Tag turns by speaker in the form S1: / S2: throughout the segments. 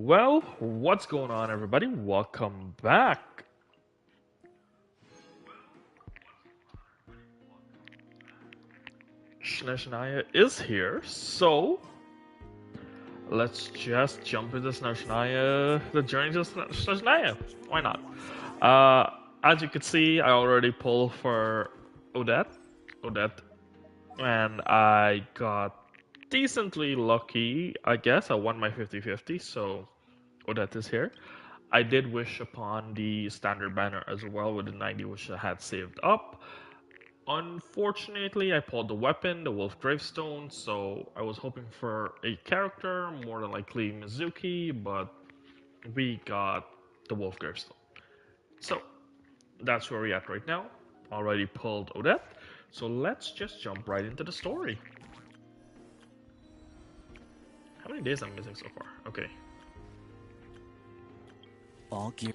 S1: Well, what's going on, everybody? Welcome back. Snezhnaya is here, so let's just jump into Snezhnaya, the journey to Snezhnaya. Why not? As you can see, I already pulled for Odette, and I got decently lucky, I guess. I won my 50-50, so Odette is here. I did wish upon the standard banner as well with the 90 which I had saved up. Unfortunately, I pulled the weapon, the Wolf Gravestone, so I was hoping for a character, more than likely Mizuki, but we got the Wolf Gravestone. So that's where we're at right now. Already pulled Odette, so let's just jump right into the story. How many days am I missing so far? Okay.
S2: All gear.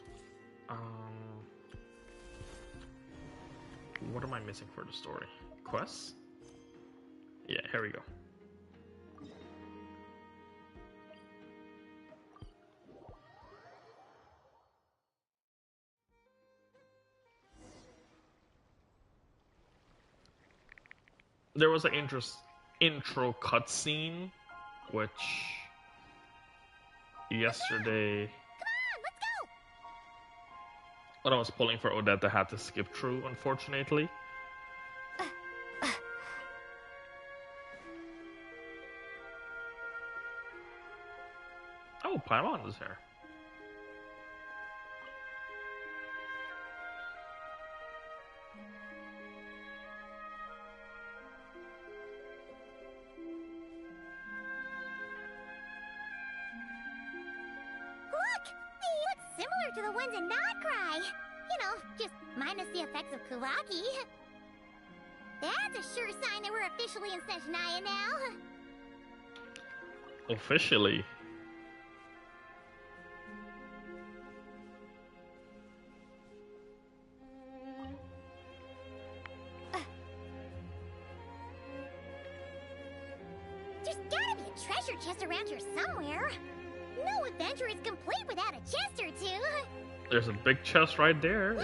S1: What am I missing for the story? Quests? Yeah, here we go. There was an intro cutscene, which yesterday, when I was pulling for Odette, I had to skip through, unfortunately. Oh, Paimon is here.
S3: Similar to the ones in Notcry. You know, just minus the effects of Kuraki. That's a sure sign that we're officially in Snezhnaya now.
S1: Officially?
S3: There's gotta be a treasure chest around here somewhere. No adventure is complete without a chest or two.
S1: There's a big chest right there.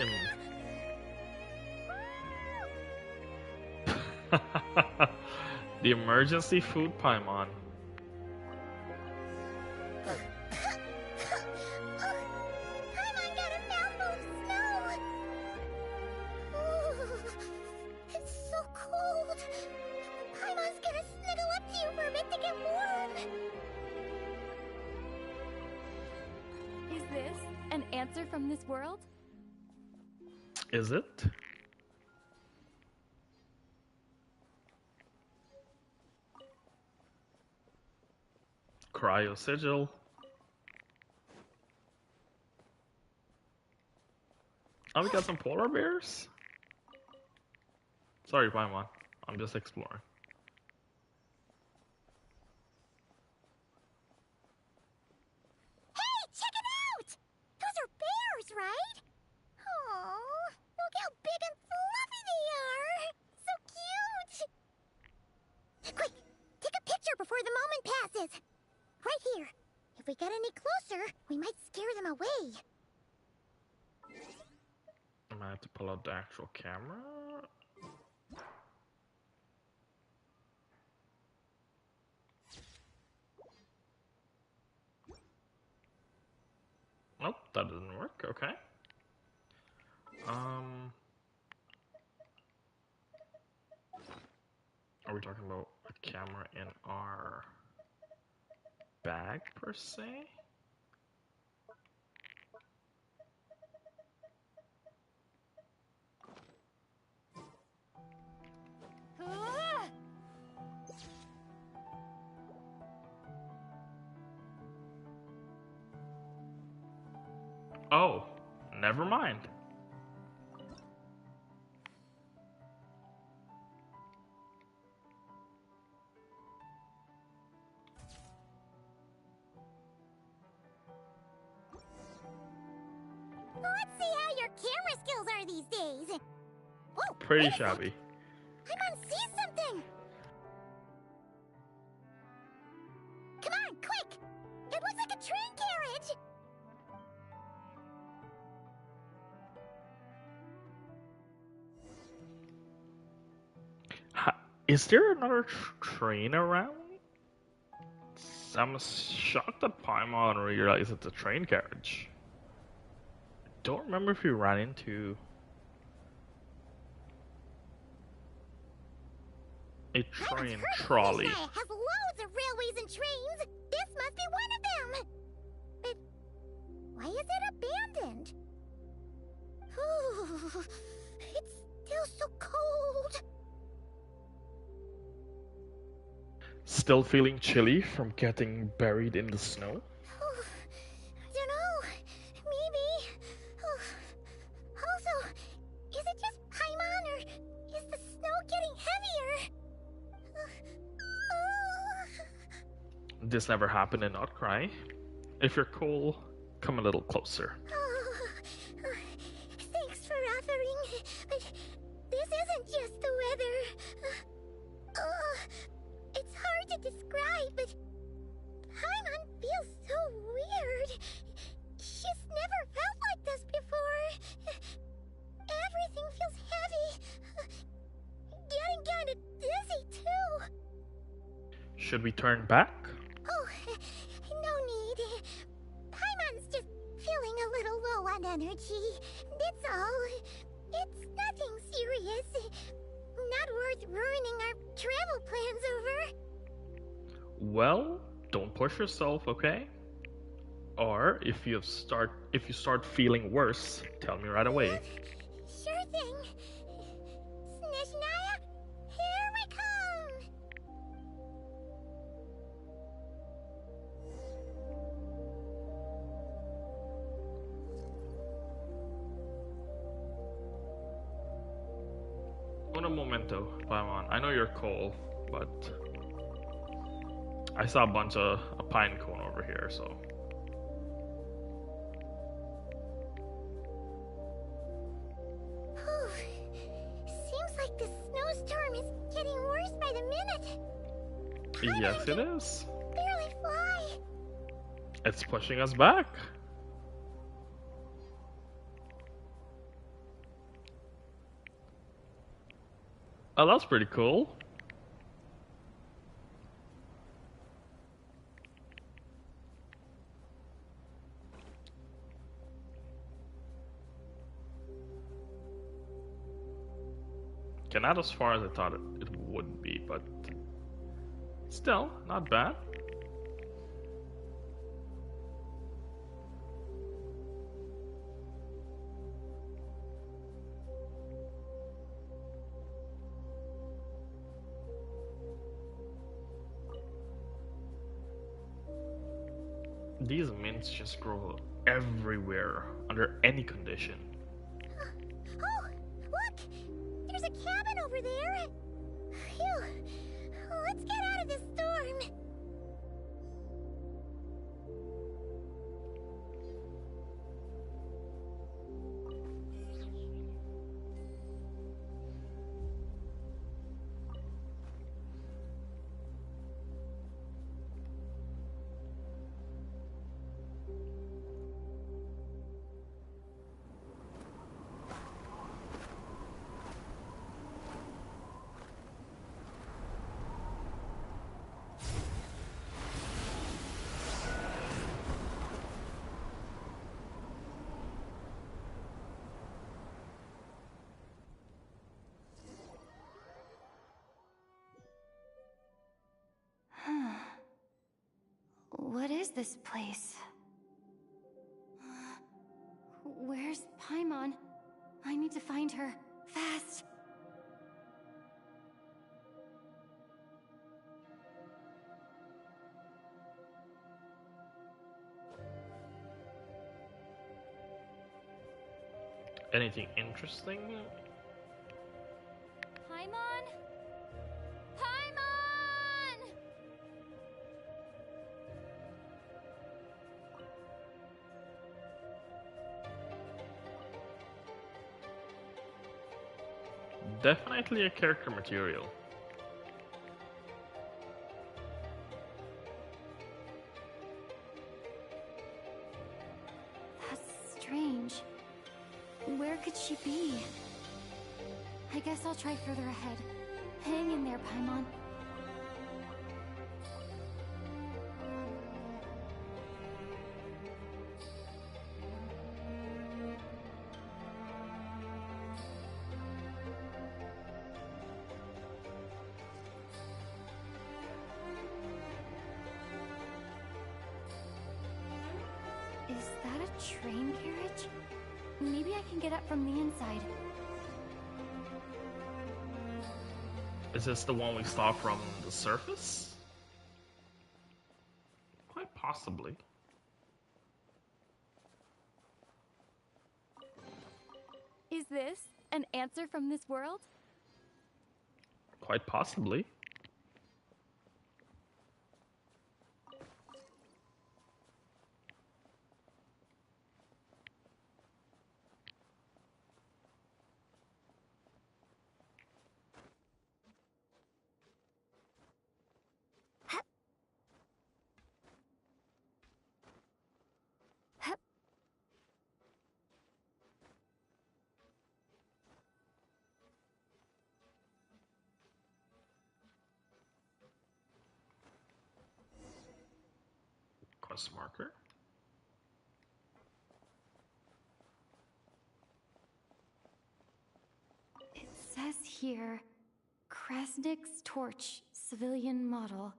S1: The emergency food Paimon.
S3: Paimon got a mouthful of snow. Ooh, it's so cold. Paimon's gonna snuggle up to you for a bit to get warm.
S4: Is this an answer from this world?
S1: Is it? Cryo sigil. Oh, we got some polar bears? Sorry, Paimon. I'm just exploring.
S3: Hey, check it out! Those are bears, right? Aww, look how big and fluffy they are! So cute! Quick, take a picture before the moment passes. Right here. If we get any closer, we might scare them away.
S1: I might have to pull out the actual camera. Nope, that doesn't work. Okay. Are we talking about a camera in our bag per se? Oh, never mind.
S3: Let's see how your camera skills are these days. Oh,
S1: Pretty shabby.
S3: Paimon sees something. Come on, quick! It looks like a train carriage.
S1: Is there another train around? I'm shocked that Paimon realized it's a train carriage. Don't remember if we ran into a train trolley.
S3: Snezhnaya has loads of railways and trains. This must be one of them. But why is it abandoned? Ooh, it's still so cold.
S1: Still feeling chilly from getting buried in the snow?
S3: I don't know. Maybe. Also, is it just Paimon or is the snow getting heavier?
S1: This never happened in Outcry. If you're cool, come a little closer.
S3: Thanks for offering, but this isn't just the weather. It's hard to describe, but Paimon feels so weird. She's never felt like this before. Everything feels heavy. Getting kinda dizzy, too.
S1: Should we turn back?
S3: Oh, no need. Paimon's just feeling a little low on energy. That's all. It's nothing serious. Not worth ruining our travel plans over.
S1: Well, don't push yourself, okay? Or if you start feeling worse, tell me right away.
S3: Sure thing. Snezhnaya, here we come!
S1: Un momento, Paimon. I know you're cold, but I saw a bunch of a pine cone over here, so.
S3: Seems like the snowstorm is getting worse by the minute.
S1: Yes, it is.
S3: Barely fly.
S1: It's pushing us back. Oh, that's pretty cool. Okay, not as far as I thought it would be, but still, not bad. These mints just grow everywhere, under any condition.
S3: Oh, look! There's a cabin over there. Phew. Let's get out of this storm.
S4: What is this place? Where's Paimon? I need to find her. Fast!
S1: Anything interesting?
S4: Paimon? Paimon!
S1: Definitely a character material.
S4: That's strange. Where could she be? I guess I'll try further ahead. Hang in there, Paimon. Is that a train carriage? Maybe I can get up from the inside.
S1: Is this the one we saw from the surface? Quite possibly.
S4: Is this an answer from this world?
S1: Quite possibly. Quest marker.
S4: It says here, Krasnik's torch, civilian model.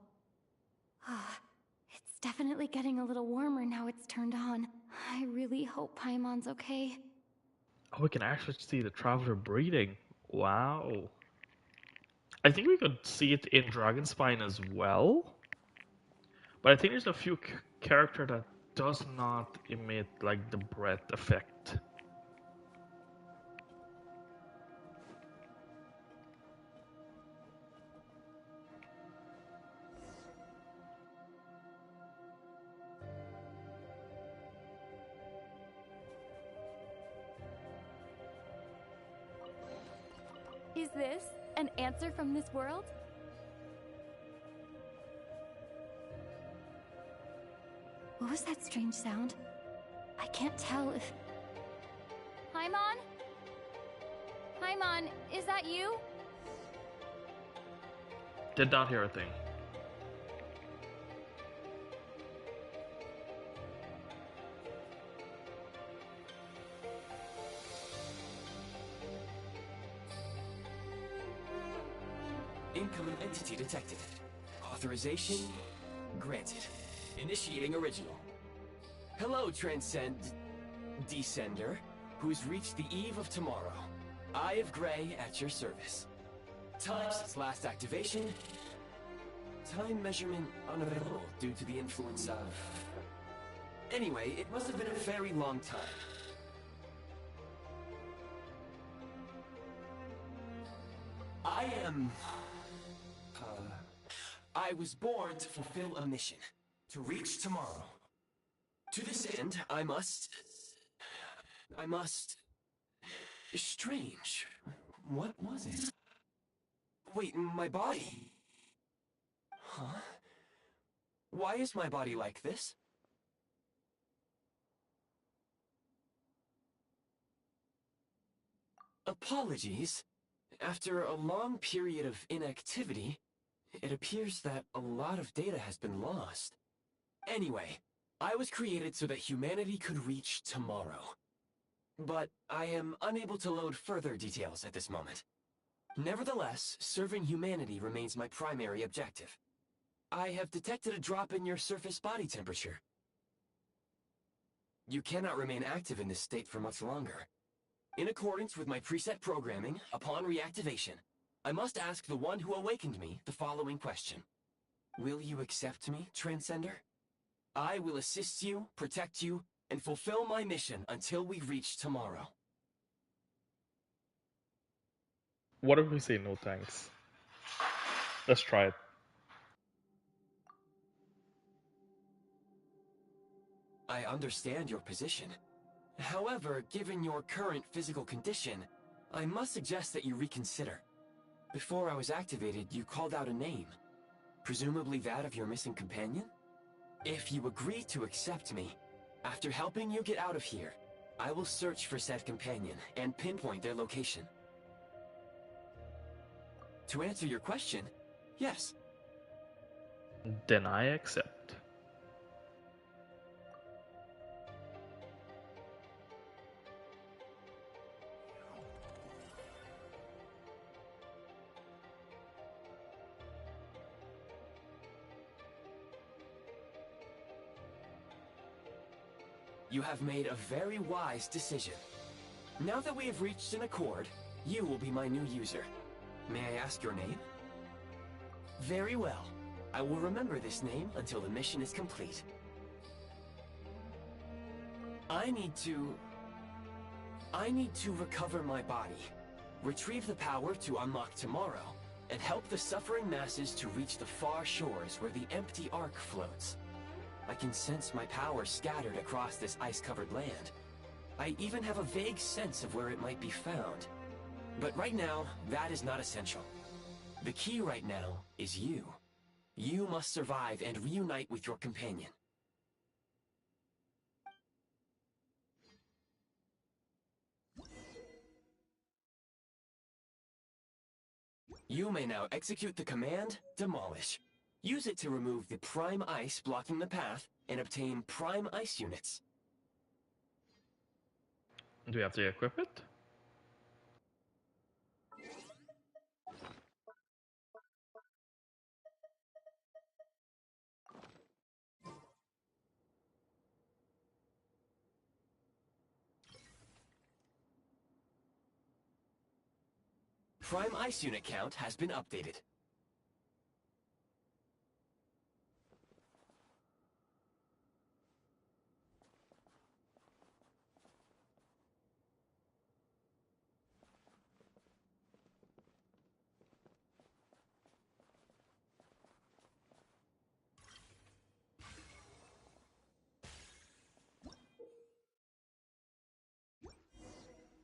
S4: Ah, it's definitely getting a little warmer now it's turned on. I really hope Paimon's okay.
S1: Oh, we can actually see the traveler breathing. Wow. I think we could see it in Dragonspine as well. But I think there's a few character that does not emit like the breath effect.
S4: Is this an answer from this world? What was that strange sound? I can't tell if... Paimon? Paimon, is that you?
S1: Did not hear a thing.
S2: Incoming entity detected. Authorization granted. Initiating original. Hello, Descender, who's reached the eve of tomorrow. Eye of Grey at your service. Time since last activation. Time measurement unavailable due to the influence of... Anyway, it must have been a very long time. I was born to fulfill a mission. To reach tomorrow. To this end, I must... Strange. What was it? Wait, my body? Huh? Why is my body like this? Apologies. After a long period of inactivity, it appears that a lot of data has been lost. Anyway, I was created so that humanity could reach tomorrow. But I am unable to load further details at this moment. Nevertheless, serving humanity remains my primary objective. I have detected a drop in your surface body temperature. You cannot remain active in this state for much longer. In accordance with my preset programming, upon reactivation, I must ask the one who awakened me the following question. Will you accept me, Transcender? I will assist you, protect you, and fulfill my mission until we reach tomorrow.
S1: What if we say no thanks? Let's try it.
S2: I understand your position. However, given your current physical condition, I must suggest that you reconsider. Before I was activated, you called out a name. Presumably that of your missing companion? If you agree to accept me, after helping you get out of here, I will search for said companion and pinpoint their location. To answer your question, yes.
S1: Then I accept.
S2: You have made a very wise decision. Now that we have reached an accord, you will be my new user. May I ask your name? Very well. I will remember this name until the mission is complete. I need to recover my body, retrieve the power to unlock tomorrow, and help the suffering masses to reach the far shores where the empty Ark floats. I can sense my power scattered across this ice-covered land. I even have a vague sense of where it might be found. But right now, that is not essential. The key right now is you. You must survive and reunite with your companion. You may now execute the command, Demolish. Use it to remove the prime ice blocking the path and obtain prime ice units.
S1: Do we have to equip it?
S2: Prime ice unit count has been updated.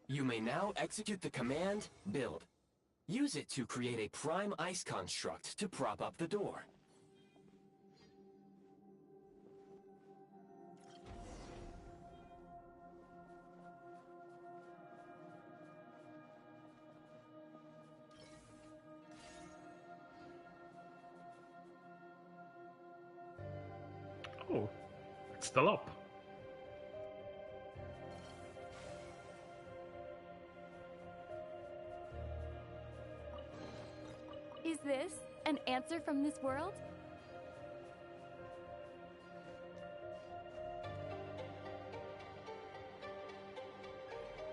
S2: You may now execute the command, Build. Use it to create a prime ice construct to prop up the door.
S1: Oh, it's still up.
S4: Is this an answer from this world?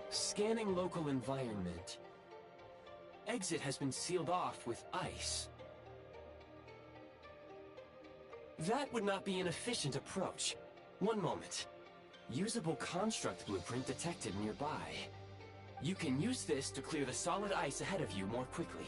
S2: Scanning local environment. Exit has been sealed off with ice. That would not be an efficient approach. One moment. Usable construct blueprint detected nearby. You can use this to clear the solid ice ahead of you more quickly.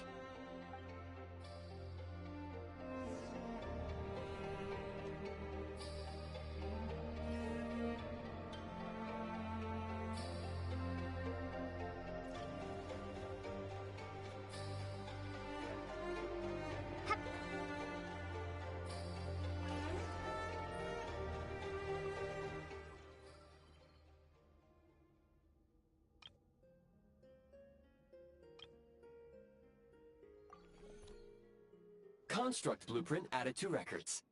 S2: Construct blueprint added to records.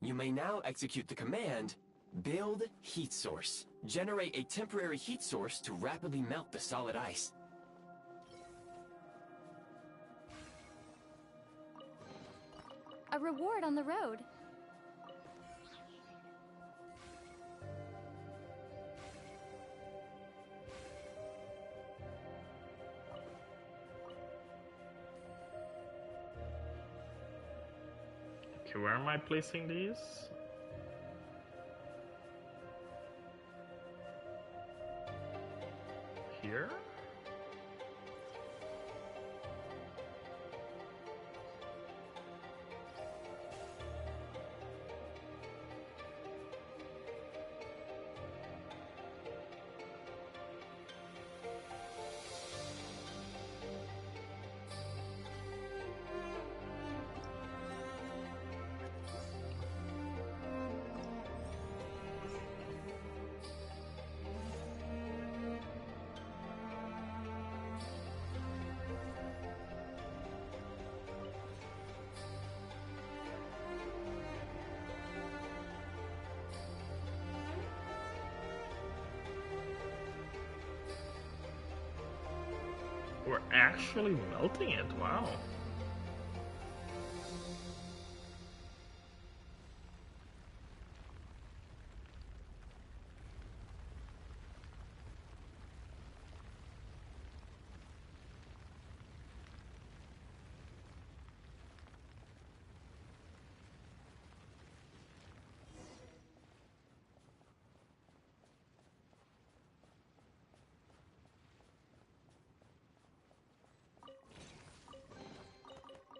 S2: You may now execute the command, Build Heat Source. Generate a temporary heat source to rapidly melt the solid ice.
S4: A reward on the road.
S1: Okay, where am I placing these? Here? we're actually melting it. Wow.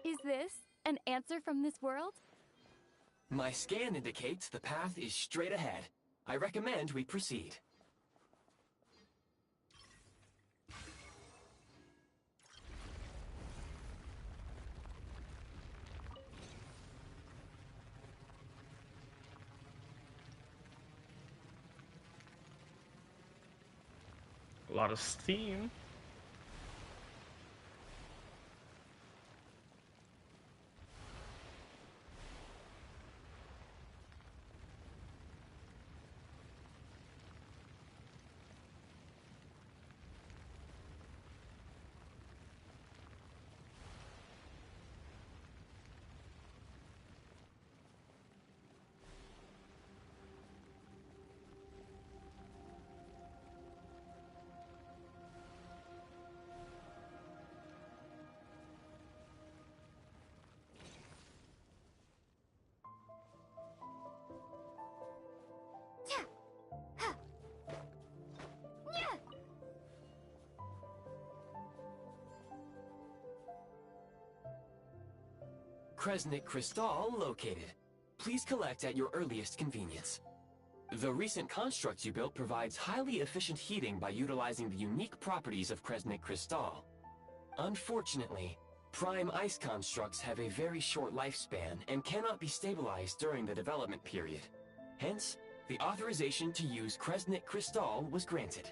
S4: Is this an answer from this world?
S2: My scan indicates the path is straight ahead. I recommend we proceed.
S1: A lot of steam.
S2: Kresnik Crystal located. Please collect at your earliest convenience. The recent construct you built provides highly efficient heating by utilizing the unique properties of Kresnik Crystal. Unfortunately, prime ice constructs have a very short lifespan and cannot be stabilized during the development period. Hence, the authorization to use Kresnik Crystal was granted.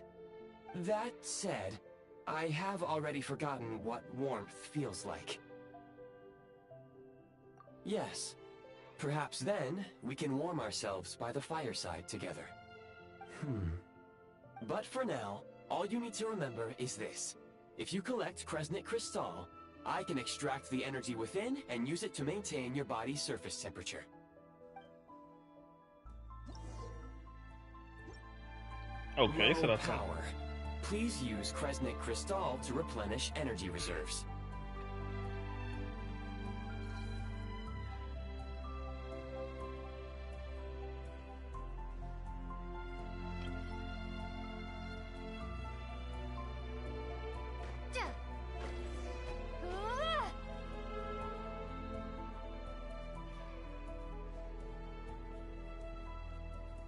S2: That said, I have already forgotten what warmth feels like. Yes. Perhaps then, we can warm ourselves by the fireside together. But for now, all you need to remember is this. If you collect Kresnik Crystal, I can extract the energy within and use it to maintain your body's surface temperature.
S1: Okay, so
S2: Low
S1: that's
S2: power. Please use Kresnik Crystal to replenish energy reserves.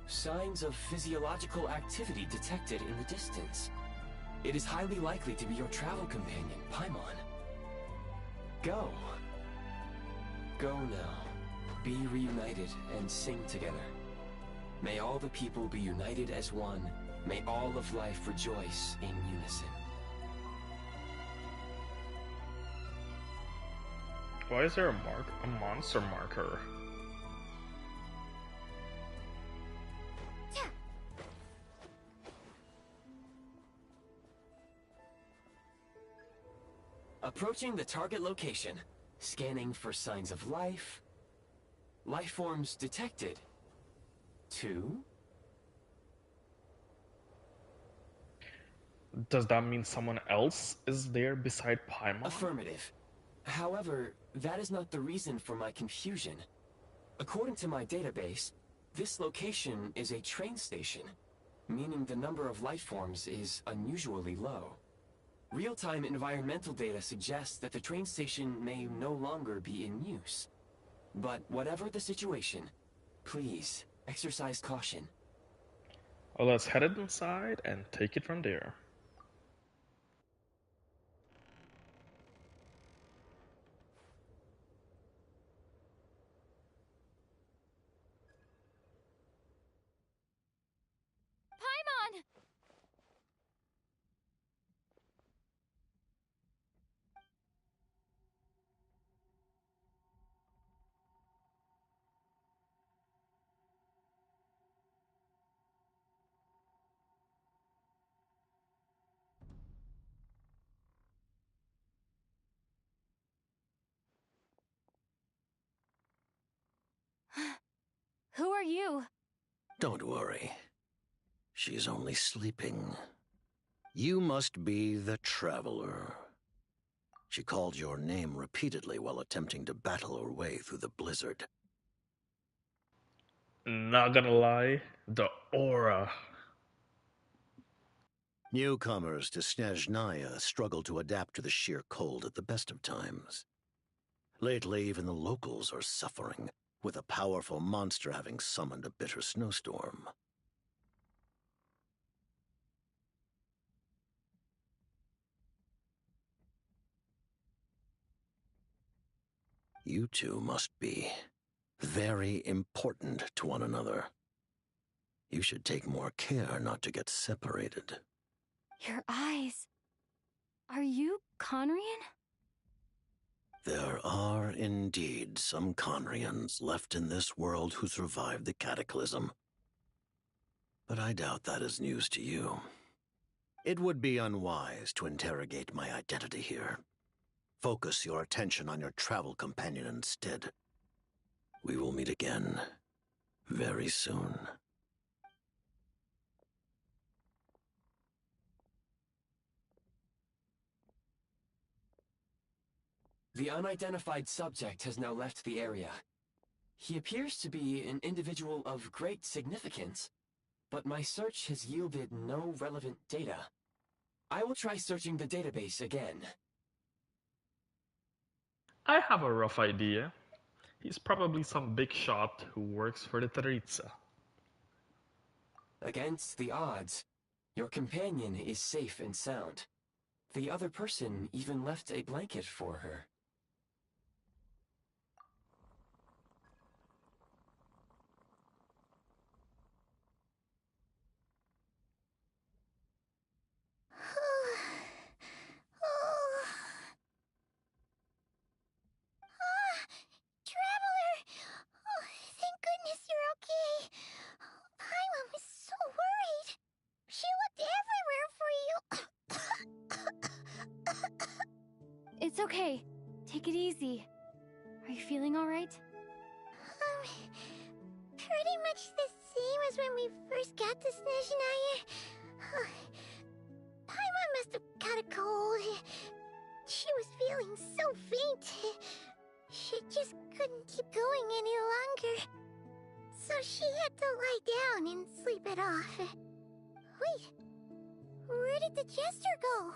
S2: Signs of physiological activity detected in the distance. It is highly likely to be your travel companion, Paimon. Go. Go now. Be reunited and sing together. May all the people be united as one. May all of life rejoice in unison.
S1: Why is there a monster marker?
S2: Approaching the target location, scanning for signs of life. Life forms detected. 2.
S1: Does that mean someone else is there beside Paimon?
S2: Affirmative. However, that is not the reason for my confusion. According to my database, this location is a train station, meaning the number of life forms is unusually low. Real-time environmental data suggests that the train station may no longer be in use. But whatever the situation, please exercise caution.
S1: Well, let's head it inside and take it from there.
S4: Paimon! Who are you?
S5: Don't worry. She's only sleeping. You must be the Traveler. She called your name repeatedly while attempting to battle her way through the blizzard.
S1: Not gonna lie, the aura.
S5: Newcomers to Snezhnaya struggle to adapt to the sheer cold at the best of times. Lately, even the locals are suffering, with a powerful monster having summoned a bitter snowstorm. You two must be very important to one another. You should take more care not to get separated.
S4: Your eyes. Are you Conrian?
S5: There are indeed some Conrians left in this world who survived the cataclysm. But I doubt that is news to you. It would be unwise to interrogate my identity here. Focus your attention on your travel companion instead. We will meet again very soon.
S2: The unidentified subject has now left the area. He appears to be an individual of great significance, but my search has yielded no relevant data. I will try searching the database again.
S1: I have a rough idea. He's probably some big shot who works for the Tsaritsa.
S2: Against the odds, your companion is safe and sound. The other person even left a blanket for her.
S3: Traveler! Oh, thank goodness you're okay. Paimon was so worried. She looked everywhere for you.
S4: It's okay. Take it easy. Are you feeling alright?
S3: Pretty much the same as when we first got to Snezhnaya. Paimon must have got a cold. She was feeling so faint. She just couldn't keep going any longer. So she had to lie down and sleep it off. Wait, where did the Jester go?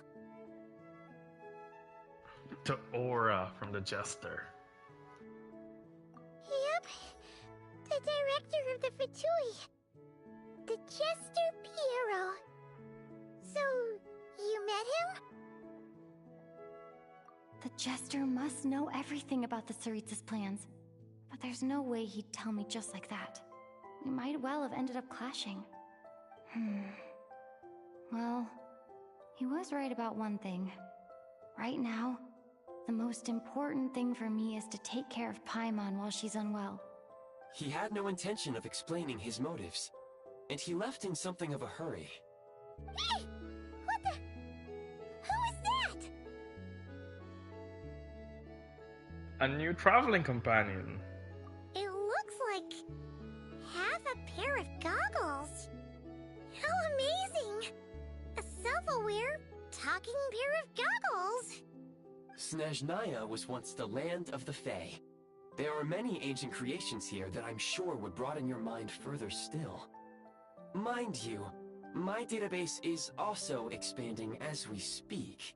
S1: The aura from the Jester.
S3: Yep, the director of the Fatui. The Jester Piero. So, you met him?
S4: The Jester must know everything about the Tsaritsa's plans. But there's no way he'd tell me just like that. We might well have ended up clashing. Well, he was right about one thing. Right now, the most important thing for me is to take care of Paimon while she's unwell.
S2: He had no intention of explaining his motives, and he left in something of a hurry.
S3: Hey! What the? Who is that?
S1: A new traveling companion.
S3: It looks like half a pair of goggles. How amazing! A self-aware, talking pair of goggles.
S2: Snezhnaya was once the land of the Fae. There are many ancient creations here that I'm sure would broaden your mind further still. Mind you, my database is also expanding as we speak.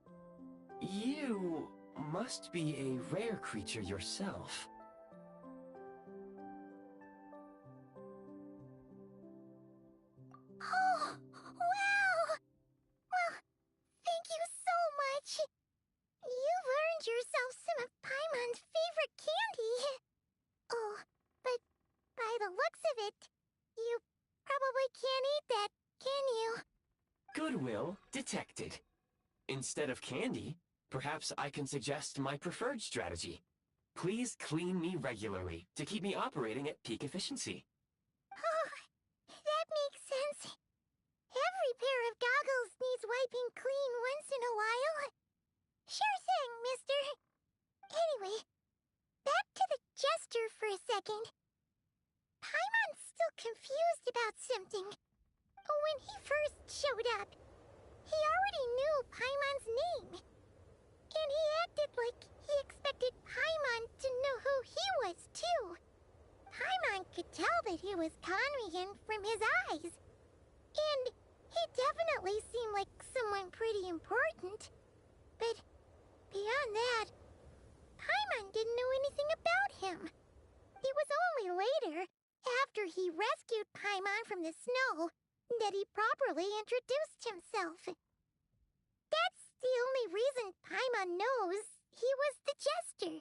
S2: You must be a rare creature yourself.
S3: Oh, wow! Well, thank you so much. You've earned yourself some of Paimon's favorite candy. Oh, but by the looks of it, you probably can't eat that, can you?
S2: Goodwill detected. Instead of candy, perhaps I can suggest my preferred strategy. Please clean me regularly to keep me operating at peak efficiency.
S3: Oh, that makes sense. Every pair of goggles needs wiping clean once in a while. Sure thing, mister. Anyway, back to the Jester for a second. Paimon's still confused about something. When he first showed up, he already knew Paimon's name. And he acted like he expected Paimon to know who he was, too. Paimon could tell that he was Conrian from his eyes. And he definitely seemed like someone pretty important. But beyond that, Paimon didn't know anything about him. It was only later, after he rescued Paimon from the snow, that he properly introduced himself. That's the only reason Paimon knows he was the Jester.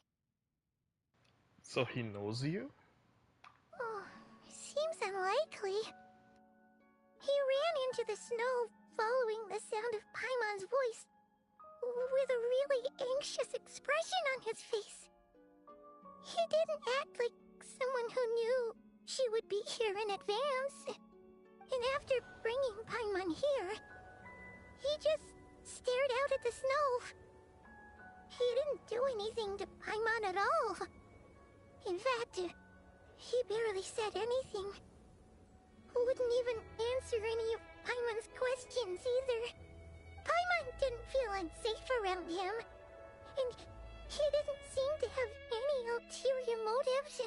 S1: So he knows you?
S3: Oh, seems unlikely. He ran into the snow following the sound of Paimon's voice, with a really anxious expression on his face. He didn't act like someone who knew she would be here in advance. And after bringing Paimon here, he just stared out at the snow. He didn't do anything to Paimon at all. In fact, he barely said anything. Wouldn't even answer any of Paimon's questions either. Paimon didn't feel unsafe around him, and he didn't seem to have any ulterior motives.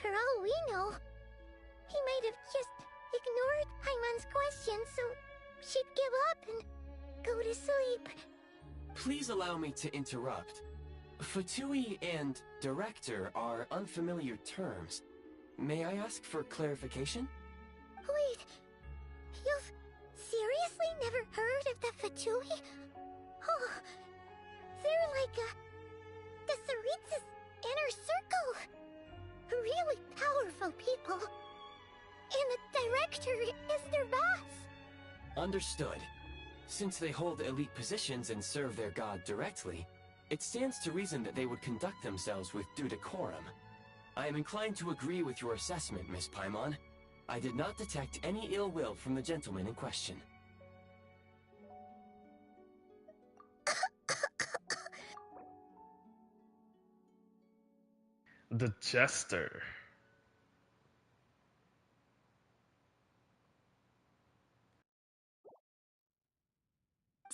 S3: For all we know, he might have just ignored Paimon's questions so she'd give up and go to sleep.
S2: Please allow me to interrupt. Fatui and director are unfamiliar terms. May I ask for clarification?
S3: Wait, you've seriously never heard of the Fatui? Oh, they're like the Tsaritsa's inner circle. Really powerful people. And the director is their boss.
S2: Understood. Since they hold elite positions and serve their god directly, it stands to reason that they would conduct themselves with due decorum. I am inclined to agree with your assessment, Miss Paimon. I did not detect any ill will from the gentleman in question.
S1: The Jester.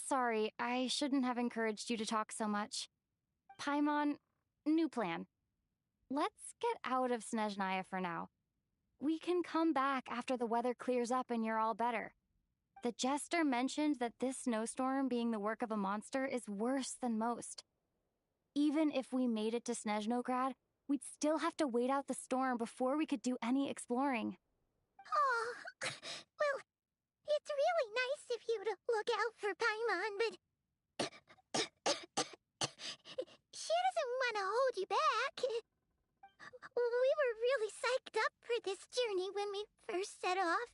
S4: Sorry, I shouldn't have encouraged you to talk so much. Paimon, new plan. Let's get out of Snezhnaya for now. We can come back after the weather clears up and you're all better. The Jester mentioned that this snowstorm being the work of a monster is worse than most. Even if we made it to Snezhnograd, we'd still have to wait out the storm before we could do any exploring.
S3: Oh, well, it's really nice of you to look out for Paimon, but she doesn't want to hold you back. We were really psyched up for this journey when we first set off.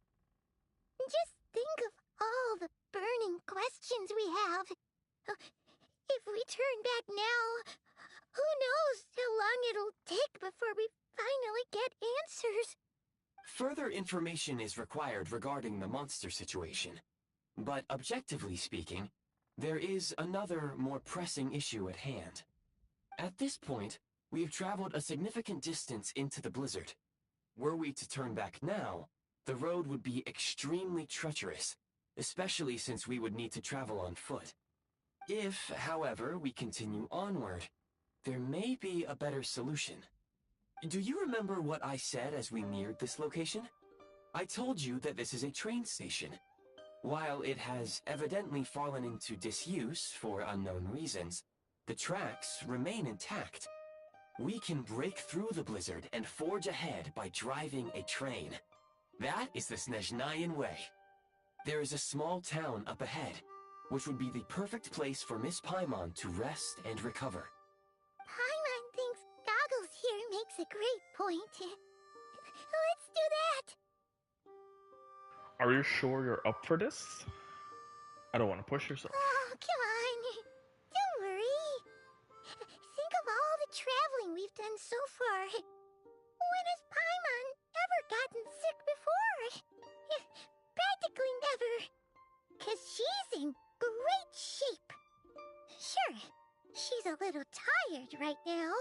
S3: Just think of all the burning questions we have. If we turn back now, who knows how long it'll take before we finally get answers.
S2: Further information is required regarding the monster situation. But objectively speaking, there is another more pressing issue at hand. At this point, we have traveled a significant distance into the blizzard. Were we to turn back now, the road would be extremely treacherous, especially since we would need to travel on foot. If, however, we continue onward, there may be a better solution. Do you remember what I said as we neared this location? I told you that this is a train station. While it has evidently fallen into disuse for unknown reasons, the tracks remain intact. We can break through the blizzard and forge ahead by driving a train. That is the Snezhnayan way. There is a small town up ahead, which would be the perfect place for Miss Paimon to rest and recover.
S3: Paimon thinks Goggles here makes a great point. Let's do that!
S1: Are you sure you're up for this? I don't want to push yourself.
S3: Oh, come on. Don't worry. Think of all the traveling we've done so far. When has Paimon ever gotten sick before? Practically never. 'Cause she's in great shape. Sure, she's a little tired right now,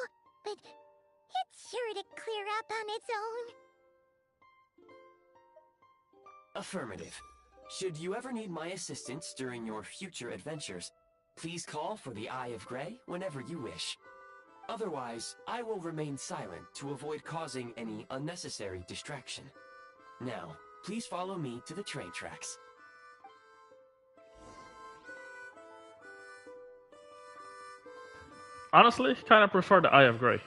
S3: but it's sure to clear up on its own.
S2: Affirmative. Should you ever need my assistance during your future adventures, please call for the Eye of Grey whenever you wish. Otherwise, I will remain silent to avoid causing any unnecessary distraction. Now, please follow me to the train tracks.
S1: Honestly, kind of prefer the Eye of Grey.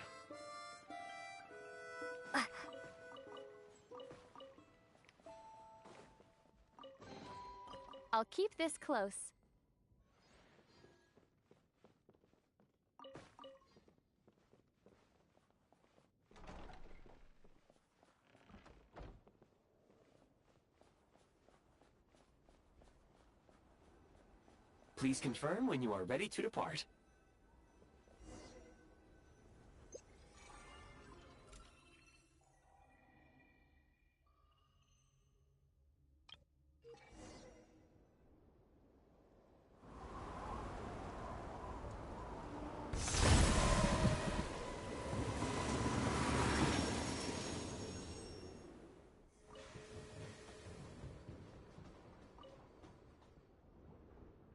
S4: I'll keep this close.
S2: Please confirm when you are ready to depart.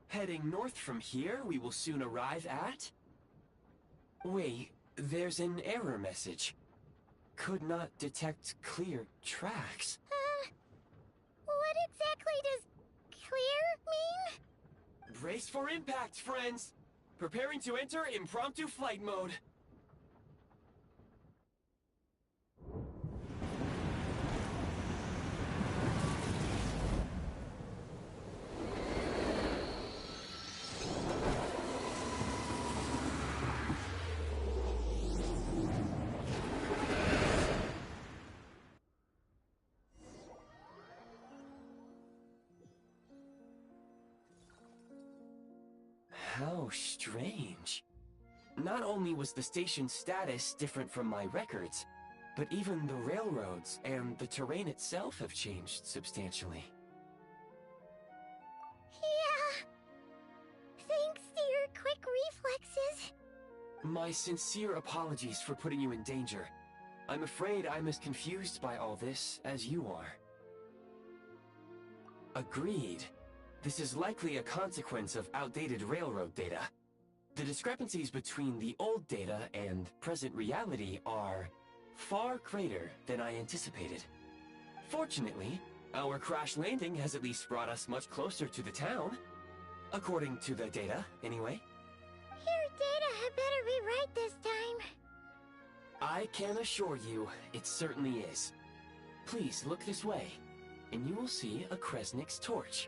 S2: Heading north from here, we will soon arrive at... Wait, there's an error message. Could not detect clear tracks.
S3: What exactly does clear mean?
S2: Brace for impact, friends! Preparing to enter impromptu flight mode. How strange. Not only was the station's status different from my records, but even the railroads and the terrain itself have changed substantially.
S3: Yeah. Thanks to your quick reflexes.
S2: My sincere apologies for putting you in danger. I'm afraid I'm as confused by all this as you are. Agreed. This is likely a consequence of outdated railroad data. The discrepancies between the old data and present reality are far greater than I anticipated. Fortunately, our crash landing has at least brought us much closer to the town. According to the data, anyway.
S3: Your data had better be right this time.
S2: I can assure you, it certainly is. Please look this way, and you will see a Kresnik's torch.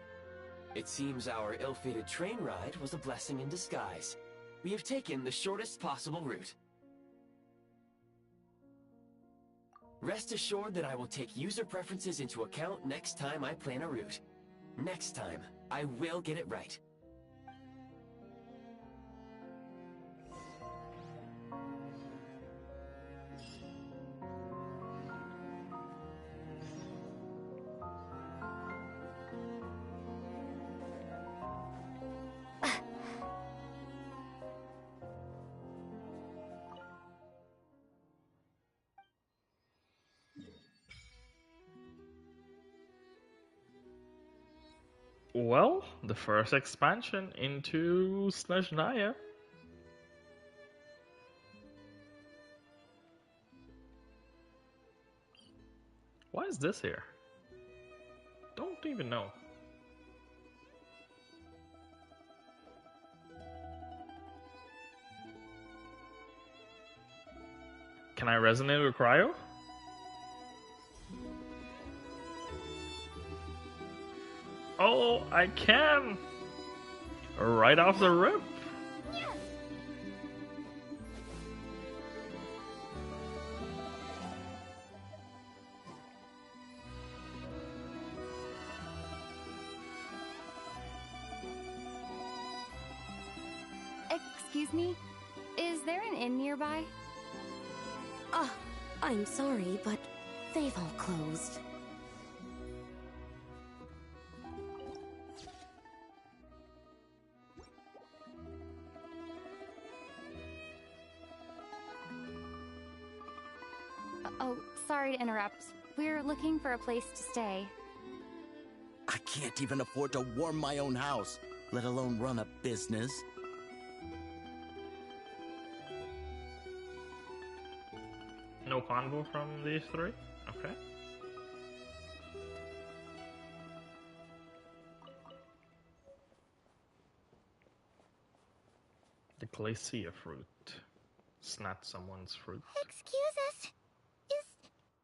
S2: It seems our ill-fated train ride was a blessing in disguise. We have taken the shortest possible route. Rest assured that I will take user preferences into account next time I plan a route. Next time, I will get it right.
S1: Well, the first expansion into Snezhnaya. Why is this here? Don't even know. Can I resonate with Cryo? Oh, I can! Right off the rip.
S4: Excuse me? Is there an inn nearby?
S6: I'm sorry, but they've all closed.
S4: Oh, sorry to interrupt. We're looking for a place to stay.
S7: I can't even afford to warm my own house, let alone run a business.
S1: No convo from these three? Okay. The glacier fruit. Snatch someone's fruit.
S3: Excuse us. Is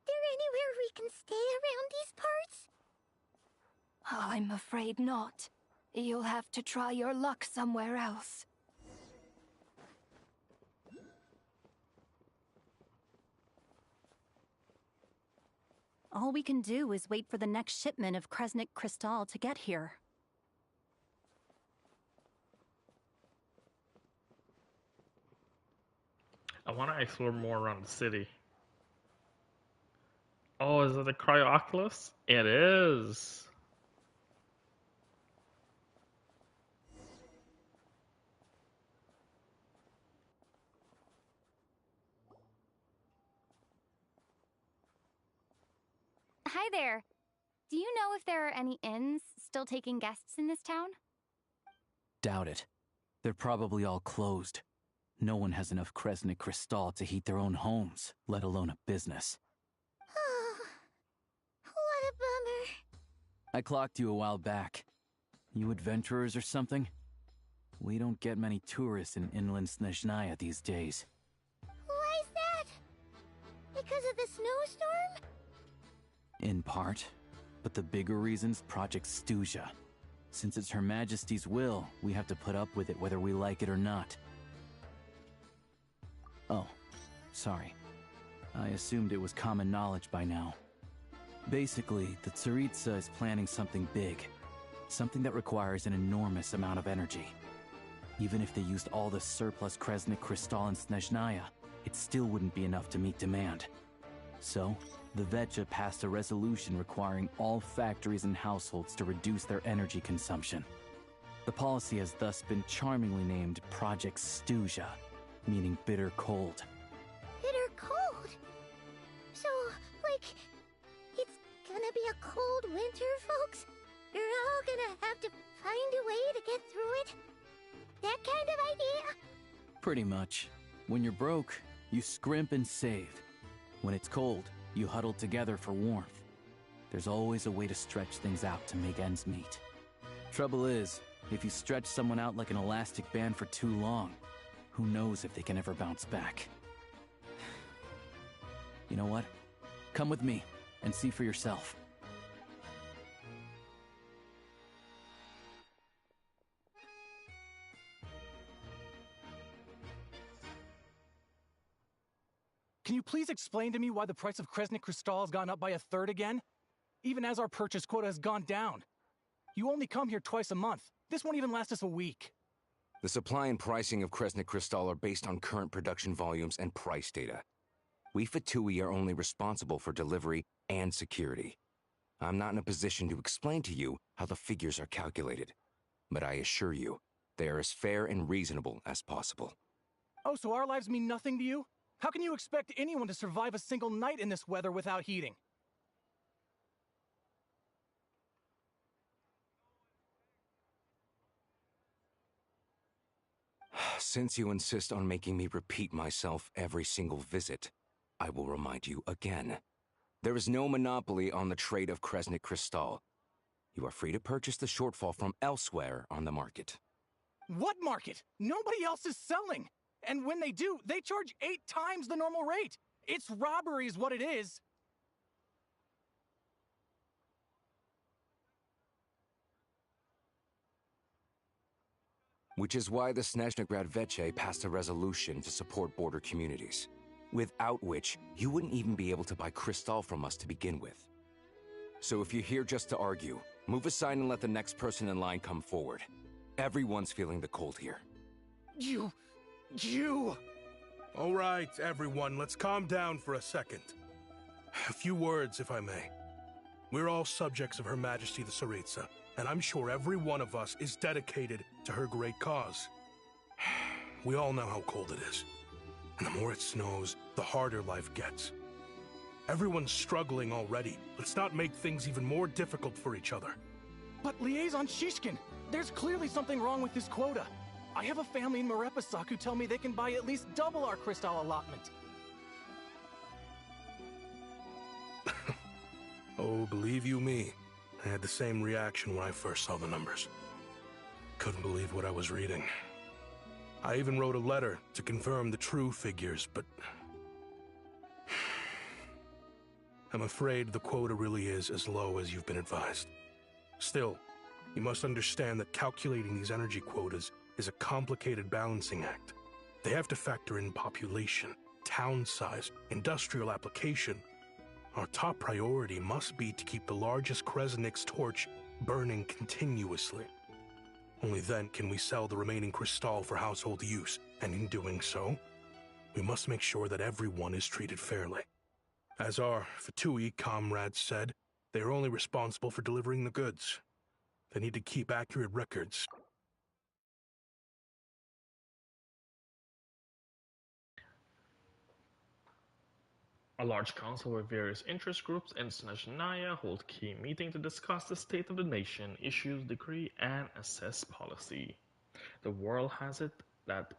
S3: there anywhere we can stay around these parts?
S8: I'm afraid not. You'll have to try your luck somewhere else.
S9: All we can do is wait for the next shipment of Kresnik Crystal to get here.
S1: I want to explore more around the city. Oh, is it a Cryoculus? It is.
S4: Hi there. Do you know if there are any inns still taking guests in this town?
S10: Doubt it. They're probably all closed. No one has enough Kresnik Crystal to heat their own homes, let alone a business.
S3: Oh, what a bummer.
S10: I clocked you a while back. You adventurers or something? We don't get many tourists in inland Snezhnaya these days.
S3: Why is that? Because of the snowstorm?
S10: In part. But the bigger reason's Project Stuzha. Since it's Her Majesty's will, we have to put up with it whether we like it or not. Oh, sorry. I assumed it was common knowledge by now. Basically, the Tsaritsa is planning something big. Something that requires an enormous amount of energy. Even if they used all the surplus Kresnik Crystal in Snezhnaya, it still wouldn't be enough to meet demand. So, the Vetja passed a resolution requiring all factories and households to reduce their energy consumption. The policy has thus been charmingly named Project Stuzha, meaning bitter cold.
S3: Bitter cold? So, like, it's gonna be a cold winter, folks? You're all gonna have to find a way to get through it? That kind of idea?
S10: Pretty much. When you're broke, you scrimp and save. When it's cold, you huddle together for warmth. There's always a way to stretch things out to make ends meet. Trouble is, if you stretch someone out like an elastic band for too long, who knows if they can ever bounce back. You know what? Come with me and see for yourself.
S11: Can you please explain to me why the price of Kresnik Crystal has gone up by 1/3 again? Even as our purchase quota has gone down. You only come here twice a month. This won't even last us a week.
S12: The supply and pricing of Kresnik Crystal are based on current production volumes and price data. We Fatui are only responsible for delivery and security. I'm not in a position to explain to you how the figures are calculated, but I assure you, they are as fair and reasonable as possible.
S11: Oh, so our lives mean nothing to you? How can you expect anyone to survive a single night in this weather without heating?
S12: Since you insist on making me repeat myself every single visit, I will remind you again. There is no monopoly on the trade of Kresnik Crystal. You are free to purchase the shortfall from elsewhere on the market.
S11: What market? Nobody else is selling! And when they do, they charge 8 times the normal rate! It's robbery is what it is!
S12: Which is why the Snezhnagrad Veche passed a resolution to support border communities, without which you wouldn't even be able to buy Crystal from us to begin with. So if you're here just to argue, move aside and let the next person in line come forward. Everyone's feeling the cold here.
S11: You...
S13: All right, everyone, let's calm down for a second. A few words, if I may. We're all subjects of Her Majesty the Tsaritsa, and I'm sure every one of us is dedicated to her great cause. We all know how cold it is. And the more it snows, the harder life gets. Everyone's struggling already. Let's not make things even more difficult for each other.
S11: But Liaison Shishkin, there's clearly something wrong with this quota. I have a family in Marepasak who tell me they can buy at least double our crystal allotment.
S13: Oh, believe you me, I had the same reaction when I first saw the numbers. Couldn't believe what I was reading. I even wrote a letter to confirm the true figures, but I'm afraid the quota really is as low as you've been advised. Still, you must understand that calculating these energy quotas is a complicated balancing act. They have to factor in population, town size, industrial application. Our top priority must be to keep the largest Kresnik's torch burning continuously. Only then can we sell the remaining crystal for household use, and in doing so, we must make sure that everyone is treated fairly. As our Fatui comrades said, they are only responsible for delivering the goods. They need to keep accurate records.
S1: A large council with various interest groups in Snezhnaya hold key meeting to discuss the state of the nation, issues decree, and assess policy. The world has it that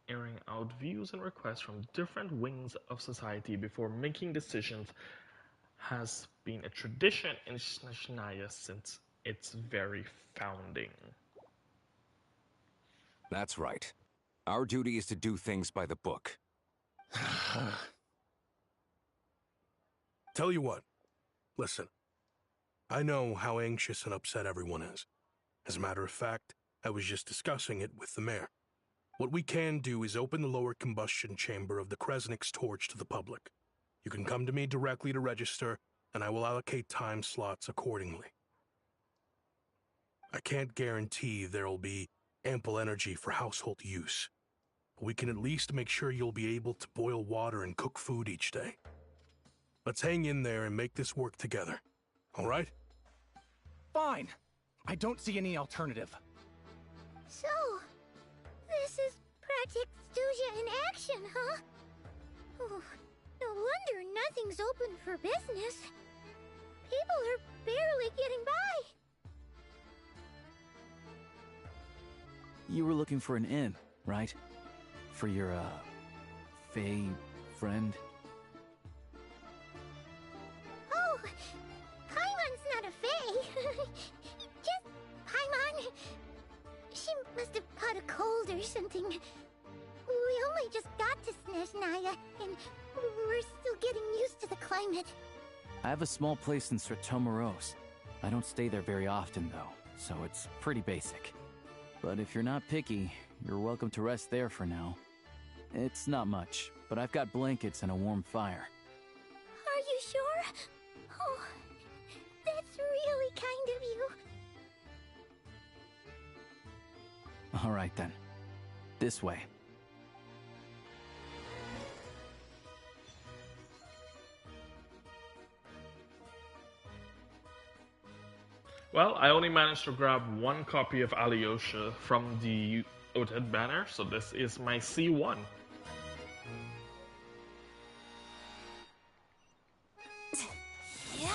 S1: airing out views and requests from different wings of society before making decisions has been a tradition in Snezhnaya since its very founding.
S12: That's right. Our duty is to do things by the book.
S13: Tell you what, listen. I know how anxious and upset everyone is. As a matter of fact, I was just discussing it with the mayor. What we can do is open the lower combustion chamber of the Kresnik's torch to the public. You can come to me directly to register, and I will allocate time slots accordingly. I can't guarantee there'll be ample energy for household use, but we can at least make sure you'll be able to boil water and cook food each day. Let's hang in there and make this work together, all right?
S11: Fine. I don't see any alternative.
S3: So, this is Project Stuja in action, huh? Oh, no wonder nothing's open for business. People are barely getting by.
S10: You were looking for an inn, right? For your, Fae friend?
S3: Oh, Paimon's not a Fae. Just Paimon. She must have caught a cold or something. We only just got to Snezhnaya, and we're still getting used to the climate.
S10: I have a small place in Sretomoros. I don't stay there very often, though, so it's pretty basic. But if you're not picky, you're welcome to rest there for now. It's not much, but I've got blankets and a warm fire.
S3: Are you sure? Oh, that's really kind of you.
S10: All right, then. This way.
S1: Well, I only managed to grab one copy of Alyosha from the Odette banner, so this is my C1.
S8: Yeah.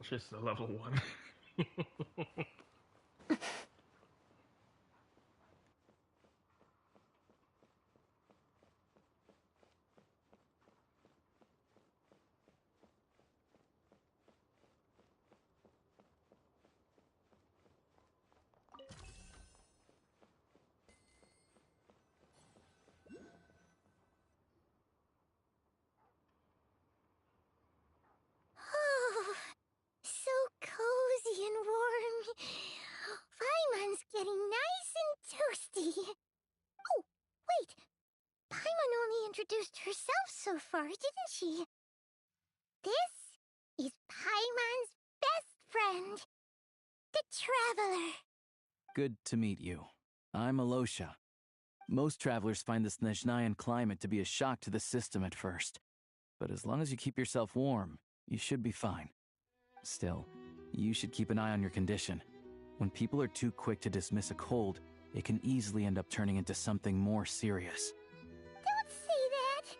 S1: She's a level 1.
S3: Oh, so cozy and warm. Paimon's getting nice and toasty. Oh, wait. Paimon only introduced herself so far, didn't she? This is Paimon's best friend, the Traveler.
S10: Good to meet you. I'm Alosha. Most travelers find the Snezhnayan climate to be a shock to the system at first. But as long as you keep yourself warm, you should be fine. Still, you should keep an eye on your condition. When people are too quick to dismiss a cold, it can easily end up turning into something more serious.
S3: Don't say that!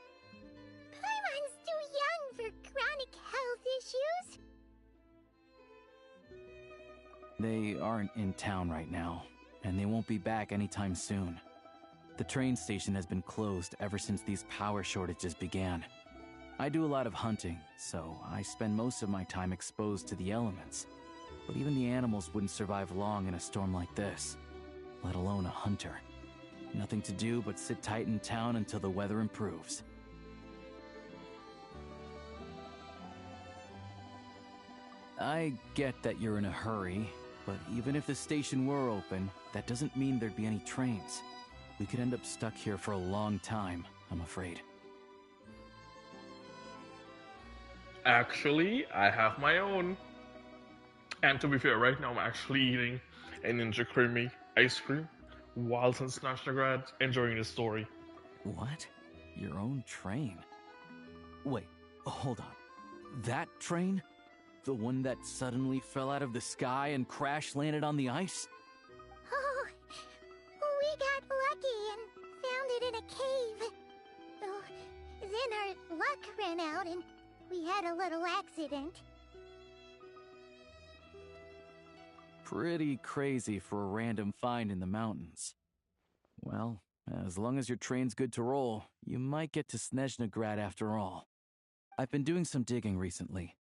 S3: Paimon's too young for chronic health issues.
S10: They aren't in town right now, and they won't be back anytime soon. The train station has been closed ever since these power shortages began. I do a lot of hunting, so I spend most of my time exposed to the elements. But even the animals wouldn't survive long in a storm like this, let alone a hunter. Nothing to do but sit tight in town until the weather improves. I get that you're in a hurry, but even if the station were open, that doesn't mean there'd be any trains. We could end up stuck here for a long time, I'm afraid.
S1: Actually, I have my own. And to be fair, right now I'm actually eating a Ninja Creamy ice cream while in Snezhnaya enjoying the story.
S10: What? Your own train? Wait, hold on. That train? The one that suddenly fell out of the sky and crash-landed on the ice?
S3: Oh, we got lucky and found it in a cave. Oh, then our luck ran out and we had a little accident.
S10: Pretty crazy for a random find in the mountains. Well, as long as your train's good to roll, you might get to Snezhnaya after all. I've been doing some digging recently.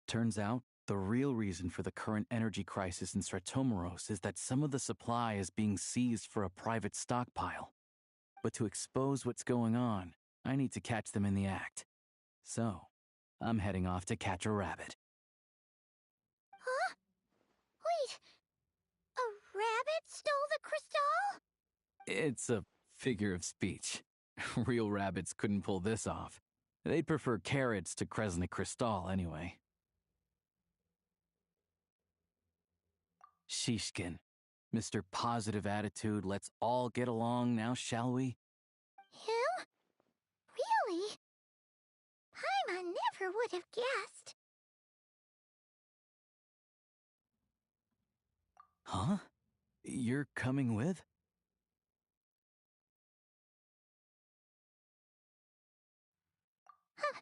S10: Turns out, the real reason for the current energy crisis in Stratomeros is that some of the supply is being seized for a private stockpile. But to expose what's going on, I need to catch them in the act. So, I'm heading off to catch a rabbit.
S3: Huh? Wait, a rabbit stole the crystal?
S10: It's a figure of speech. Real rabbits couldn't pull this off. They'd prefer carrots to Kresnik Crystal anyway. Shishkin, Mr. Positive Attitude, let's all get along now, shall we?
S3: Him? Really? Paimon never would have guessed.
S10: Huh? You're coming with?
S3: Huh.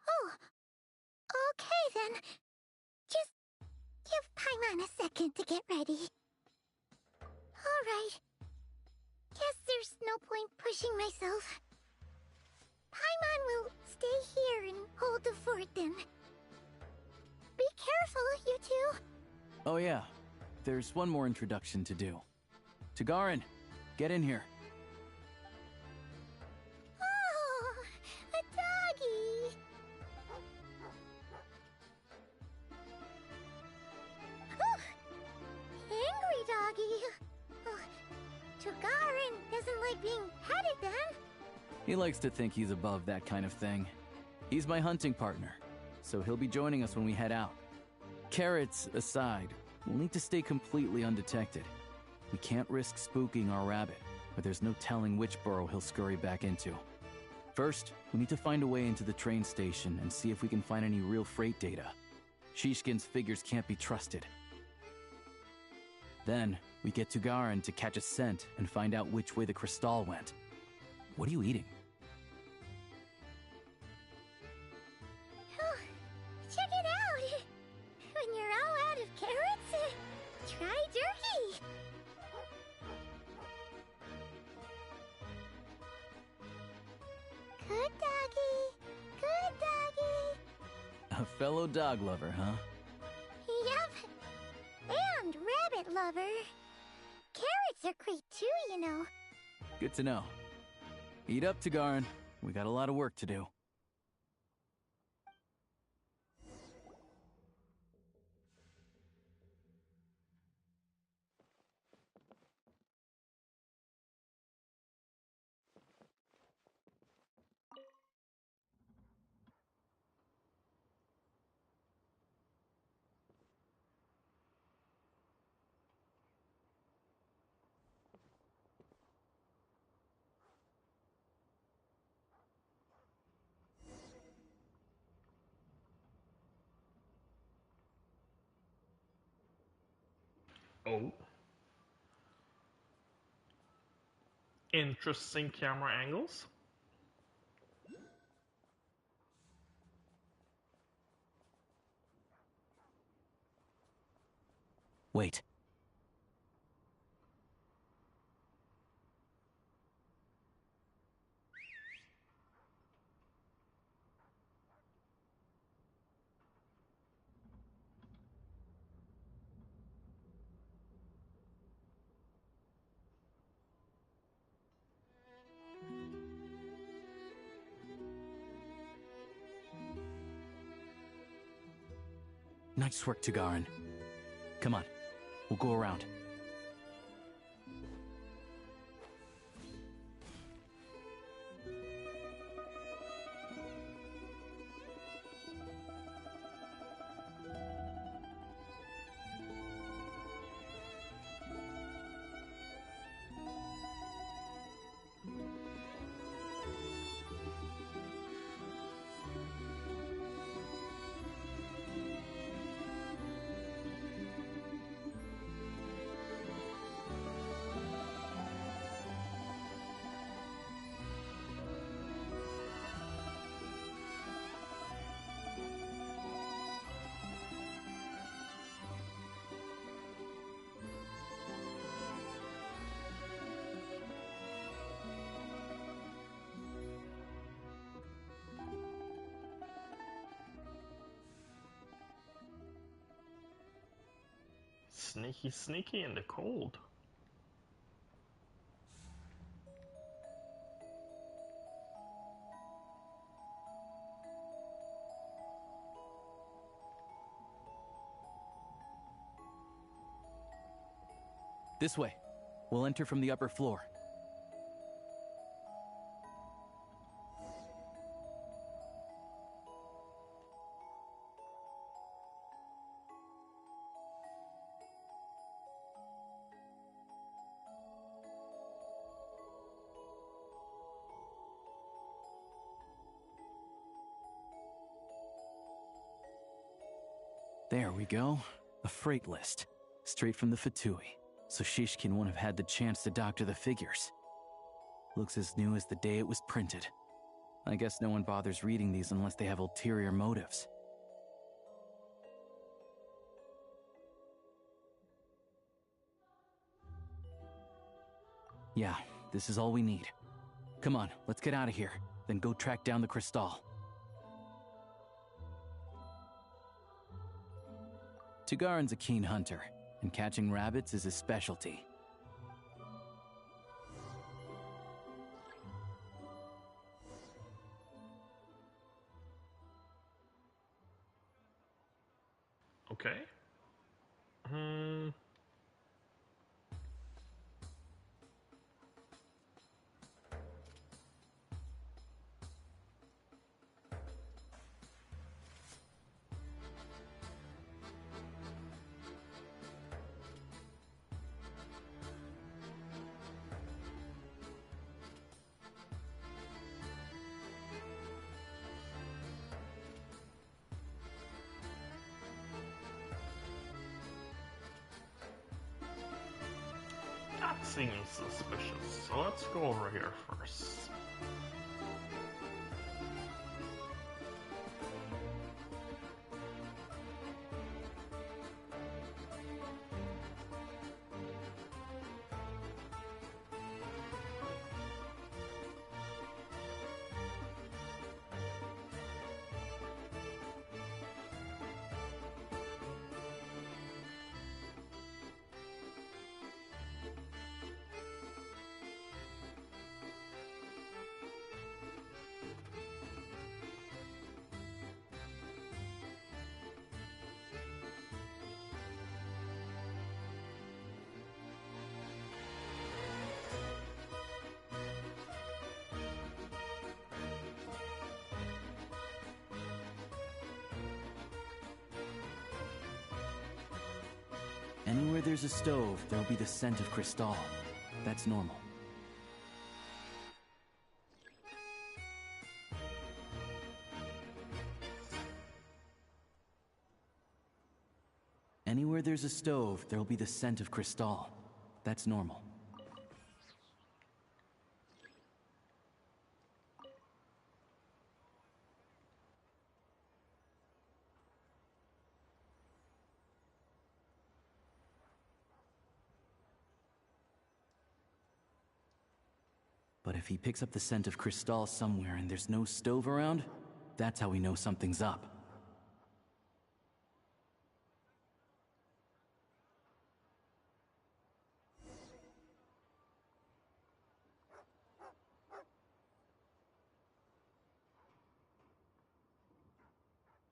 S3: Oh, okay then. Just give Paimon a second to get ready. Alright. Guess there's no point pushing myself. Paimon will stay here and hold the fort then. Be careful, you two.
S10: Oh yeah, there's one more introduction to do. Tagarin, get in here.
S3: Oh, a doggy. Oh, angry doggy. Oh, Tagarin doesn't like being petted then.
S10: He likes to think he's above that kind of thing. He's my hunting partner, so he'll be joining us when we head out. Carrots aside, we'll need to stay completely undetected. We can't risk spooking our rabbit, but there's no telling which burrow he'll scurry back into. First, we need to find a way into the train station and see if we can find any real freight data. Shishkin's figures can't be trusted. Then, we get Tagarin to catch a scent and find out which way the crystal went. What are you eating?
S3: Oh, check it out! When you're all out of carrots, try turkey! Good doggy! Good doggy!
S10: A fellow dog lover, huh?
S3: Yep! And rabbit lover! Carrots are great too, you know.
S10: Good to know. Eat up, Tagarin. We got a lot of work to do.
S1: Oh. Interesting camera angles.
S10: Wait. Nice work, Tugarin. Come on, we'll go around.
S1: Sneaky, sneaky in the cold.
S10: This way. We'll enter from the upper floor. There we go. A freight list. Straight from the Fatui. So Shishkin won't have had the chance to doctor the figures. Looks as new as the day it was printed. I guess no one bothers reading these unless they have ulterior motives. Yeah, this is all we need. Come on, let's get out of here. Then go track down the Crystal. Tugarin's a keen hunter, and catching rabbits is his specialty.
S1: Okay. That seems suspicious, so let's go over here first.
S10: Anywhere there's a stove, there'll be the scent of Crystal. That's normal. Anywhere there's a stove, there'll be the scent of Crystal. That's normal. But if he picks up the scent of Crystal somewhere and there's no stove around, that's how we know something's up.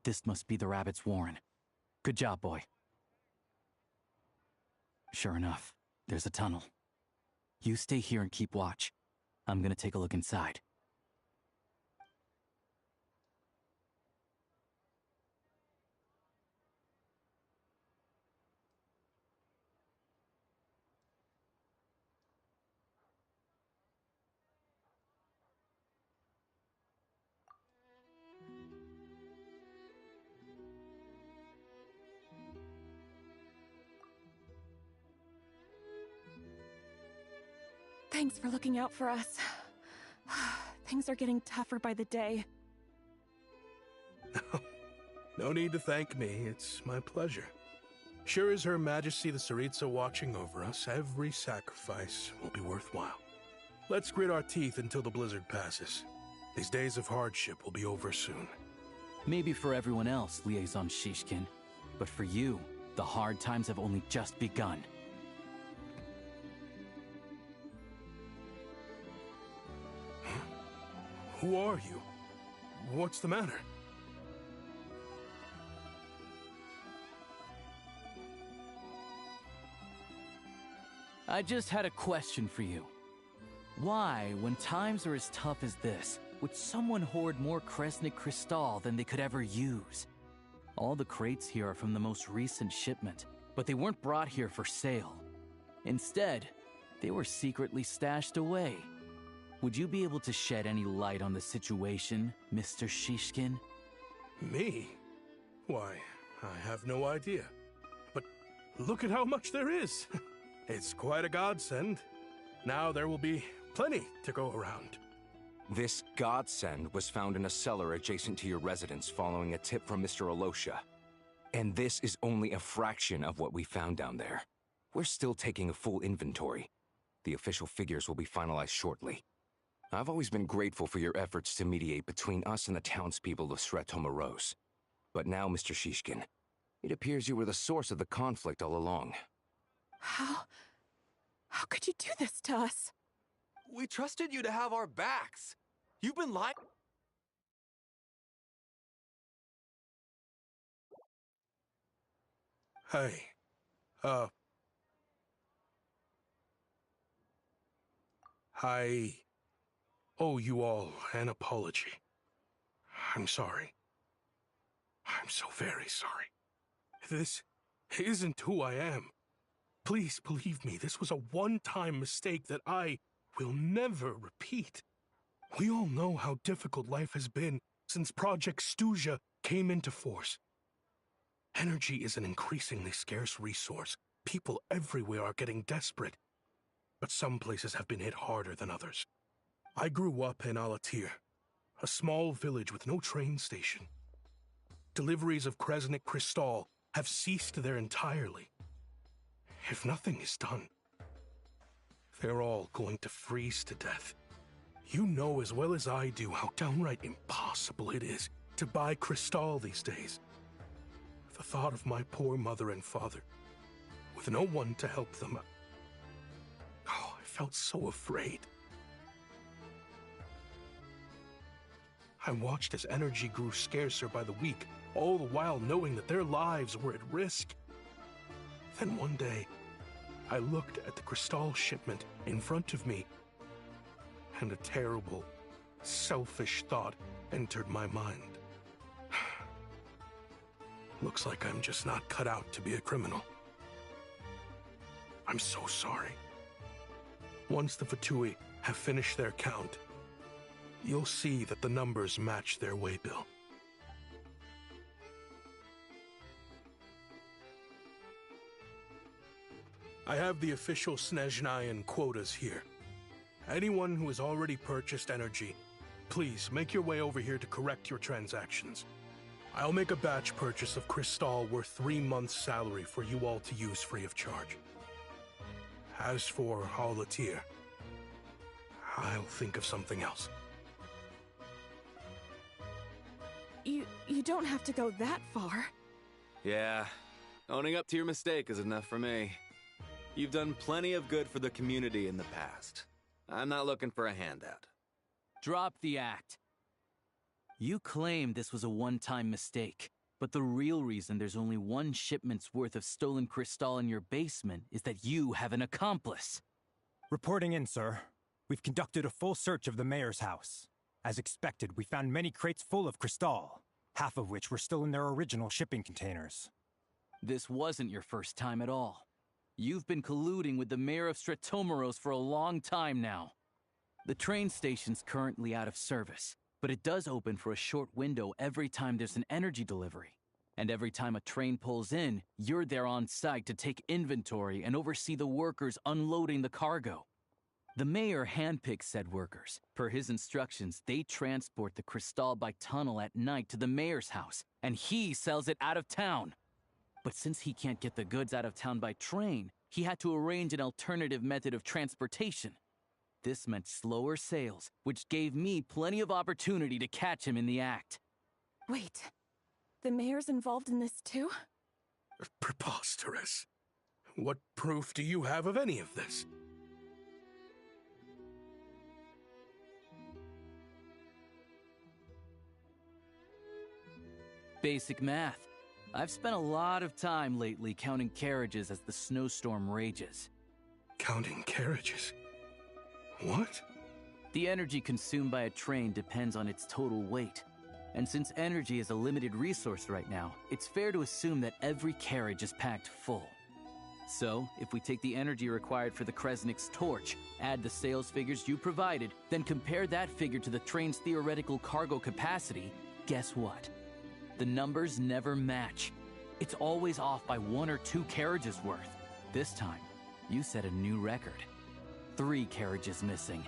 S10: This must be the rabbit's warren. Good job, boy. Sure enough, there's a tunnel. You stay here and keep watch. I'm gonna take a look inside.
S14: Thanks for looking out for us. Things are getting tougher by the day.
S13: No need to thank me. It's my pleasure. Sure as Her Majesty the Tsaritsa watching over us, every sacrifice will be worthwhile. Let's grit our teeth until the blizzard passes. These days of hardship will be over soon.
S10: Maybe for everyone else, Liaison Shishkin. But for you, the hard times have only just begun.
S13: Who are you? What's the matter?
S10: I just had a question for you. Why, when times are as tough as this, would someone hoard more Kresnik Crystal than they could ever use? All the crates here are from the most recent shipment, but they weren't brought here for sale. Instead, they were secretly stashed away. Would you be able to shed any light on the situation, Mr. Shishkin?
S13: Me? Why, I have no idea. But look at how much there is. It's quite a godsend. Now there will be plenty to go around.
S12: This godsend was found in a cellar adjacent to your residence following a tip from Mr. Alosha. And this is only a fraction of what we found down there. We're still taking a full inventory. The official figures will be finalized shortly. I've always been grateful for your efforts to mediate between us and the townspeople of Sretomaros. But now, Mr. Shishkin, it appears you were the source of the conflict all along.
S14: How could you do this to us?
S15: We trusted you to have our backs. You've been lying.
S13: Hey, I owe you all an apology. I'm sorry. I'm so very sorry. This isn't who I am. Please believe me, this was a one-time mistake that I will never repeat. We all know how difficult life has been since Project Stuja came into force. Energy is an increasingly scarce resource. People everywhere are getting desperate. But some places have been hit harder than others. I grew up in Alatir, a small village with no train station. Deliveries of Kresnik Crystal have ceased there entirely. If nothing is done, they're all going to freeze to death. You know as well as I do how downright impossible it is to buy Crystal these days. The thought of my poor mother and father, with no one to help them, I felt so afraid. I watched as energy grew scarcer by the week, all the while knowing that their lives were at risk. Then one day, I looked at the Crystal shipment in front of me, and a terrible, selfish thought entered my mind. Looks like I'm just not cut out to be a criminal. I'm so sorry. Once the Fatui have finished their count, you'll see that the numbers match their waybill. I have the official Snezhnayan quotas here. Anyone who has already purchased energy, please make your way over here to correct your transactions. I'll make a batch purchase of crystal worth 3 months' salary for you all to use free of charge. As for Halatier, I'll think of something else.
S14: You don't have to go that far.
S15: Yeah, owning up to your mistake is enough for me. You've done plenty of good for the community in the past. I'm not looking for a handout.
S10: Drop the act. You claim this was a one-time mistake, but the real reason there's only 1 shipment's worth of stolen crystal in your basement is that you have an accomplice.
S16: Reporting in, sir. We've conducted a full search of the mayor's house. As expected, we found many crates full of crystal, half of which were still in their original shipping containers.
S10: This wasn't your first time at all. You've been colluding with the mayor of Stratomeros for a long time now. The train station's currently out of service, but it does open for a short window every time there's an energy delivery. And every time a train pulls in, you're there on site to take inventory and oversee the workers unloading the cargo. The mayor handpicks said workers. Per his instructions, they transport the crystal by tunnel at night to the mayor's house, and he sells it out of town. But since he can't get the goods out of town by train, he had to arrange an alternative method of transportation. This meant slower sales, which gave me plenty of opportunity to catch him in the act.
S14: Wait, the mayor's involved in this too?
S13: Preposterous. What proof do you have of any of this?
S10: Basic math. I've spent a lot of time lately counting carriages as the snowstorm rages.
S13: Counting carriages? What?
S10: The energy consumed by a train depends on its total weight. And since energy is a limited resource right now, it's fair to assume that every carriage is packed full. So, if we take the energy required for the Kresnik's torch, add the sales figures you provided, then compare that figure to the train's theoretical cargo capacity, guess what? The numbers never match. It's always off by 1 or 2 carriages worth. This time, you set a new record. 3 carriages missing.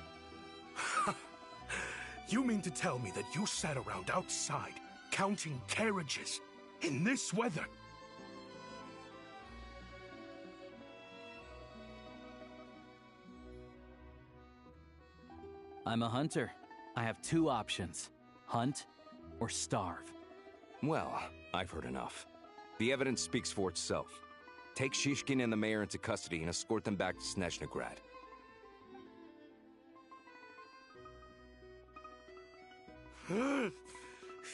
S13: You mean to tell me that you sat around outside, counting carriages, in this weather?
S10: I'm a hunter. I have 2 options. Hunt or starve.
S12: Well, I've heard enough. The evidence speaks for itself. Take Shishkin and the mayor into custody and escort them back to Snezhnaya.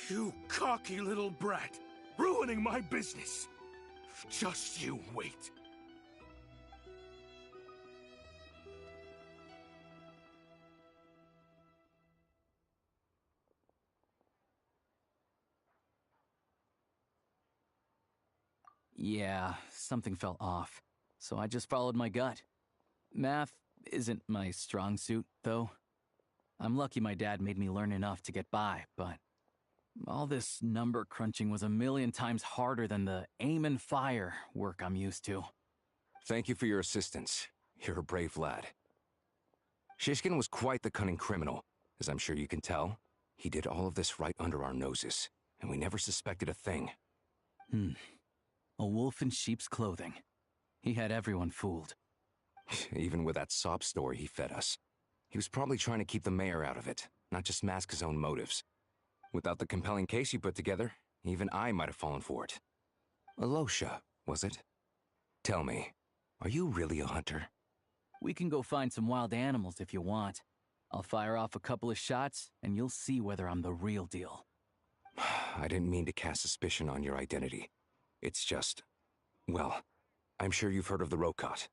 S13: You cocky little brat, ruining my business. Just you wait.
S10: Yeah, something felt off, so I just followed my gut. Math isn't my strong suit, though. I'm lucky my dad made me learn enough to get by, but all this number crunching was a million times harder than the aim and fire work I'm used to.
S12: Thank you for your assistance. You're a brave lad. Shishkin was quite the cunning criminal, as I'm sure you can tell. He did all of this right under our noses, and we never suspected a thing.
S10: A wolf in sheep's clothing. He had everyone fooled.
S12: Even with that sob story he fed us. He was probably trying to keep the mayor out of it, not just mask his own motives. Without the compelling case you put together, even I might have fallen for it. Alosha, was it? Tell me, are you really a hunter?
S10: We can go find some wild animals if you want. I'll fire off a couple of shots, and you'll see whether I'm the real deal.
S12: I didn't mean to cast suspicion on your identity. It's just... well, I'm sure you've heard of the Rokot.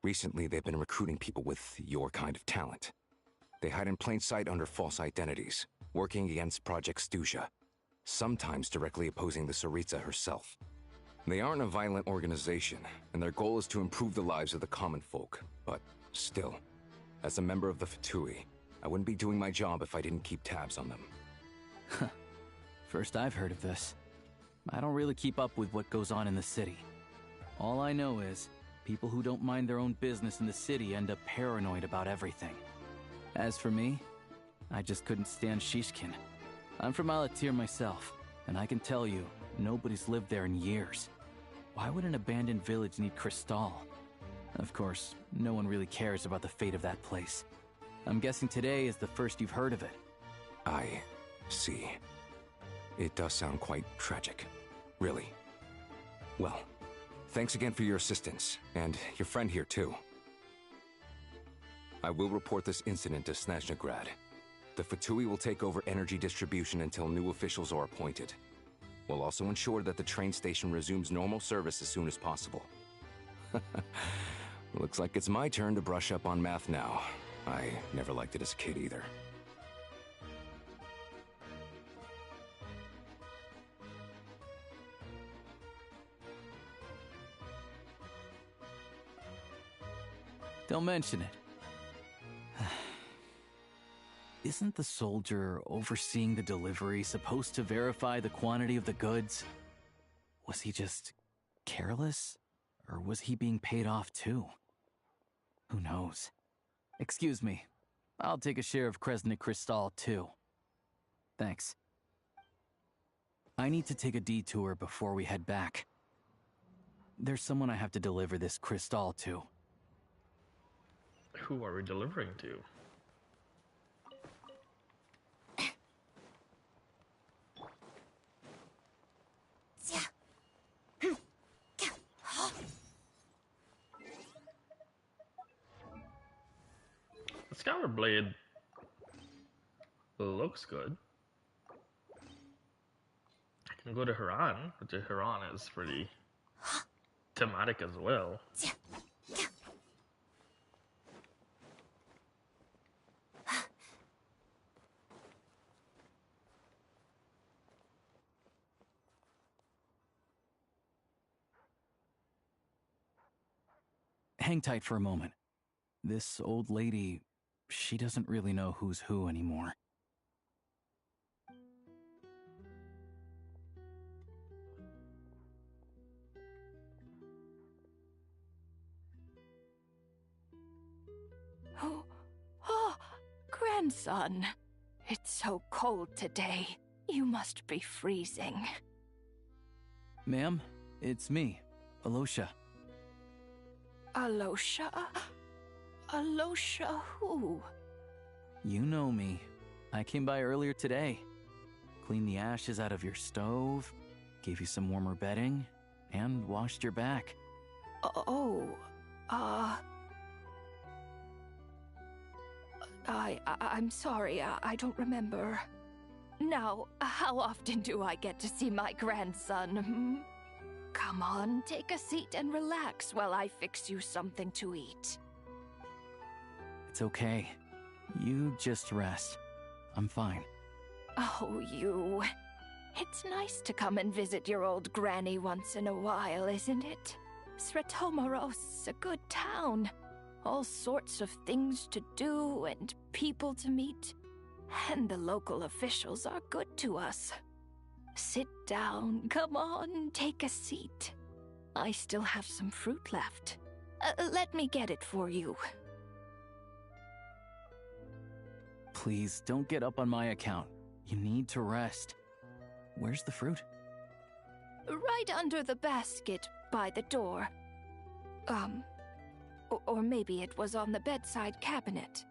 S12: Recently, they've been recruiting people with your kind of talent. They hide in plain sight under false identities, working against Project Stuzha, sometimes directly opposing the Tsaritsa herself. They aren't a violent organization, and their goal is to improve the lives of the common folk. But still, as a member of the Fatui, I wouldn't be doing my job if I didn't keep tabs on them.
S10: First I've heard of this. I don't really keep up with what goes on in the city. All I know is, People who don't mind their own business in the city end up paranoid about everything. As for me, I just couldn't stand Shishkin. I'm from Alatir myself, and I can tell you, nobody's lived there in years. Why would an abandoned village need Crystal? Of course, no one really cares about the fate of that place. I'm guessing today is the first you've heard of it.
S12: I see. It does sound quite tragic. Really. Well, thanks again for your assistance, and your friend here too. I will report this incident to Snezhnagrad. The Fatui will take over energy distribution until new officials are appointed. We'll also ensure that the train station resumes normal service as soon as possible. Looks like it's my turn to brush up on math now. I never liked it as a kid either.
S10: Don't mention it. Isn't the soldier overseeing the delivery supposed to verify the quantity of the goods? Was he just careless? Or was he being paid off too? Who knows? Excuse me. I'll take a share of Kresnik Crystal too. Thanks. I need to take a detour before we head back. There's someone I have to deliver this crystal to.
S1: Who are we delivering to? The Scour Blade looks good. I can go to Haran, but the Haran is pretty thematic as well.
S10: Hang tight for a moment. This old lady, she doesn't really know who's who anymore.
S8: Oh, grandson. It's so cold today. You must be freezing.
S10: Ma'am, it's me, Alosha.
S8: Alosha? Alosha who?
S10: You know me. I came by earlier today. Cleaned the ashes out of your stove, gave you some warmer bedding, and washed your back.
S8: I'm sorry, I don't remember. Now, how often do I get to see my grandson? Come on, take a seat and relax while I fix you something to eat.
S10: It's okay. You just rest. I'm fine.
S8: Oh, you. It's nice to come and visit your old granny once in a while, isn't it? Sretomaros, a good town. All sorts of things to do and people to meet. And the local officials are good to us. Sit down, come on, take a seat. I still have some fruit left. Let me get it for you.
S10: Please, don't get up on my account. You need to rest. Where's the fruit?
S8: Right under the basket by the door. Or maybe it was on the bedside cabinet.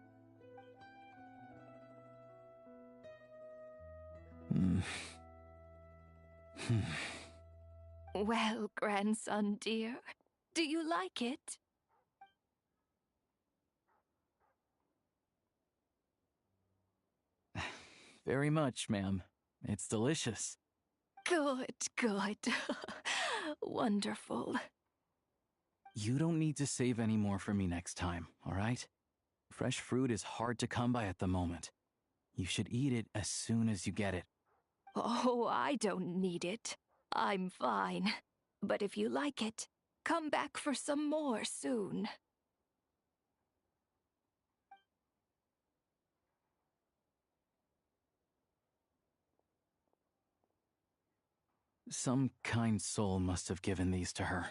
S8: Well, grandson dear, do you like it?
S10: Very much, ma'am. It's delicious.
S8: Good, good. Wonderful.
S10: You don't need to save any more for me next time, all right? Fresh fruit is hard to come by at the moment. You should eat it as soon as you get it.
S8: Oh, I don't need it. I'm fine. But if you like it, come back for some more soon.
S10: Some kind soul must have given these to her.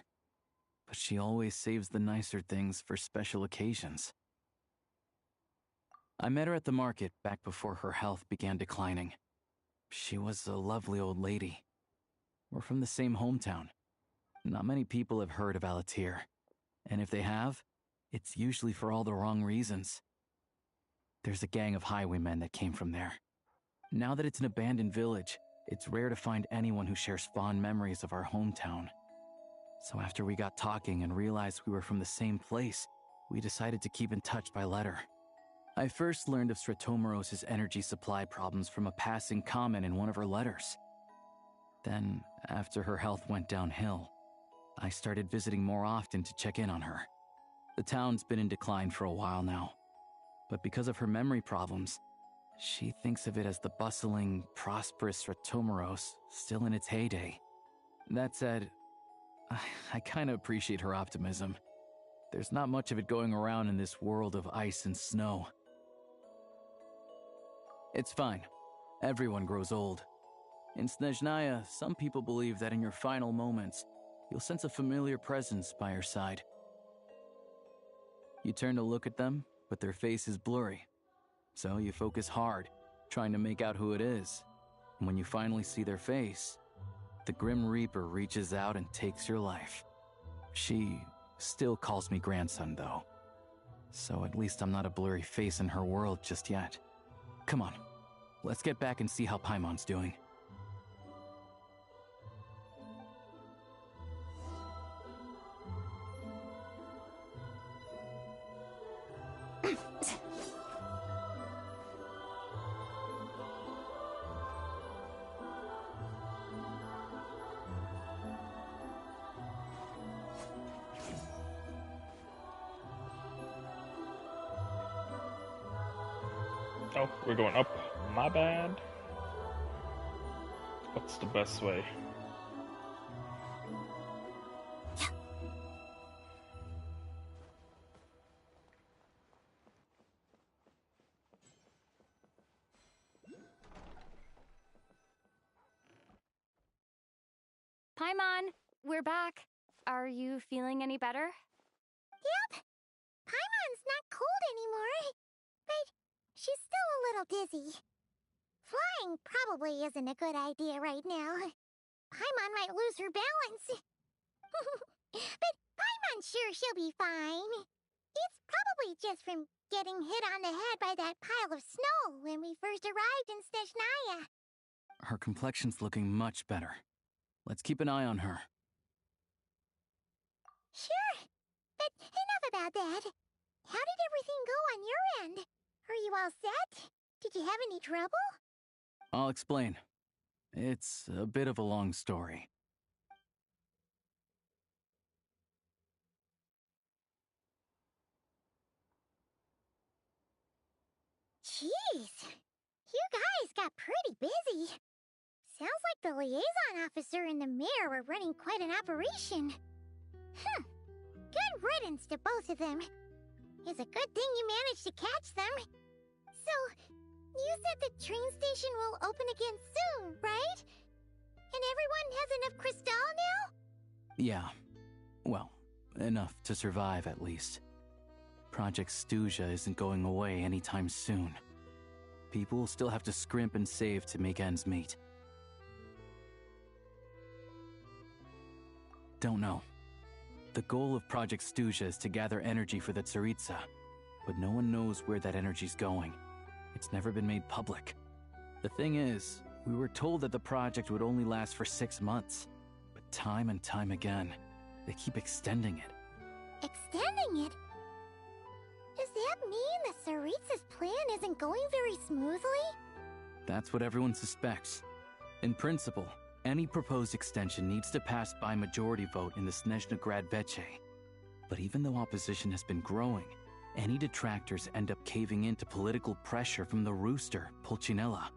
S10: but she always saves the nicer things for special occasions. I met her at the market back before her health began declining. She was a lovely old lady. We're from the same hometown. Not many people have heard of Alatir, and if they have, it's usually for all the wrong reasons. There's a gang of highwaymen that came from there. Now that it's an abandoned village, it's rare to find anyone who shares fond memories of our hometown. So after we got talking and realized we were from the same place, we decided to keep in touch by letter. I first learned of Stratomoros's energy supply problems from a passing comment in one of her letters. Then, after her health went downhill, I started visiting more often to check in on her. The town's been in decline for a while now, but because of her memory problems, she thinks of it as the bustling, prosperous Stratomoros still in its heyday. That said, I kinda appreciate her optimism. There's not much of it going around in this world of ice and snow. It's fine. Everyone grows old. In Snezhnaya, some people believe that in your final moments, you'll sense a familiar presence by your side. You turn to look at them, but their face is blurry. So you focus hard, trying to make out who it is. And when you finally see their face, the Grim Reaper reaches out and takes your life. She still calls me grandson, though. So at least I'm not a blurry face in her world just yet. Come on, let's get back and see how Paimon's doing.
S1: Oh, we're going up. My bad. What's the best way?
S4: Paimon, we're back. Are you feeling any better?
S3: Yep. Paimon's not cold anymore, but she's still a little dizzy. Flying probably isn't a good idea right now. Paimon might lose her balance. But Paimon's sure she'll be fine. It's probably just from getting hit on the head by that pile of snow when we first arrived in Snezhnaya.
S10: Her complexion's looking much better. Let's keep an eye on her.
S3: Sure, but enough about that. How did everything go on your end? Are you all set? Did you have any trouble?
S10: I'll explain. It's a bit of a long story.
S3: Jeez, you guys got pretty busy. Sounds like the liaison officer and the mayor were running quite an operation. Good riddance to both of them. It's a good thing you managed to catch them. So, you said the train station will open again soon, right? And everyone has enough crystal now?
S10: Yeah. Well, enough to survive at least. Project Snezhnaya isn't going away anytime soon. People will still have to scrimp and save to make ends meet. Don't know. The goal of Project Snezhnaya is to gather energy for the Tsaritsa, but no one knows where that energy's going. It's never been made public. The thing is, we were told that the project would only last for 6 months, but time and time again, they keep extending it.
S3: Extending it? Does that mean the Tsaritsa's plan isn't going very smoothly?
S10: That's what everyone suspects. In principle, any proposed extension needs to pass by majority vote in the Snezhnaya Veche. But even though opposition has been growing, any detractors end up caving in to political pressure from the rooster, Pulcinella.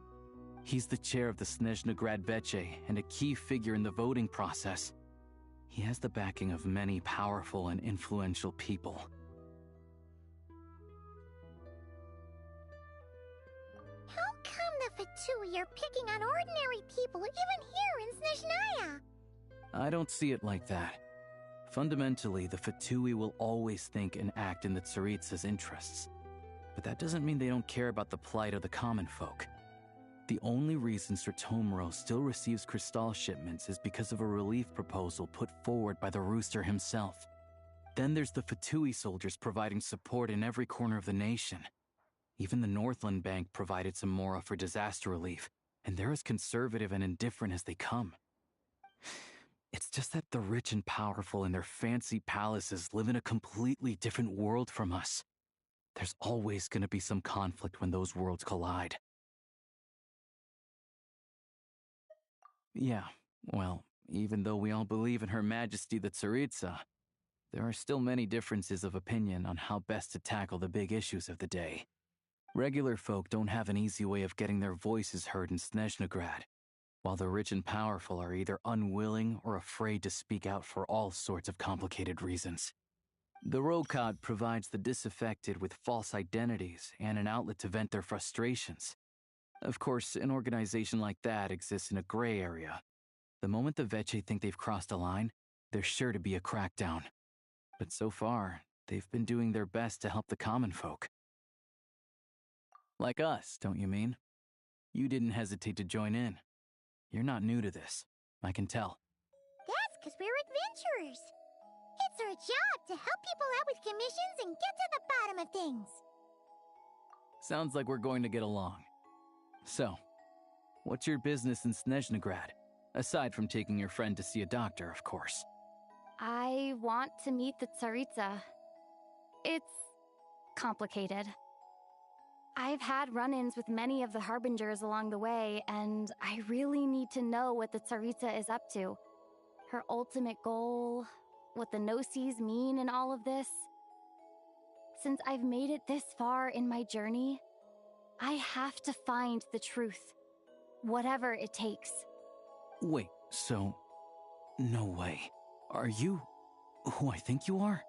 S10: He's the chair of the Snezhnaya Veche and a key figure in the voting process. He has the backing of many powerful and influential people.
S3: How come the Fatui are picking on ordinary people even here in Snezhnaya?
S10: I don't see it like that. Fundamentally, the Fatui will always think and act in the Tsaritsa's interests. But that doesn't mean they don't care about the plight of the common folk. The only reason Sir Tomoro still receives Crystal shipments is because of a relief proposal put forward by the Rooster himself. Then there's the Fatui soldiers providing support in every corner of the nation. Even the Northland Bank provided some mora for disaster relief, and they're as conservative and indifferent as they come. It's just that the rich and powerful in their fancy palaces live in a completely different world from us. There's always going to be some conflict when those worlds collide. Yeah, well, even though we all believe in Her Majesty the Tsaritsa, there are still many differences of opinion on how best to tackle the big issues of the day. Regular folk don't have an easy way of getting their voices heard in Snezhnagrad, while the rich and powerful are either unwilling or afraid to speak out for all sorts of complicated reasons. The Rokad provides the disaffected with false identities and an outlet to vent their frustrations. Of course, an organization like that exists in a gray area. The moment the Veche think they've crossed a line, there's sure to be a crackdown. But so far, they've been doing their best to help the common folk. Like us, don't you mean? You didn't hesitate to join in. You're not new to this, I can tell.
S3: That's because we're adventurers. It's our job to help people out with commissions and get to the bottom of things.
S10: Sounds like we're going to get along. So, what's your business in Snezhnagrad? Aside from taking your friend to see a doctor, of course.
S4: I want to meet the Tsaritsa. It's complicated. I've had run-ins with many of the Harbingers along the way, and I really need to know what the Tsaritsa is up to. Her ultimate goal, what the Gnosis mean in all of this. Since I've made it this far in my journey, I have to find the truth, whatever it takes.
S10: Wait, so... no way. Are you who I think you are?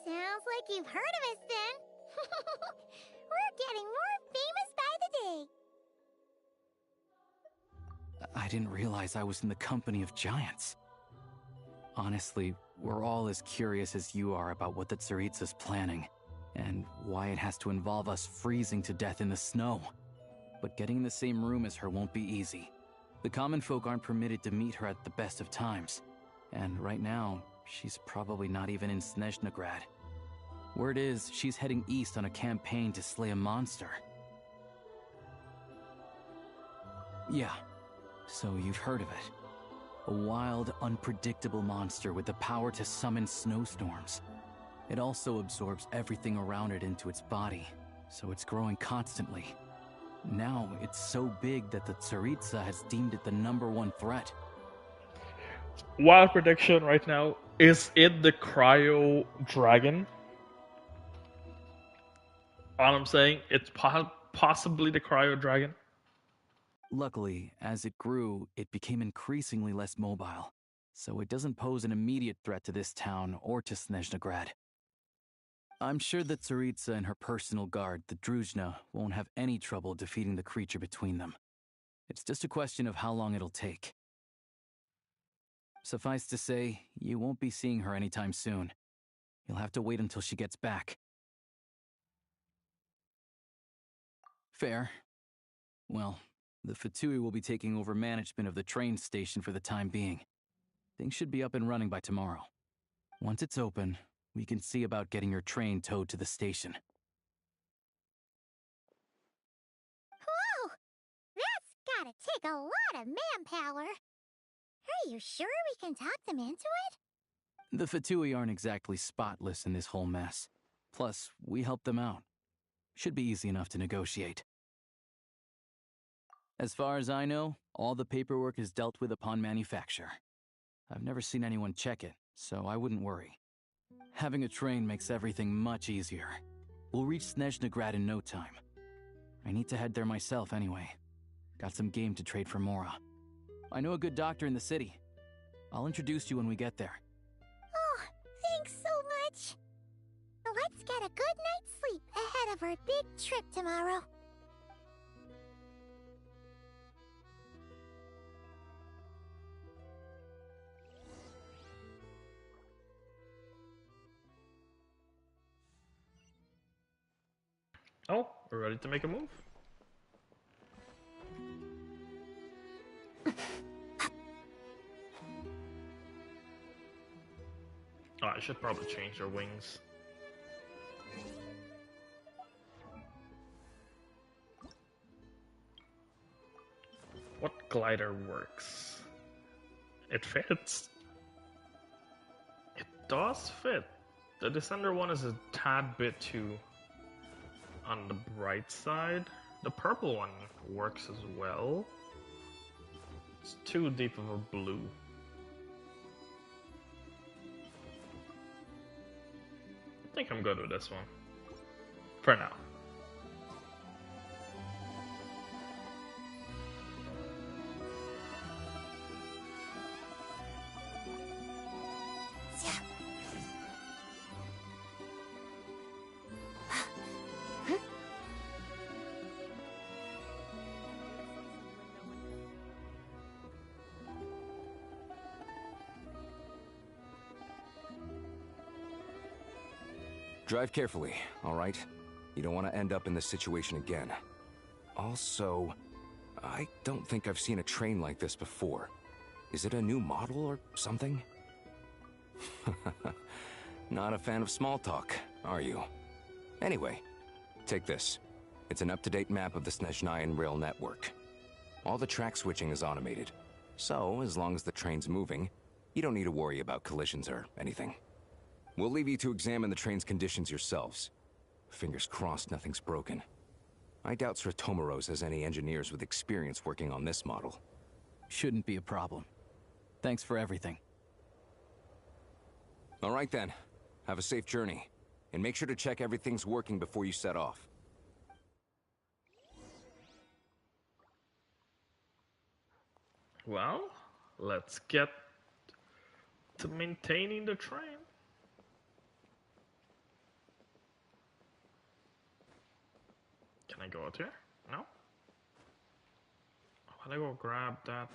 S3: Sounds like you've heard of us then. We're getting more famous by the day.
S10: I didn't realize I was in the company of giants. Honestly, we're all as curious as you are about what the Tsaritsa's planning, and why it has to involve us freezing to death in the snow. But getting in the same room as her won't be easy. The common folk aren't permitted to meet her at the best of times, and right now, she's probably not even in Snezhnagrad. Word is, she's heading east on a campaign to slay a monster. Yeah, so you've heard of it. A wild, unpredictable monster with the power to summon snowstorms. It also absorbs everything around it into its body, so it's growing constantly. Now, it's so big that the Tsaritsa has deemed it the #1 threat.
S1: Wild prediction right now, is it the Cryo Dragon? All I'm saying, it's possibly the Cryo Dragon.
S10: Luckily, as it grew, it became increasingly less mobile, so it doesn't pose an immediate threat to this town or to Snezhnagrad. I'm sure that Tsaritsa and her personal guard, the Druzhna, won't have any trouble defeating the creature between them. It's just a question of how long it'll take. Suffice to say, you won't be seeing her anytime soon. You'll have to wait until she gets back. Fair. Well, the Fatui will be taking over management of the train station for the time being. Things should be up and running by tomorrow. Once it's open, we can see about getting your train towed to the station.
S3: Whoa! That's gotta take a lot of manpower. Are you sure we can talk them into it?
S10: The Fatui aren't exactly spotless in this whole mess. Plus, we helped them out. Should be easy enough to negotiate. As far as I know, all the paperwork is dealt with upon manufacture. I've never seen anyone check it, so I wouldn't worry. Having a train makes everything much easier. We'll reach Snezhnagrad in no time. I need to head there myself anyway. Got some game to trade for Mora. I know a good doctor in the city. I'll introduce you when we get there.
S3: Oh, thanks so much. Let's get a good night's sleep ahead of our big trip tomorrow.
S1: Oh, we're ready to make a move. Oh, I should probably change their wings. What glider works? It fits. It does fit. The Descender one is a tad bit too on the bright side. The purple one works as well. It's too deep of a blue. I think I'm good with this one. For now.
S12: Drive carefully, all right? You don't want to end up in this situation again. Also, I don't think I've seen a train like this before. Is it a new model or something? Not a fan of small talk, are you? Anyway, take this. It's an up-to-date map of the Snezhnayan rail network. All the track switching is automated, so as long as the train's moving, you don't need to worry about collisions or anything. We'll leave you to examine the train's conditions yourselves. Fingers crossed nothing's broken. I doubt Sratomaros has any engineers with experience working on this model.
S10: Shouldn't be a problem. Thanks for everything.
S12: All right then. Have a safe journey. And make sure to check everything's working before you set off.
S1: Well, let's get to maintaining the train. Can I go out here? No? I wanna go grab that.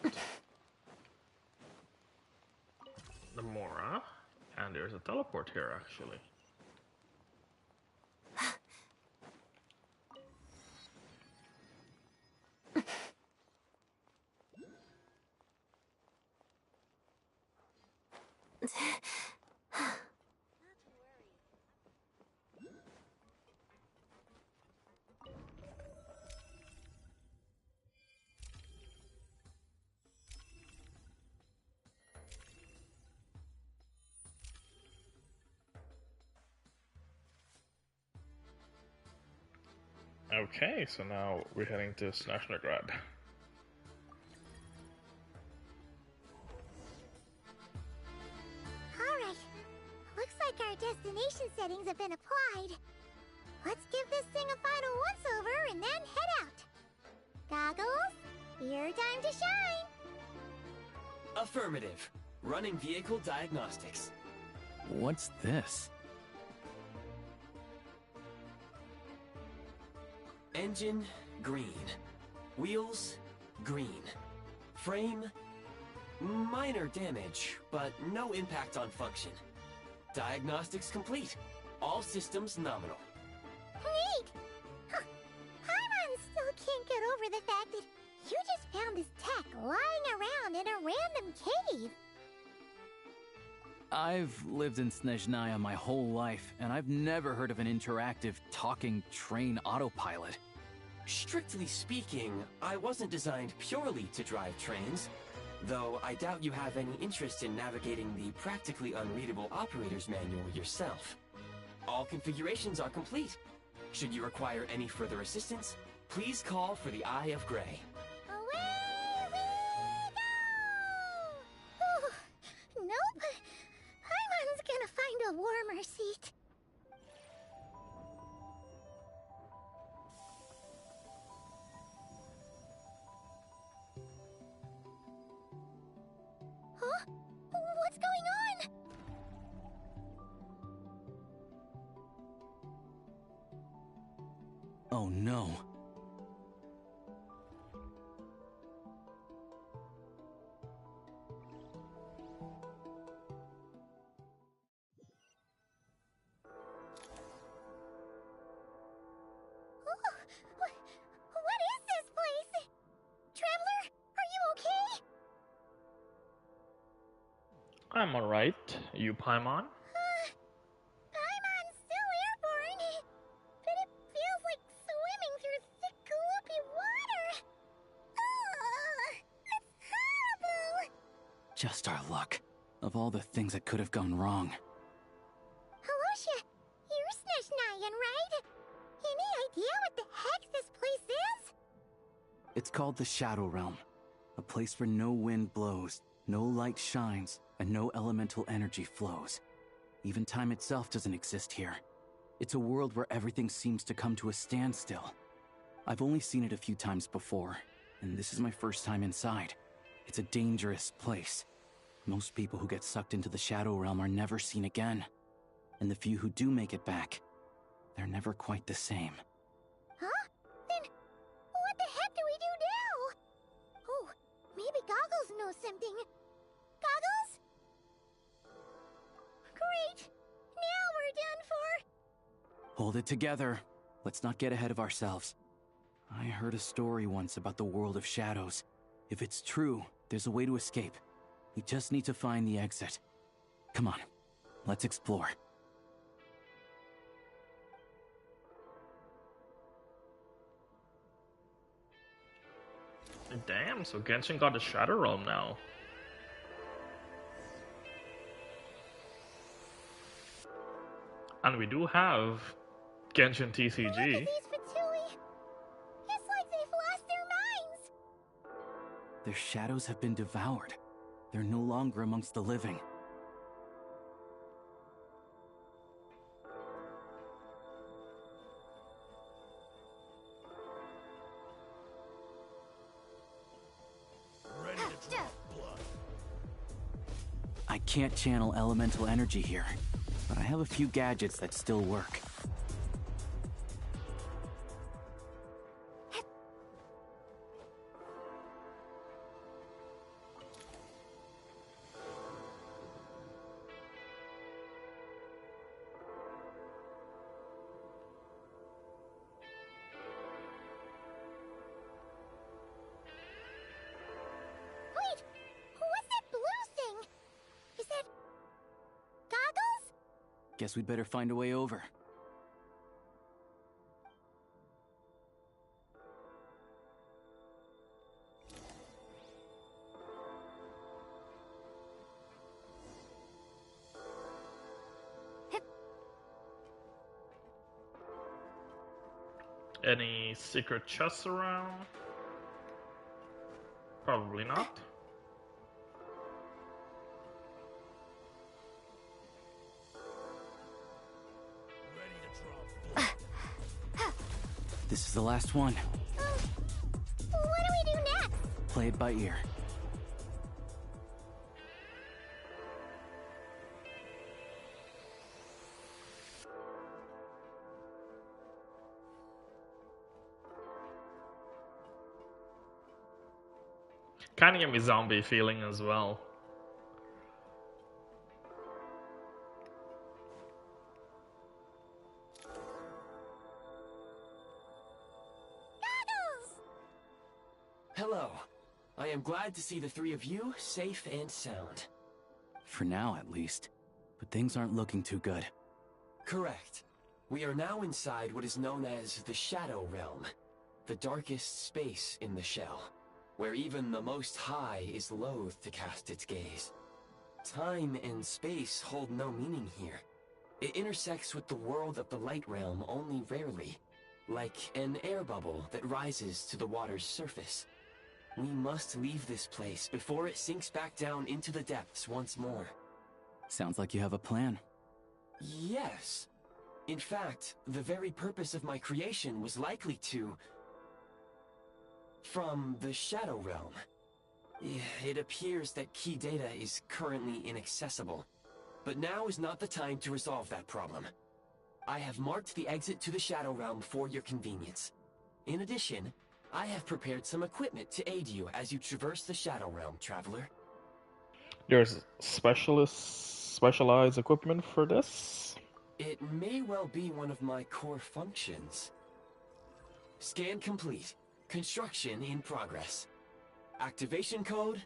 S1: The Mora. And there's a teleport here actually. Okay, so now we're heading to Snezhnaya.
S3: Alright. Looks like our destination settings have been applied. Let's give this thing a final once-over and then head out. Goggles, your time to shine!
S2: Affirmative. Running vehicle diagnostics.
S10: What's this?
S2: Engine, green. Wheels, green. Frame, minor damage, but no impact on function. Diagnostics complete. All systems nominal.
S3: Neat! Huh. Paimon still can't get over the fact that you just found this tech lying around in a random cave.
S10: I've lived in Snezhnaya my whole life, and I've never heard of an interactive, talking train autopilot.
S2: Strictly speaking, I wasn't designed purely to drive trains, though I doubt you have any interest in navigating the practically unreadable operator's manual yourself. All configurations are complete. Should you require any further assistance, please call for the Eye of Grey.
S3: Away we go! Whew. Nope. Paimon's gonna find a warmer seat. Huh? What's going on?
S10: Oh no.
S1: I'm alright. You, Paimon?
S3: Paimon's still airborne, but it feels like swimming through thick, gloopy water. Ugh, it's horrible.
S10: Just our luck. Of all the things that could have gone wrong.
S3: Halosha, you're Snezhnayan, right? Any idea what the heck this place is?
S10: It's called the Shadow Realm. A place where no wind blows, no light shines, and no elemental energy flows. Even time itself doesn't exist here. It's a world where everything seems to come to a standstill. I've only seen it a few times before, and this is my first time inside. It's a dangerous place. Most people who get sucked into the Shadow Realm are never seen again. And the few who do make it back, they're never quite the same.
S3: Huh? Then, what the heck do we do now? Oh, maybe Goggles knows something. Goggles? Great! Now we're done for!
S10: Hold it together. Let's not get ahead of ourselves. I heard a story once about the world of shadows. If it's true, there's a way to escape. We just need to find the exit. Come on, let's explore.
S1: Damn, so Genshin got the Shadow Realm now. And we do have Genshin TCG.
S3: Look at these Fatui. It's like they've lost their minds.
S10: Their shadows have been devoured. They're no longer amongst the living. I can't channel elemental energy here, but I have a few gadgets that still work.
S3: Wait, what's that blue thing? Is that Goggles?
S10: Guess we'd better find a way over.
S1: Any secret chests around? Probably not.
S10: This is the last one.
S3: What do we do next?
S10: Play it by ear.
S1: Kinda give me zombie feeling as well.
S2: Hello. I am glad to see the three of you safe and sound.
S10: For now, at least. But things aren't looking too good.
S2: Correct. We are now inside what is known as the Shadow Realm, the darkest space in the shell, where even the Most High is loath to cast its gaze. Time and space hold no meaning here. It intersects with the world of the Light Realm only rarely, like an air bubble that rises to the water's surface. We must leave this place before it sinks back down into the depths once more.
S10: Sounds like you have a plan.
S2: Yes. In fact, the very purpose of my creation was likely to... from the Shadow Realm. It appears that key data is currently inaccessible, but now is not the time to resolve that problem. I have marked the exit to the Shadow Realm for your convenience. In addition, I have prepared some equipment to aid you as you traverse the Shadow Realm, traveler.
S1: There's specialized equipment for this?
S2: It may well be one of my core functions. Scan complete. Construction in progress. Activation code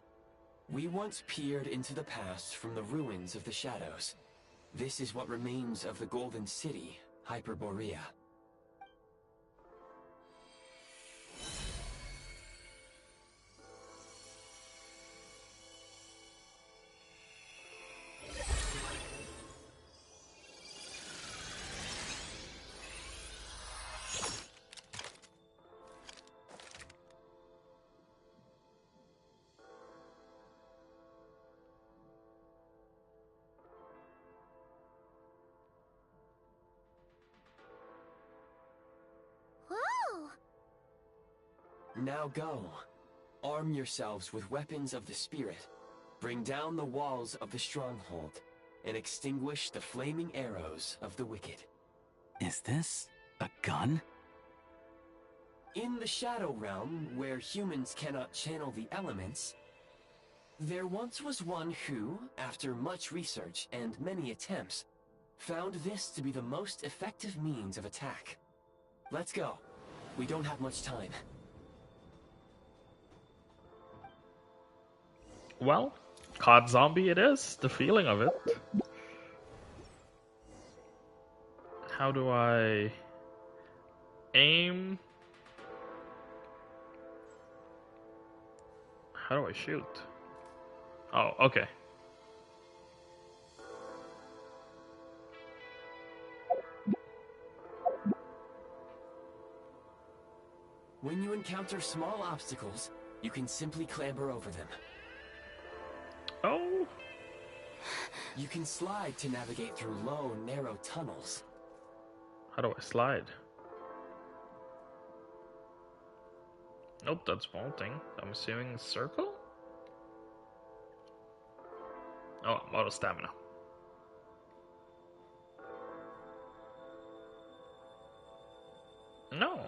S2: We once peered into the past from the ruins of the shadows. This is what remains of the Golden City, Hyperborea.
S3: Whoa!
S2: Now go. Arm yourselves with weapons of the spirit. Bring down the walls of the stronghold and extinguish the flaming arrows of the wicked.
S10: Is this a gun?
S2: In the Shadow Realm, where humans cannot channel the elements, there once was one who, after much research and many attempts, found this to be the most effective means of attack. Let's go. We don't have much time.
S1: Well, COD Zombie it is, the feeling of it. How do I aim? How do I shoot? Oh, okay.
S2: When you encounter small obstacles, you can simply clamber over them.
S1: Oh!
S2: You can slide to navigate through low, narrow tunnels.
S1: How do I slide? Nope, that's bolting. I'm assuming circle? Oh, I'm out of stamina. No.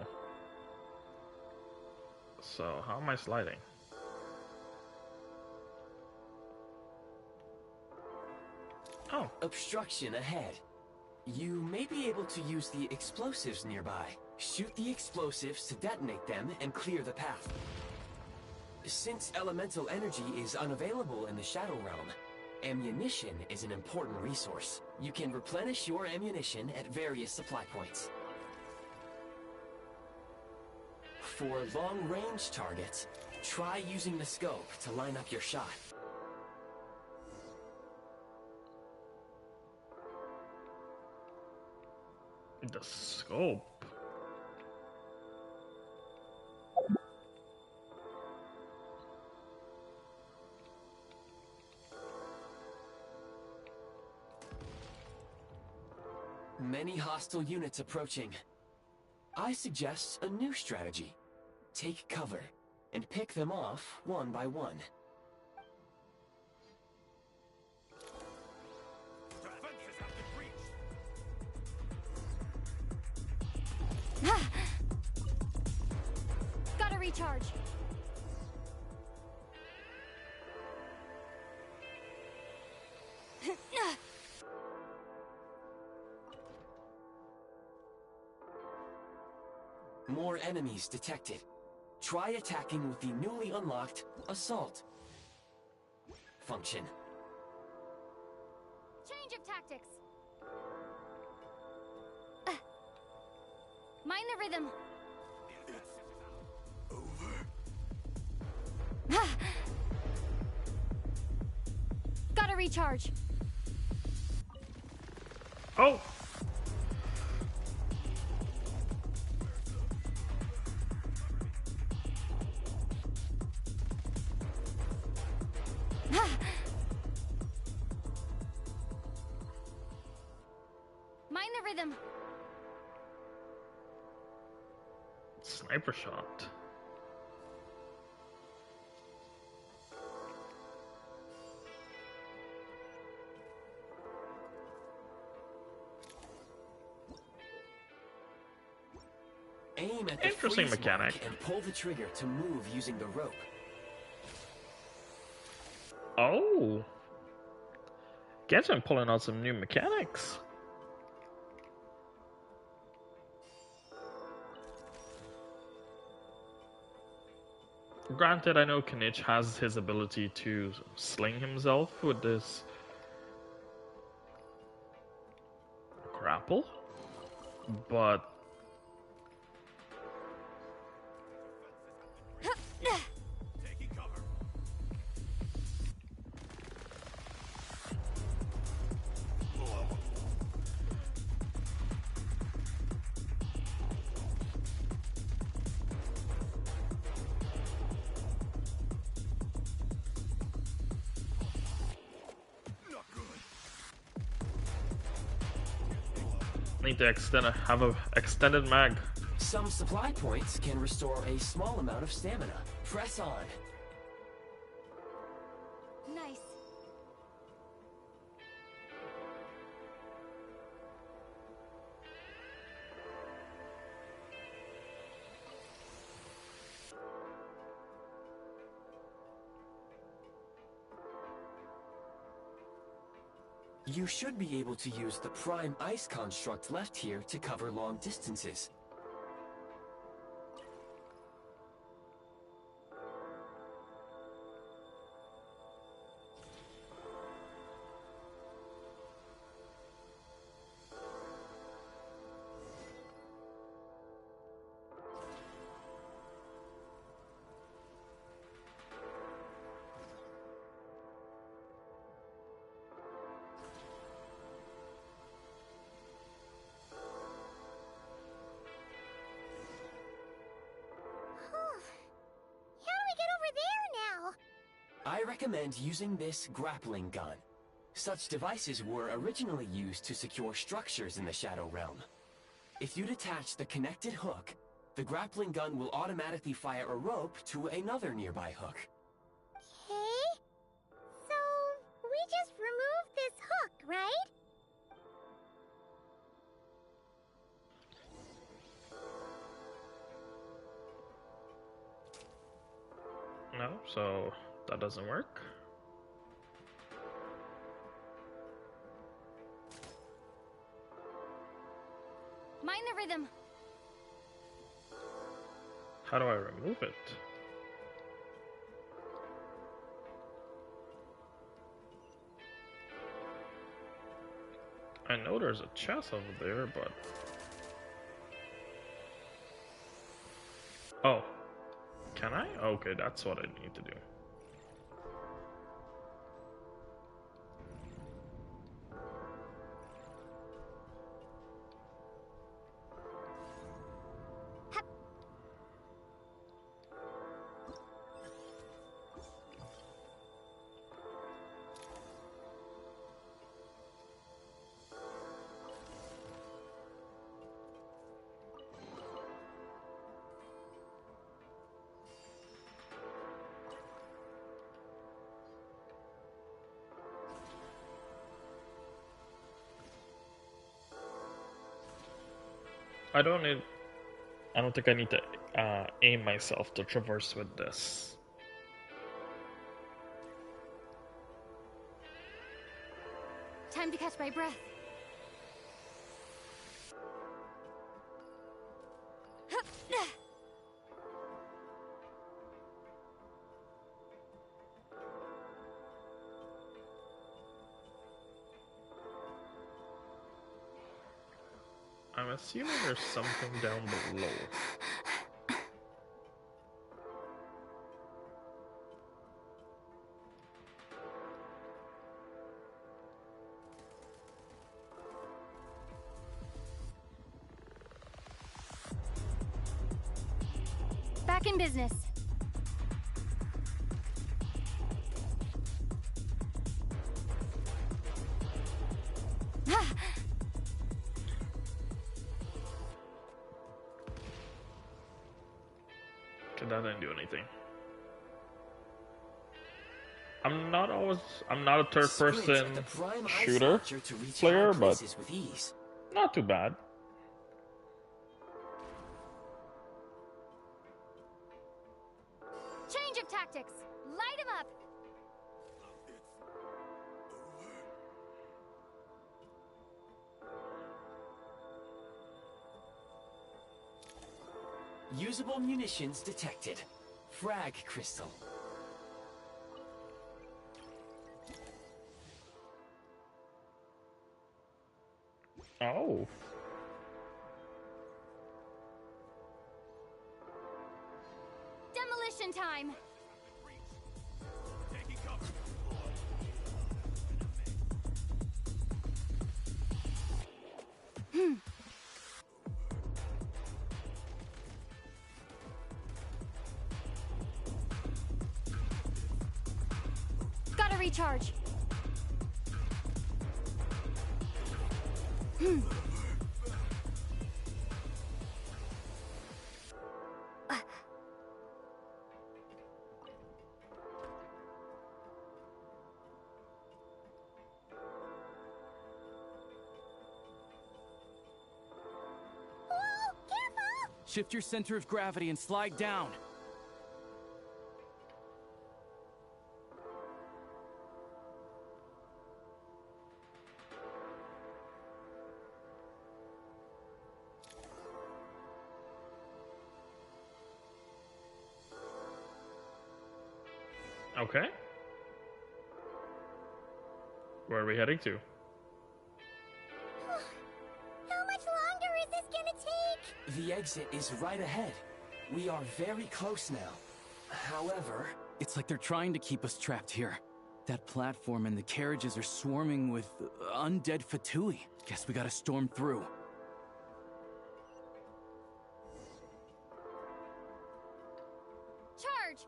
S1: So, how am I sliding? Oh.
S2: Obstruction ahead. You may be able to use the explosives nearby. Shoot the explosives to detonate them and clear the path. Since elemental energy is unavailable in the Shadow Realm, ammunition is an important resource. You can replenish your ammunition at various supply points. For long-range targets, try using the scope to line up your shot.
S1: The scope.
S2: Many hostile units approaching. I suggest a new strategy. Take cover and pick them off one by one.
S4: Gotta recharge.
S2: More enemies detected. Try attacking with the newly unlocked Assault function.
S4: Change of tactics. Mind the rhythm. Gotta recharge.
S1: Oh!
S4: Mind the rhythm.
S1: Sniper shot.
S2: Aim at the
S1: Interesting
S2: freeze
S1: mechanic.
S2: mark and pull the trigger to move using the rope.
S1: Oh! Genshin pulling out some new mechanics. Granted, I know Kinich has his ability to sling himself with this grapple, but need to have a extended mag.
S2: Some supply points can restore a small amount of stamina. Press on.
S4: Nice.
S2: You should be able to use the prime ice construct left here to cover long distances. I recommend using this grappling gun. Such devices were originally used to secure structures in the Shadow Realm. If you detach the connected hook, the grappling gun will automatically fire a rope to another nearby hook.
S3: Okay? So, we just removed this hook, right?
S1: No, so that doesn't work.
S4: Mind the rhythm.
S1: How do I remove it? I know there's a chest over there, but... Oh. Can I? Okay, that's what I need to do. I don't think I need to aim myself to traverse with this.
S4: Time to catch my breath.
S1: I'm assuming there's something down below.
S4: Back in business.
S1: That didn't do anything. I'm not a third-person shooter player, but not too bad.
S4: Change of tactics. Light him up.
S2: Usable munitions detected. frag crystal.
S1: Oh.
S4: Demolition time! Gotta recharge.
S10: Shift your center of gravity and slide down.
S1: Okay. Where are we heading to?
S3: How much longer is this gonna take?
S2: The exit is right ahead. We are very close now. However...
S10: It's like they're trying to keep us trapped here. That platform and the carriages are swarming with undead Fatui. Guess we gotta storm through.
S4: Charge!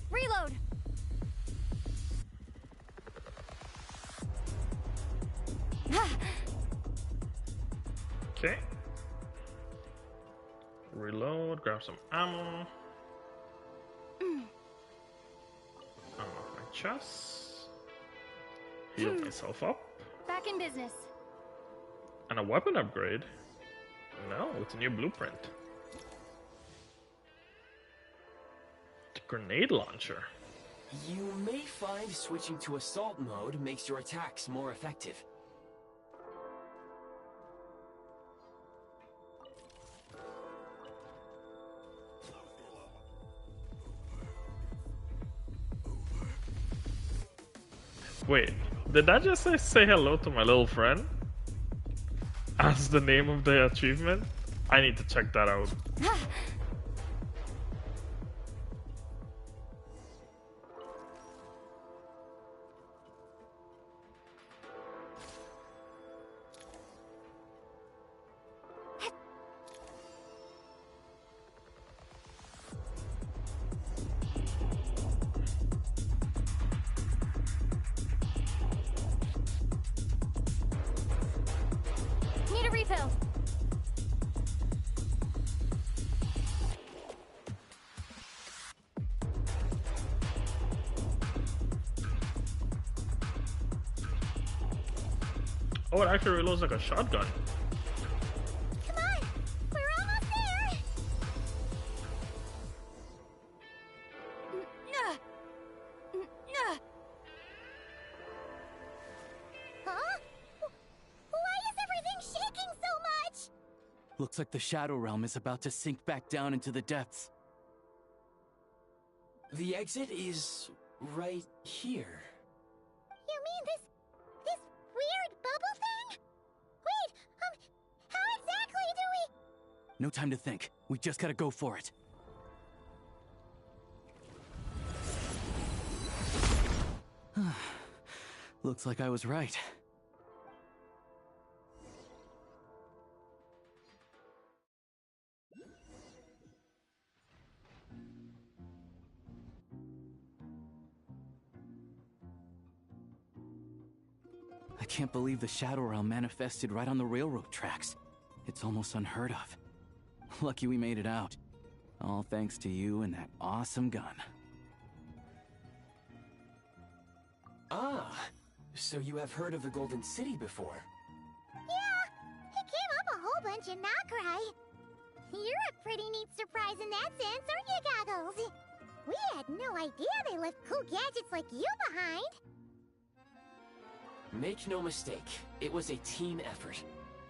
S4: Reload!
S1: Okay. Reload, grab some ammo. Unlock my chest. Heal myself up.
S4: Back in business.
S1: And a weapon upgrade. No, it's a new blueprint. The grenade launcher.
S2: You may find switching to assault mode makes your attacks more effective.
S1: Wait, did I just say hello to my little friend? As the name of the achievement? I need to check that out.
S4: Need a refill.
S1: Oh, it actually reloads like a shotgun.
S3: Come on! We're almost there! Huh? Why is everything shaking so much?
S10: Looks like the Shadow Realm is about to sink back down into the depths.
S2: The exit is right here.
S3: You mean this weird bubble thing? Wait, how exactly do we...
S10: No time to think. We just gotta go for it. Looks like I was right. I can't believe the Shadow Realm manifested right on the railroad tracks. It's almost unheard of. Lucky we made it out. All thanks to you and that awesome gun.
S2: Ah, so you have heard of the Golden City before?
S3: Yeah, it came up a whole bunch in Nokrai. You're a pretty neat surprise in that sense, aren't you, Goggles? We had no idea they left cool gadgets like you behind.
S2: Make no mistake, it was a team effort.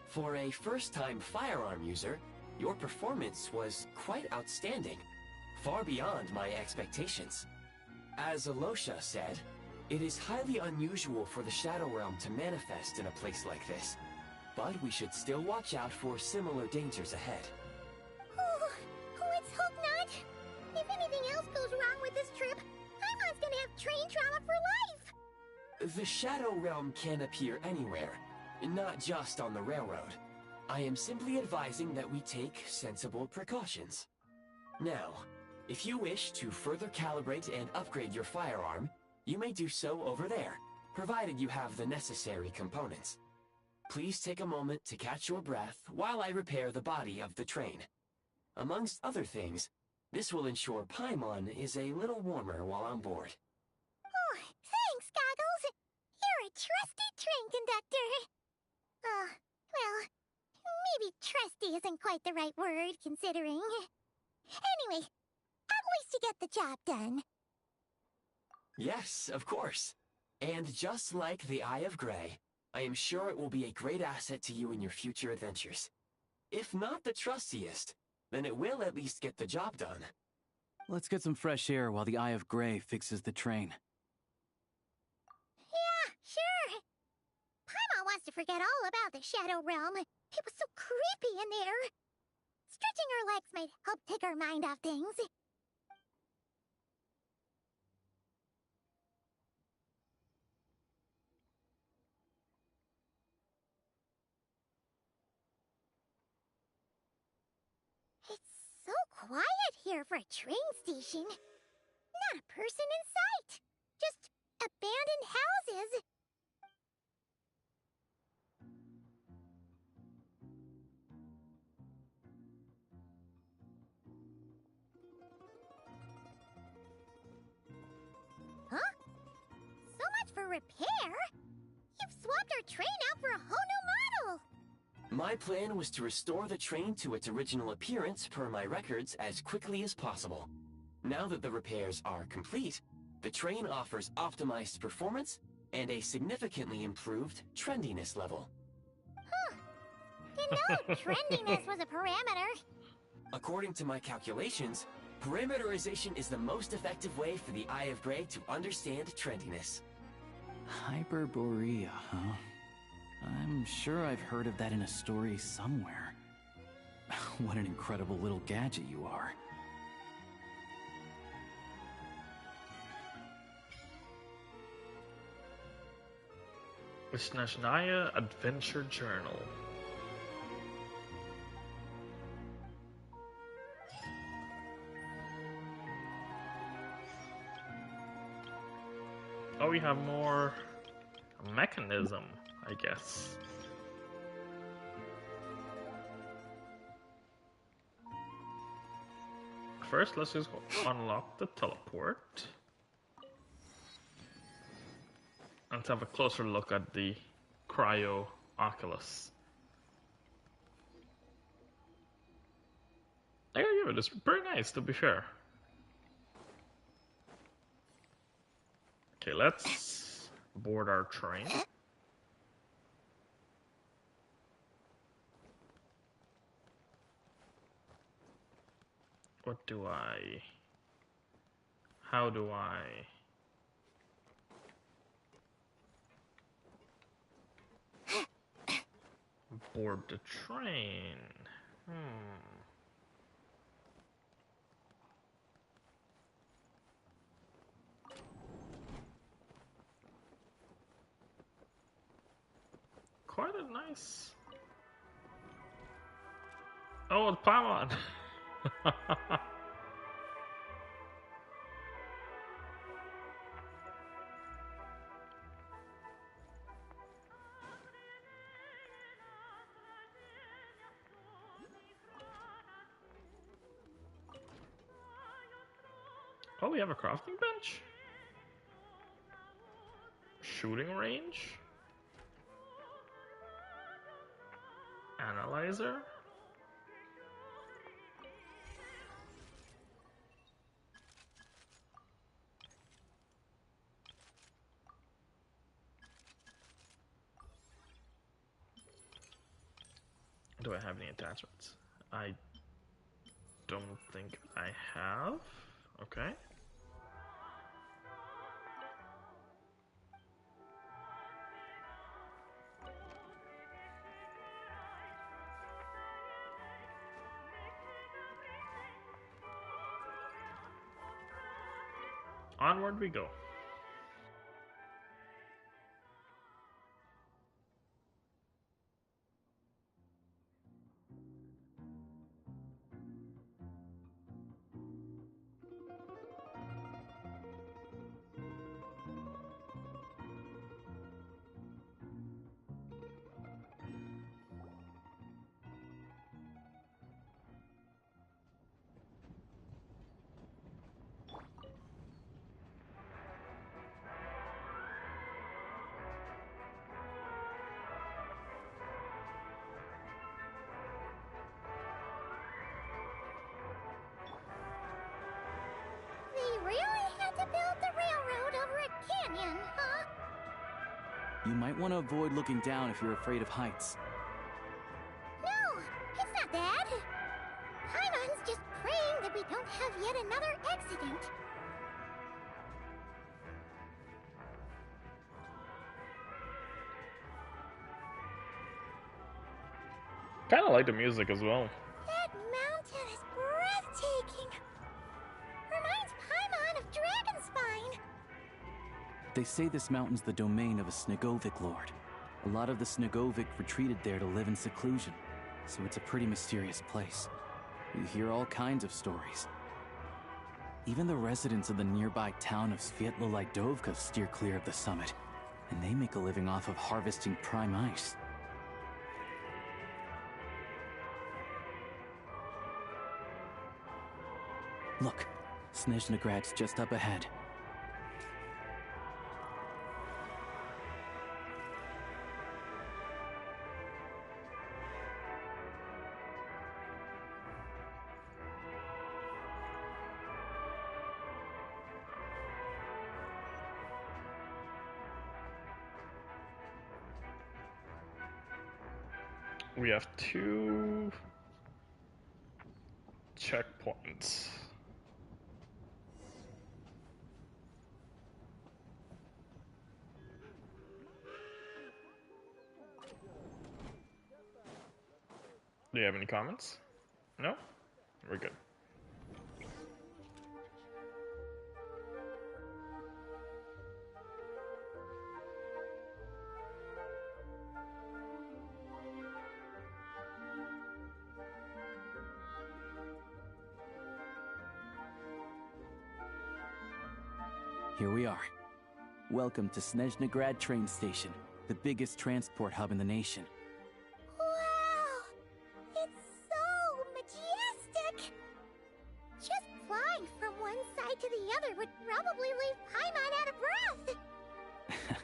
S2: For a first-time firearm user, your performance was quite outstanding, far beyond my expectations. As Alosha said, it is highly unusual for the Shadow Realm to manifest in a place like this, but we should still watch out for similar dangers ahead.
S3: Let's hope not. If anything else goes wrong with this trip, Paimon's gonna have train trauma for life.
S2: The Shadow Realm can appear anywhere, not just on the railroad. I am simply advising that we take sensible precautions. Now, if you wish to further calibrate and upgrade your firearm, you may do so over there, provided you have the necessary components. Please take a moment to catch your breath while I repair the body of the train. Amongst other things, this will ensure Paimon is a little warmer while on board.
S3: Oh, thanks, Goggles. You're a trusty train conductor. Well, maybe trusty isn't quite the right word, considering. Anyway, at least you get the job done.
S2: Yes, of course. And just like the Eye of Grey, I am sure it will be a great asset to you in your future adventures. If not the trustiest, then it will at least get the job done.
S10: Let's get some fresh air while the Eye of Grey fixes the train.
S3: Yeah, sure. Paimon wants to forget all about the Shadow Realm. It was so creepy in there. Stretching our legs might help take our mind off things. It's so quiet here for a train station. Not a person in sight. Just abandoned houses. Huh? So much for repair? You've swapped our train out for a whole new model!
S2: My plan was to restore the train to its original appearance per my records as quickly as possible. Now that the repairs are complete, the train offers optimized performance and a significantly improved trendiness level.
S3: Huh. Didn't know trendiness was a parameter.
S2: According to my calculations, parameterization is the most effective way for the Eye of Grey to understand trendiness.
S10: Hyperborea, huh? I'm sure I've heard of that in a story somewhere. What an incredible little gadget you are.
S1: The Snezhnaya Adventure Journal. Oh, we have more mechanism, I guess. First, let's just unlock the teleport. Let's have a closer look at the Cryo Oculus. I gotta give it, it's pretty nice, to be fair. Okay, let's board our train. What do I... How do I... board the train? Quite a nice... Oh, it's Paimon! Oh, we have a crafting bench? Shooting range? Analyzer? Do I have any attachments? I don't think I have. Okay. Onward we go.
S3: They really had to build the railroad over a canyon, huh?
S10: You might want to avoid looking down if you're afraid of heights.
S3: No, it's not that. Paimon's just praying that we don't have yet another accident.
S1: Kind of like the music as well.
S3: That mountain is breathtaking. Reminds Paimon of Dragonspine.
S10: They say this mountain's the domain of a Snegovic lord. A lot of the Snegovic retreated there to live in seclusion, so it's a pretty mysterious place. You hear all kinds of stories. Even the residents of the nearby town of Svietlo-Lidovka steer clear of the summit, and they make a living off of harvesting prime ice. Look, Snezhnagrad's just up ahead.
S1: We have 2 checkpoints. Do you have any comments? No? We're good.
S10: Here we are. Welcome to Snezhnagrad train station, the biggest transport hub in the nation.
S3: Wow! It's so majestic! Just flying from one side to the other would probably leave Paimon out of breath!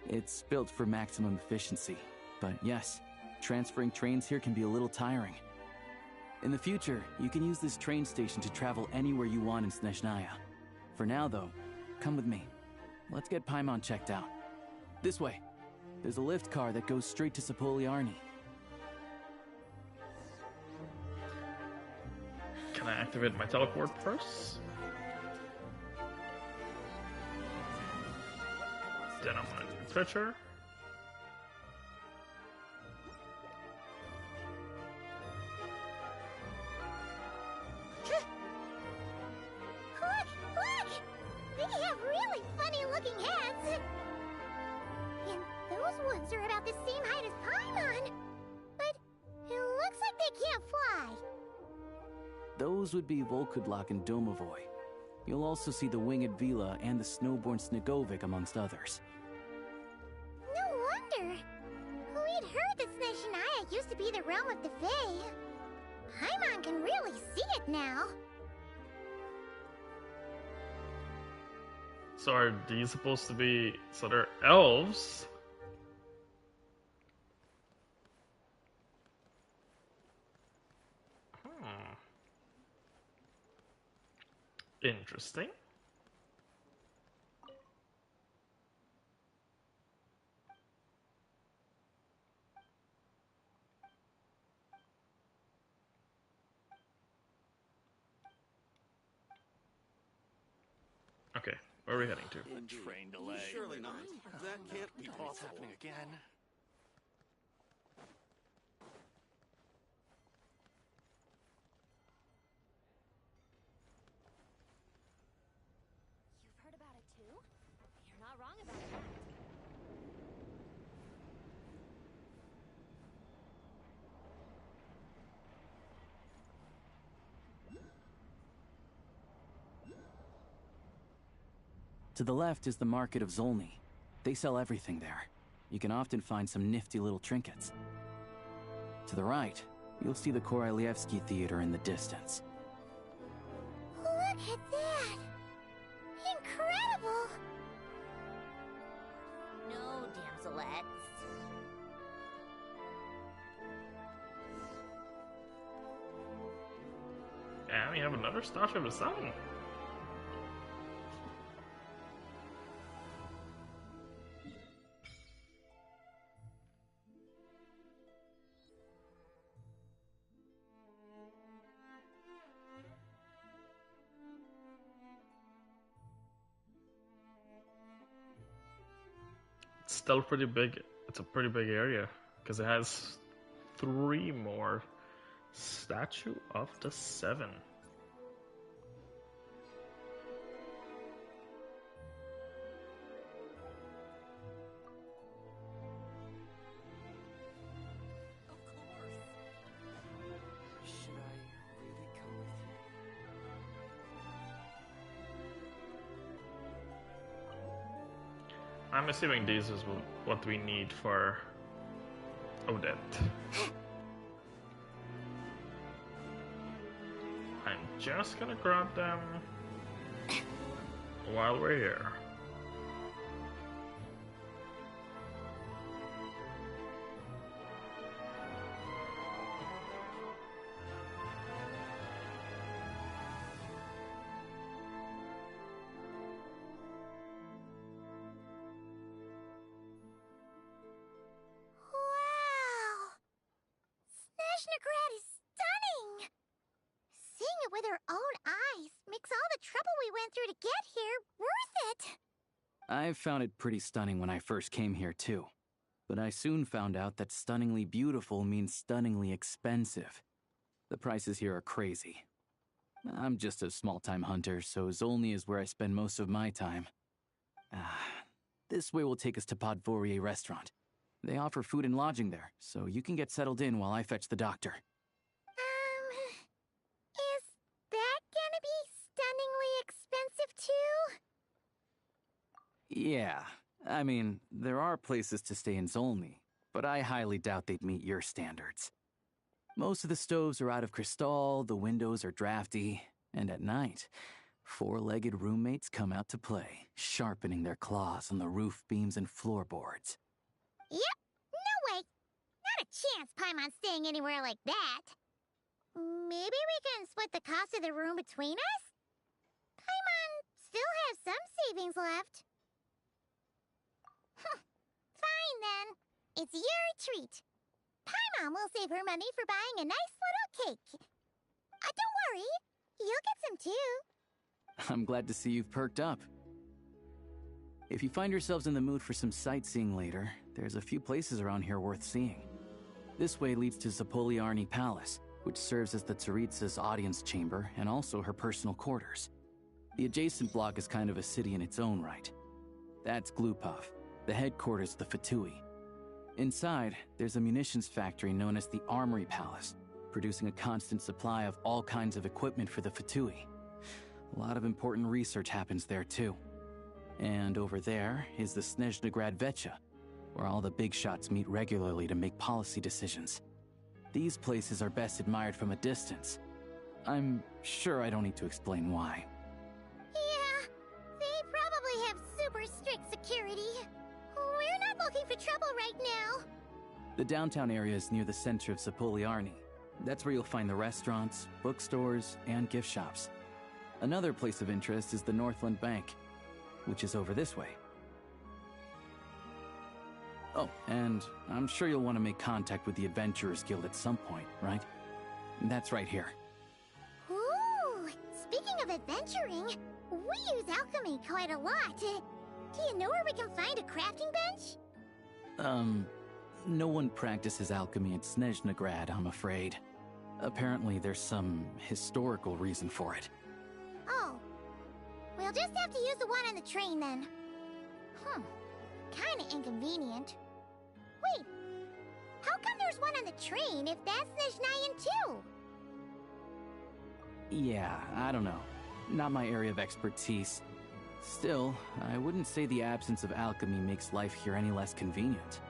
S10: It's built for maximum efficiency, but yes, transferring trains here can be a little tiring. In the future, you can use this train station to travel anywhere you want in Snezhnaya. For now, though, come with me. Let's get Paimon checked out. This way. There's a lift car that goes straight to Sapoliarni.
S1: Can I activate my teleport first? Then I'm gonna do the picture.
S3: Look! They have really funny-looking heads! And those ones are about the same height as Paimon! But it looks like they can't fly!
S10: Those would be Volkudlak and Domovoy. You'll also see the winged Vila and the snowborn Snegovic amongst others.
S3: No wonder! We'd heard that Snezhnaya used to be the realm of the Fae. Paimon can really see it now.
S1: So are these supposed to be... So they're elves? Interesting. Okay, where are we heading to?
S7: Train delay. Surely not. That can't be possible. It's happening again.
S3: You've heard about it too? You're not wrong about that.
S10: To the left is the Market of Zolny. They sell everything there. You can often find some nifty little trinkets. To the right, you'll see the Korolyevsky Theater in the distance.
S3: Look at that! Incredible! No, damselettes.
S1: And we have another Starship of the Sun. It's still pretty big. It's a pretty big area because it has 3 more Statue of the Seven.
S2: Should I really come with you?
S1: I'm assuming this is what we need for Odette. I'm just gonna grab them while we're here.
S3: Wow! Snezhnaya is stunning! Seeing it with our own eyes makes all the trouble we went through to get here worth it!
S10: I found it pretty stunning when I first came here too. But I soon found out that stunningly beautiful means stunningly expensive. The prices here are crazy. I'm just a small-time hunter, so Zolny is where I spend most of my time. This way will take us to Podvorye Restaurant. They offer food and lodging there, so you can get settled in while I fetch the doctor.
S3: Is that gonna be stunningly expensive too?
S10: Yeah, I mean, there are places to stay in Zolny, but I highly doubt they'd meet your standards. Most of the stoves are out of crystal, the windows are drafty, and at night, 4-legged roommates come out to play, sharpening their claws on the roof beams and floorboards.
S3: Yep, no way! Not a chance Paimon's staying anywhere like that. Maybe we can split the cost of the room between us? Paimon still has some savings left. Fine then. It's your treat. Paimon will save her money for buying a nice little cake. Don't worry, you'll get some too.
S10: I'm glad to see you've perked up. If you find yourselves in the mood for some sightseeing later, there's a few places around here worth seeing. This way leads to Zapolyarny Palace, which serves as the Tsaritsa's audience chamber and also her personal quarters. The adjacent block is kind of a city in its own right. That's Glupov, the headquarters of the Fatui. Inside, there's a munitions factory known as the Armory Palace, producing a constant supply of all kinds of equipment for the Fatui. A lot of important research happens there too. And over there is the Snezhnaya Vecha, where all the big shots meet regularly to make policy decisions. These places are best admired from a distance. I'm sure I don't need to explain why.
S3: Yeah, they probably have super strict security. We're not looking for trouble right now.
S10: The downtown area is near the center of Zapolyarny. That's where you'll find the restaurants, bookstores, and gift shops. Another place of interest is the Northland Bank, which is over this way. Oh, and I'm sure you'll want to make contact with the Adventurers Guild at some point, right? That's right here.
S3: Ooh, speaking of adventuring, We use alchemy quite a lot. Do you know where we can find a crafting bench?
S10: No one practices alchemy at Snezhnaya, I'm afraid. Apparently there's some historical reason for it.
S3: Oh. We'll just have to use the one on the train then. Kinda inconvenient. Wait. How come there's one on the train if that's Snezhnayan too?
S10: Yeah, I don't know. Not my area of expertise. Still, I wouldn't say the absence of alchemy makes life here any less convenient.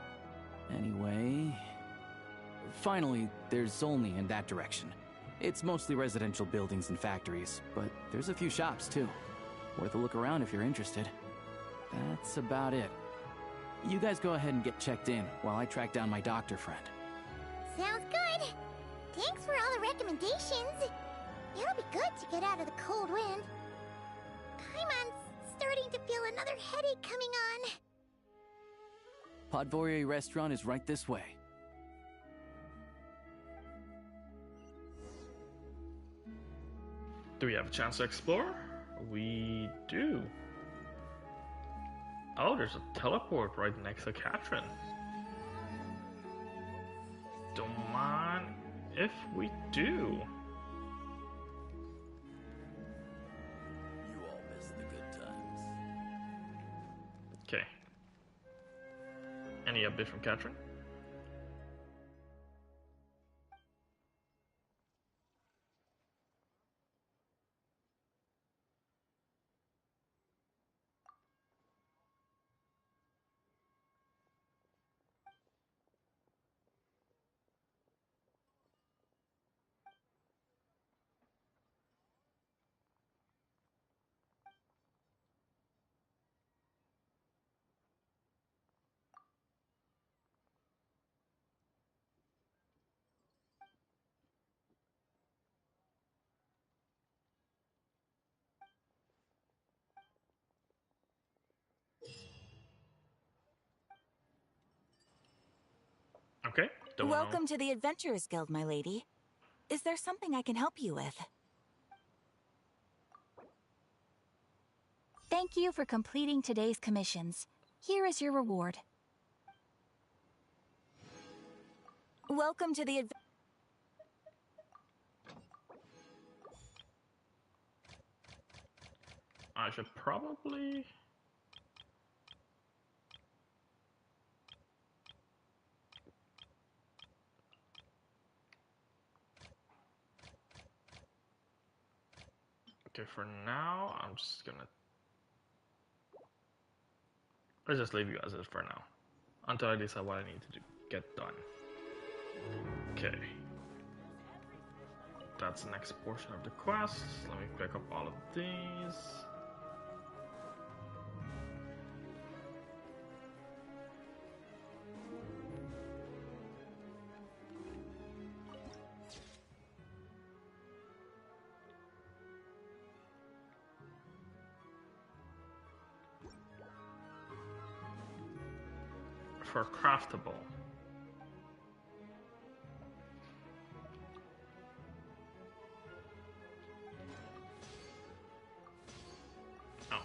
S10: Anyway... Finally, there's Zolny in that direction. It's mostly residential buildings and factories, but there's a few shops too. Worth a look around if you're interested. That's about it. You guys go ahead and get checked in while I track down my doctor friend.
S3: Sounds good. Thanks for all the recommendations. It'll be good to get out of the cold wind. Paimon's starting to feel another headache coming on.
S10: Podvorye restaurant is right this way.
S1: Do we have a chance to explore? We do. Oh, there's a teleport right next to Catherine. Don't mind if we do.
S5: You all miss the good times.
S1: Okay. Any update from Catherine? Okay.
S17: Welcome to the Adventurers Guild, my lady. Is there something I can help you with?
S9: Thank you for completing today's commissions. Here is your reward.
S17: Welcome to the
S1: I should probably... Okay, for now, I'm just gonna... Let's just leave you as is for now. Until I decide what I need to get done. Okay. That's the next portion of the quest. Let me pick up all of these. For craftable. Oh.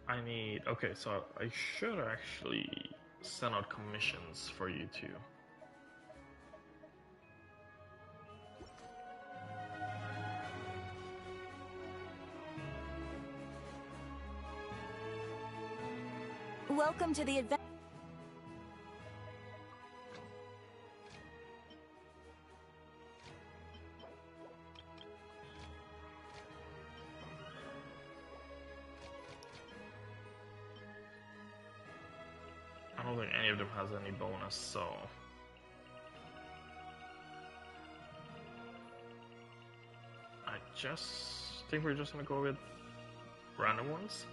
S1: I need... Okay, so I should actually send out commissions for you two.
S17: Welcome to the adventure.
S1: I don't think any of them has any bonus, so... I just think we're just gonna go with random ones.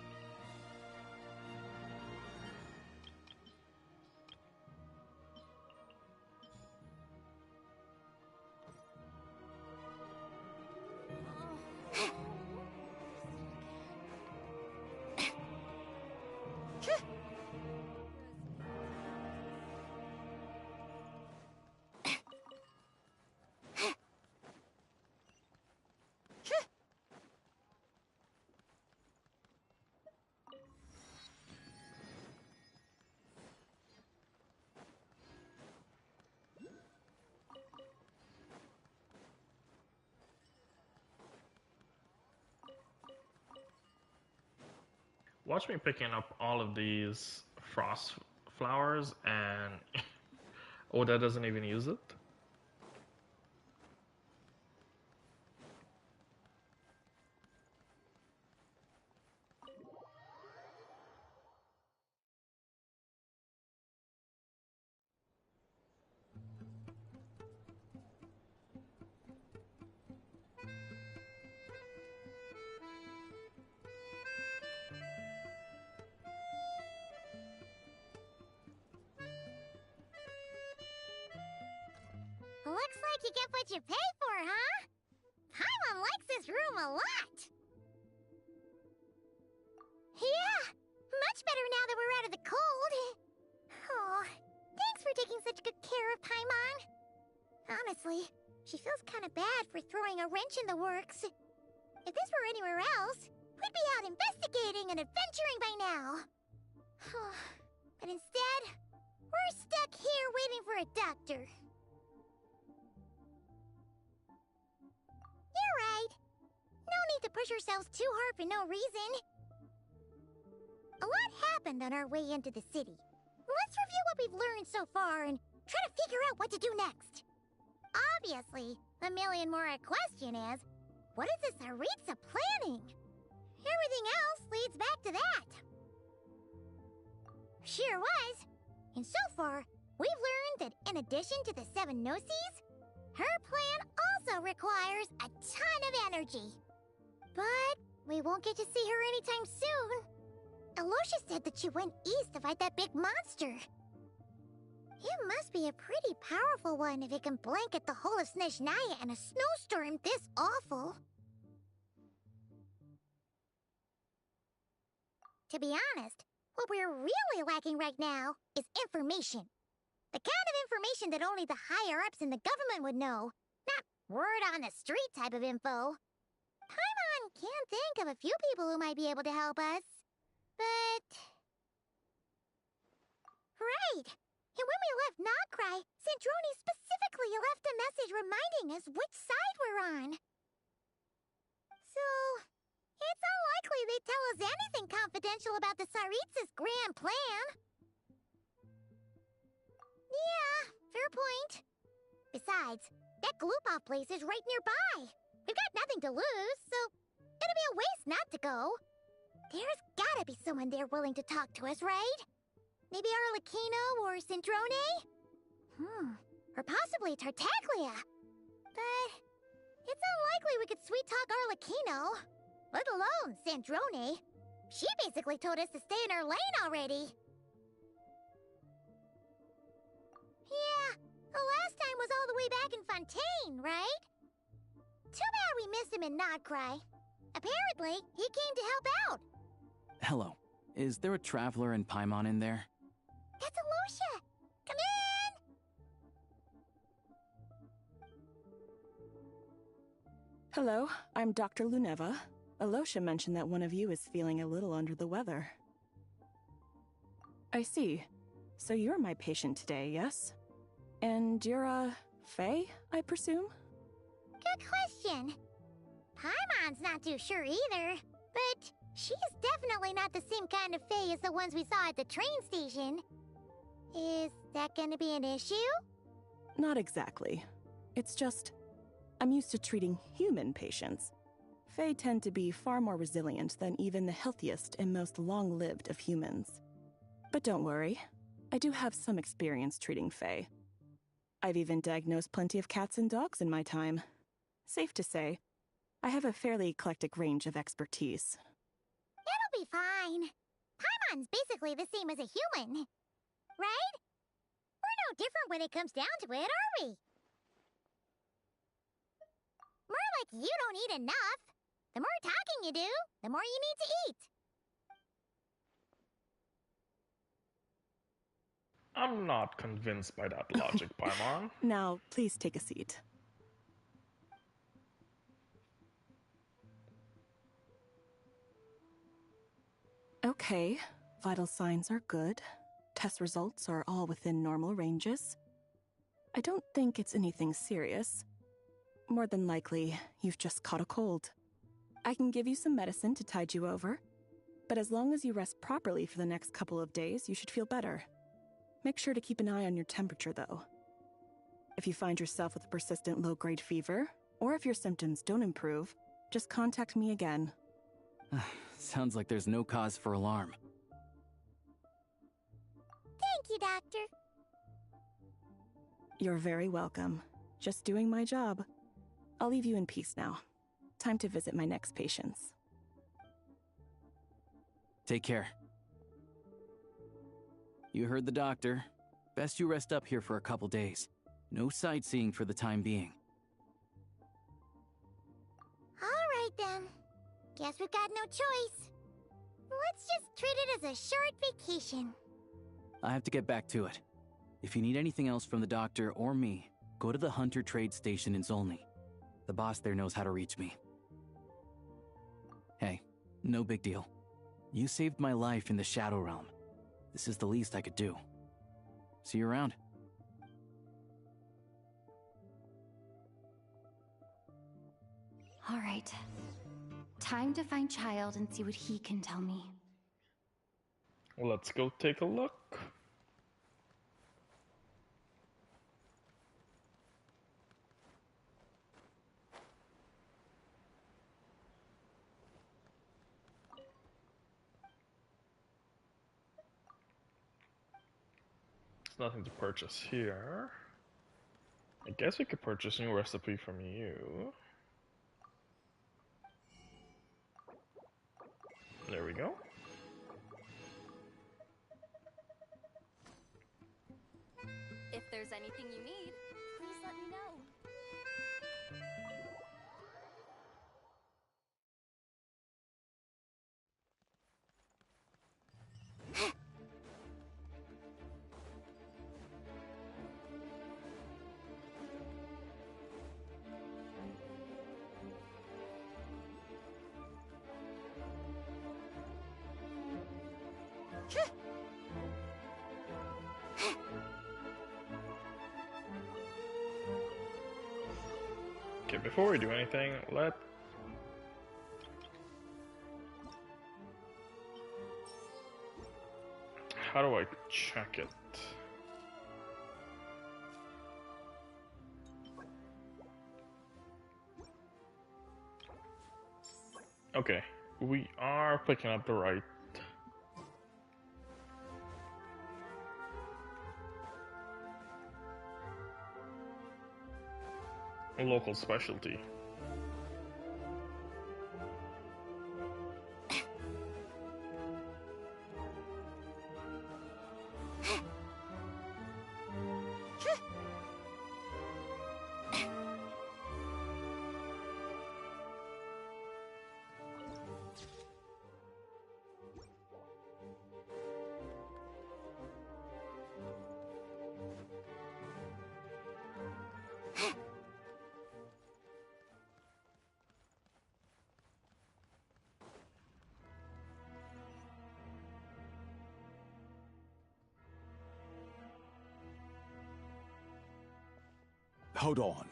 S1: Watch me picking up all of these frost flowers, and Odette doesn't even use it.
S3: Looks like you get what you pay for, huh? Paimon likes this room a lot. Yeah, much better now that we're out of the cold. Oh, thanks for taking such good care of Paimon. Honestly, she feels kind of bad for throwing a wrench in the works. If this were anywhere else, we'd be out investigating and adventuring by now. But instead, we're stuck here waiting for a doctor. You're right. No need to push ourselves too hard for no reason. A lot happened on our way into the city. Let's review what we've learned so far and try to figure out what to do next. Obviously, the million more question is, what is the Tsaritsa planning? Everything else leads back to that. Sure was. And so far, we've learned that in addition to the 7 Gnosis, her plan also requires a ton of energy. But we won't get to see her anytime soon. Alosha said that she went east to fight that big monster. It must be a pretty powerful one if it can blanket the whole of Snezhnaya in a snowstorm this awful. To be honest, what we're really lacking right now is information. The kind of information that only the higher-ups in the government would know. Not word on the street type of info. Paimon can think of a few people who might be able to help us. But... Right! And when we left Nocrai, Snezhnaya specifically left a message reminding us which side we're on. So... it's unlikely they'd tell us anything confidential about the Tsaritsa's grand plan. Yeah, fair point. Besides, that Gloop-off place is right nearby. We've got nothing to lose, so it'd be a waste not to go. There's gotta be someone there willing to talk to us, right? Maybe Arlecchino or Snezhnaya? Or possibly Tartaglia. But it's unlikely we could sweet-talk Arlecchino, let alone Snezhnaya. She basically told us to stay in her lane already. Yeah, the last time was all the way back in Fontaine, right? Too bad we missed him in Nocrai. Apparently, he came to help out.
S10: Hello. Is there a traveler in Paimon in there?
S3: That's Alosha! Come in!
S14: Hello, I'm Dr. Luneva. Alosha mentioned that one of you is feeling a little under the weather. I see. So you're my patient today, yes? And you're, Faye, I presume?
S3: Good question. Paimon's not too sure either, but she's definitely not the same kind of Faye as the ones we saw at the train station. Is that gonna be an issue?
S14: Not exactly. It's just, I'm used to treating human patients. Fae tend to be far more resilient than even the healthiest and most long-lived of humans. But don't worry, I do have some experience treating Fae. I've even diagnosed plenty of cats and dogs in my time. Safe to say, I have a fairly eclectic range of expertise.
S3: It'll be fine. Paimon's basically the same as a human. Right? We're no different when it comes down to it, are we? More like you don't eat enough. The more talking you do, the more you need to eat.
S1: I'm not convinced by that logic, Paimon.
S14: Now, please take a seat. Okay, vital signs are good. Test results are all within normal ranges. I don't think it's anything serious. More than likely, you've just caught a cold. I can give you some medicine to tide you over. But as long as you rest properly for the next couple of days, you should feel better. Make sure to keep an eye on your temperature, though. If you find yourself with a persistent low-grade fever, or if your symptoms don't improve, just contact me again.
S10: Sounds like there's no cause for alarm.
S3: Thank you, Doctor.
S14: You're very welcome. Just doing my job. I'll leave you in peace now. Time to visit my next patients.
S10: Take care. You heard the doctor. Best you rest up here for a couple days. No sightseeing for the time being.
S3: All right, then. Guess we've got no choice. Let's just treat it as a short vacation.
S10: I have to get back to it. If you need anything else from the doctor or me, go to the Hunter Trade Station in Zolny. The boss there knows how to reach me. Hey, no big deal. You saved my life in the Shadow Realm. This is the least I could do. See you around.
S4: All right. Time to find Child and see what he can tell me.
S1: Let's go take a look. There's nothing to purchase here. I guess we could purchase a new recipe from you. There we go.
S4: If there's anything you need, please let me know.
S1: Okay, before we do anything, how do I check it? Okay, we are picking up the right local specialty.
S18: Hold on.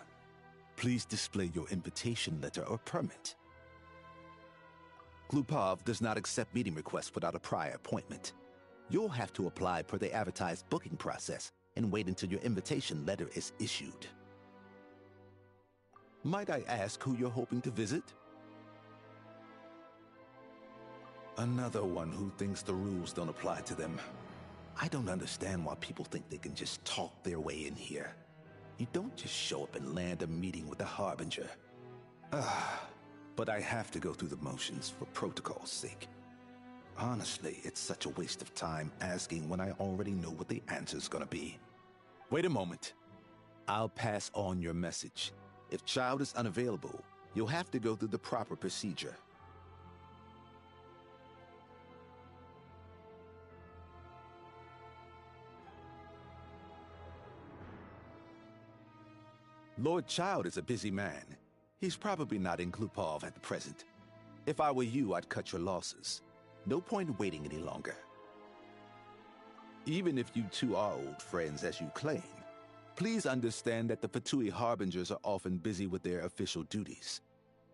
S18: Please display your invitation letter or permit. Glupov does not accept meeting requests without a prior appointment. You'll have to apply per the advertised booking process and wait until your invitation letter is issued. Might I ask who you're hoping to visit? Another one who thinks the rules don't apply to them. I don't understand why people think they can just talk their way in here. You don't just show up and land a meeting with the Harbinger. But I have to go through the motions for protocol's sake. Honestly, it's such a waste of time asking when I already know what the answer's gonna be. Wait a moment. I'll pass on your message. If Child is unavailable, you'll have to go through the proper procedure. Lord Child is a busy man. He's probably not in Glupov at the present. If I were you, I'd cut your losses. No point waiting any longer. Even if you two are old friends as you claim, please understand that the Fatui Harbingers are often busy with their official duties.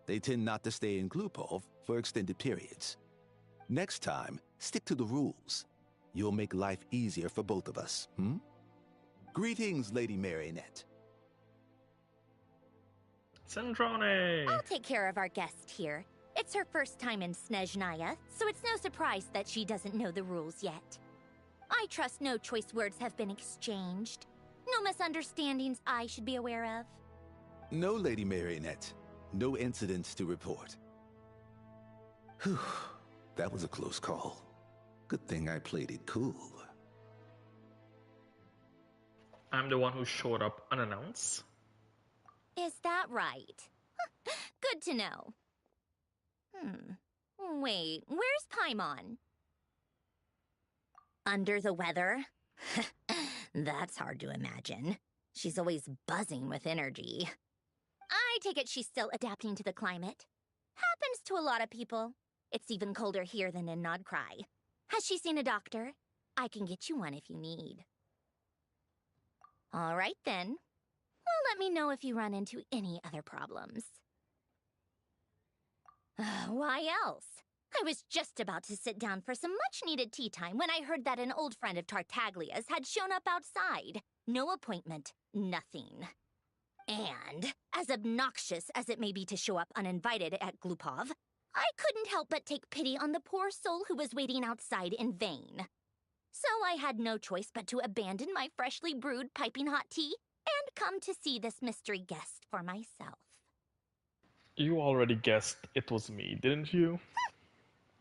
S18: They tend not to stay in Glupov for extended periods. Next time, stick to the rules. You'll make life easier for both of us, hmm? Greetings, Lady Marionette.
S1: Snezhnaya!
S19: I'll take care of our guest here. It's her first time in Snezhnaya, so it's no surprise that she doesn't know the rules yet. I trust no choice words have been exchanged. No misunderstandings I should be aware of.
S18: No, Lady Marionette. No incidents to report. Whew. That was a close call. Good thing I played it cool.
S1: I'm the one who showed up unannounced.
S19: Is that right? Good to know. Wait, where's Paimon? Under the weather? That's hard to imagine. She's always buzzing with energy. I take it she's still adapting to the climate. Happens to a lot of people. It's even colder here than in Nodcry. Has she seen a doctor? I can get you one if you need. All right then. Well, let me know if you run into any other problems. Why else? I was just about to sit down for some much-needed tea time when I heard that an old friend of Tartaglia's had shown up outside. No appointment, nothing. And, as obnoxious as it may be to show up uninvited at Glupov, I couldn't help but take pity on the poor soul who was waiting outside in vain. So I had no choice but to abandon my freshly brewed piping hot tea and come to see this mystery guest for myself.
S1: You already guessed it was me, didn't you?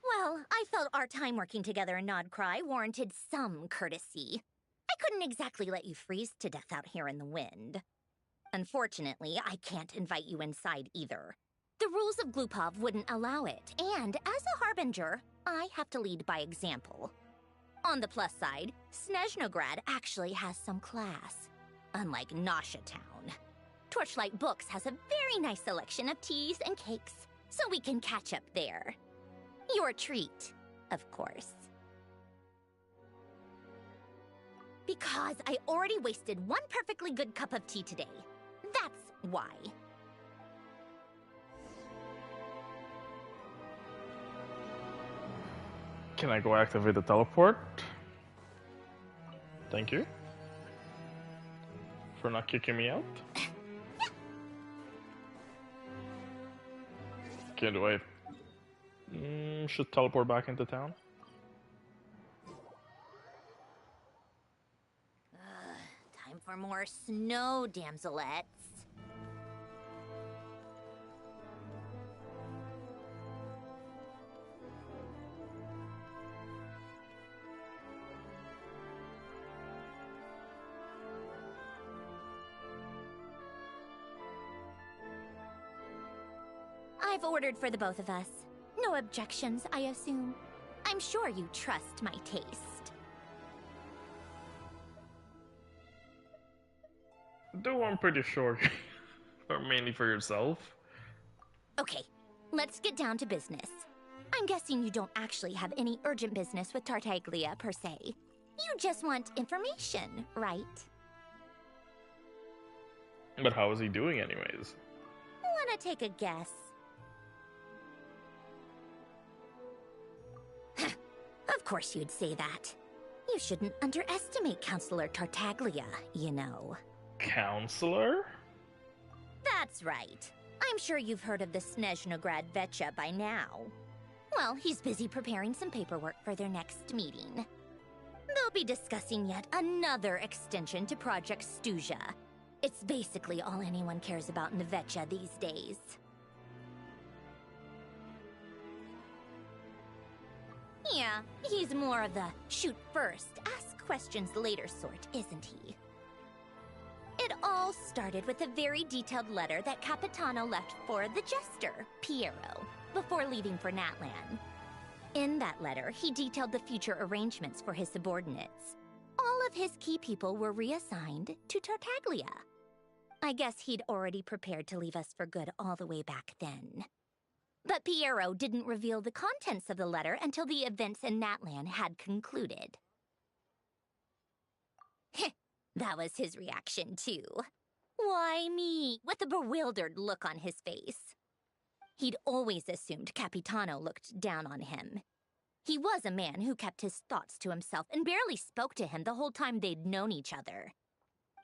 S19: Well, I felt our time working together in Nodcry warranted some courtesy. I couldn't exactly let you freeze to death out here in the wind. Unfortunately, I can't invite you inside either. The rules of Glupov wouldn't allow it, and as a harbinger, I have to lead by example. On the plus side, Snezhnograd actually has some class, unlike Nasha Town. Torchlight Books has a very nice selection of teas and cakes, so we can catch up there. Your treat, of course. Because I already wasted one perfectly good cup of tea today. That's why.
S1: Can I go activate the teleport? Thank you. For not kicking me out. Okay, do I... should teleport back into town?
S19: Time for more snow, damselettes. I've ordered for the both of us. No objections, I assume. I'm sure you trust my taste.
S1: Though I'm pretty sure or mainly for yourself.
S19: Okay, let's get down to business. I'm guessing you don't actually have any urgent business with Tartaglia, per se. You just want information, right?
S1: But how is he doing anyways?
S19: Wanna take a guess? Of course you'd say that. You shouldn't underestimate Counselor Tartaglia, you know.
S1: Counselor?
S19: That's right. I'm sure you've heard of the Snezhnograd Vecha by now. Well, he's busy preparing some paperwork for their next meeting. They'll be discussing yet another extension to Project Stuzha. It's basically all anyone cares about in the Vecha these days. Yeah, he's more of the shoot first, ask questions later sort, isn't he? It all started with a very detailed letter that Capitano left for the jester, Piero, before leaving for Natlan. In that letter, he detailed the future arrangements for his subordinates. All of his key people were reassigned to Tartaglia. I guess he'd already prepared to leave us for good all the way back then. But Piero didn't reveal the contents of the letter until the events in Natlan had concluded. That was his reaction, too. Why me? With a bewildered look on his face. He'd always assumed Capitano looked down on him. He was a man who kept his thoughts to himself and barely spoke to him the whole time they'd known each other.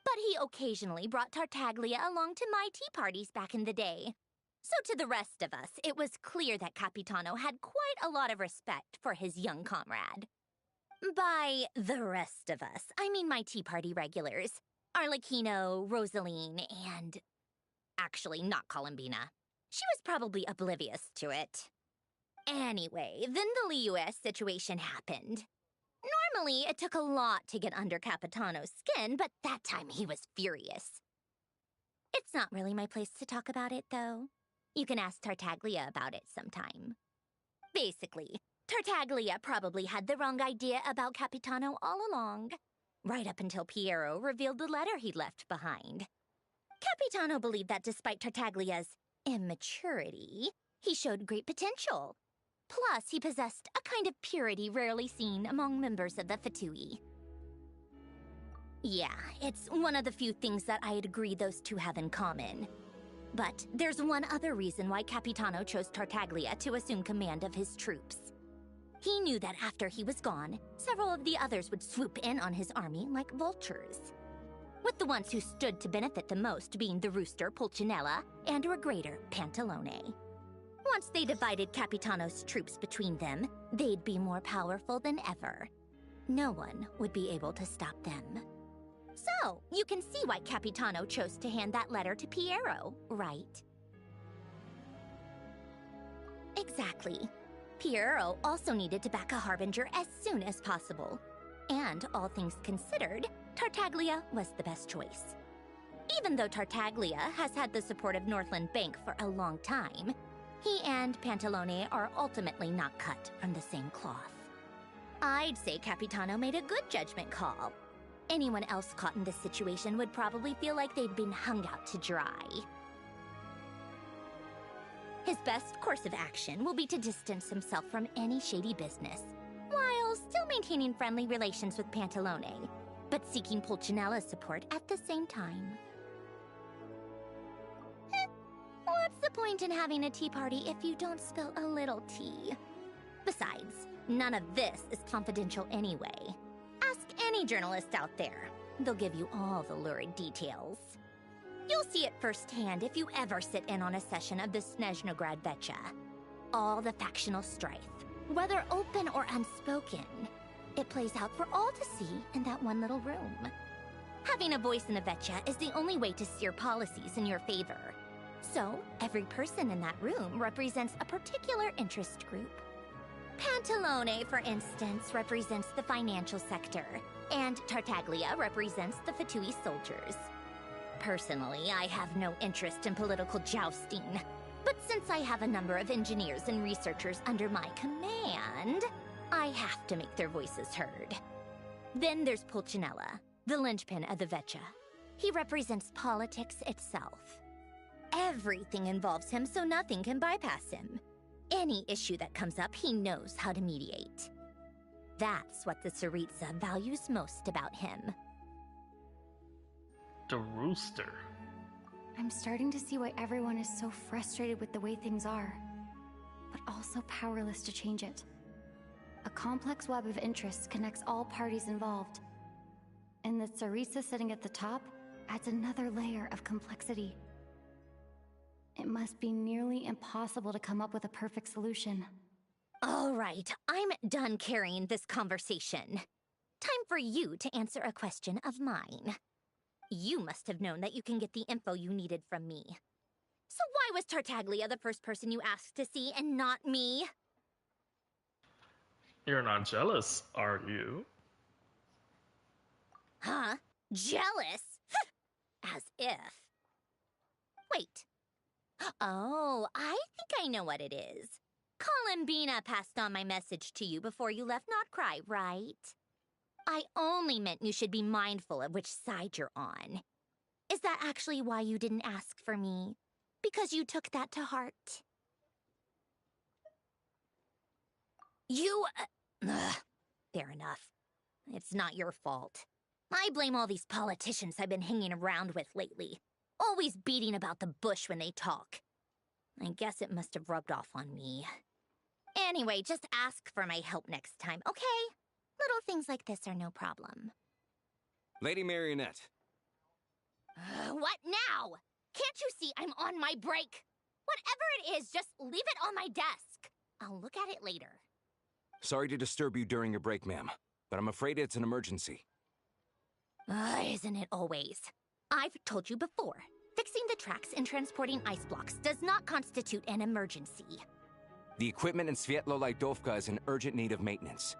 S19: But he occasionally brought Tartaglia along to my tea parties back in the day. So to the rest of us, it was clear that Capitano had quite a lot of respect for his young comrade. By the rest of us, I mean my tea party regulars. Arlecchino, Rosaline, and... actually, not Columbina. She was probably oblivious to it. Anyway, then the Liu-S situation happened. Normally, it took a lot to get under Capitano's skin, but that time he was furious. It's not really my place to talk about it, though. You can ask Tartaglia about it sometime. Basically, Tartaglia probably had the wrong idea about Capitano all along, right up until Piero revealed the letter he'd left behind. Capitano believed that despite Tartaglia's immaturity, he showed great potential. Plus, he possessed a kind of purity rarely seen among members of the Fatui. Yeah, it's one of the few things that I'd agree those two have in common. But there's one other reason why Capitano chose Tartaglia to assume command of his troops. He knew that after he was gone, several of the others would swoop in on his army like vultures. With the ones who stood to benefit the most being the Rooster, Pulcinella, and Regrator, Pantalone. Once they divided Capitano's troops between them, they'd be more powerful than ever. No one would be able to stop them. So, you can see why Capitano chose to hand that letter to Piero, right? Exactly. Piero also needed to back a Harbinger as soon as possible. And, all things considered, Tartaglia was the best choice. Even though Tartaglia has had the support of Northland Bank for a long time, he and Pantalone are ultimately not cut from the same cloth. I'd say Capitano made a good judgment call. Anyone else caught in this situation would probably feel like they'd been hung out to dry. His best course of action will be to distance himself from any shady business, while still maintaining friendly relations with Pantalone, but seeking Pulcinella's support at the same time. What's the point in having a tea party if you don't spill a little tea? Besides, none of this is confidential anyway. Ask any journalist out there. They'll give you all the lurid details. You'll see it firsthand if you ever sit in on a session of the Snezhnaya Vecha. All the factional strife, whether open or unspoken, it plays out for all to see in that one little room. Having a voice in the Vecha is the only way to steer policies in your favor. So, every person in that room represents a particular interest group. Pantalone, for instance, represents the financial sector, and Tartaglia represents the Fatui soldiers. Personally, I have no interest in political jousting, but since I have a number of engineers and researchers under my command, I have to make their voices heard. Then there's Pulcinella, the linchpin of the Vecha. He represents politics itself. Everything involves him, so nothing can bypass him. Any issue that comes up, he knows how to mediate. That's what the Tsaritsa values most about him.
S1: The Rooster.
S4: I'm starting to see why everyone is so frustrated with the way things are, but also powerless to change it. A complex web of interests connects all parties involved, and the Tsaritsa sitting at the top adds another layer of complexity. It must be nearly impossible to come up with a perfect solution.
S19: All right, I'm done carrying this conversation. Time for you to answer a question of mine. You must have known that you can get the info you needed from me. So why was Tartaglia the first person you asked to see and not me?
S1: You're not jealous, are you?
S19: Huh? Jealous? As if. Wait. Oh, I think I know what it is. Columbina passed on my message to you before you left Notcry, right? I only meant you should be mindful of which side you're on. Is that actually why you didn't ask for me? Because you took that to heart? You... fair enough. It's not your fault. I blame all these politicians I've been hanging around with lately. Always beating about the bush when they talk. I guess it must have rubbed off on me. Anyway, just ask for my help next time, okay? Little things like this are no problem.
S12: Lady Marionette.
S19: What now? Can't you see I'm on my break? Whatever it is, just leave it on my desk. I'll look at it later.
S12: Sorry to disturb you during your break, ma'am, but I'm afraid it's an emergency.
S19: Isn't it always? I've told you before, fixing the tracks and transporting ice blocks does not constitute an emergency.
S12: The equipment in Svietlo-Lidovka is in urgent need of maintenance.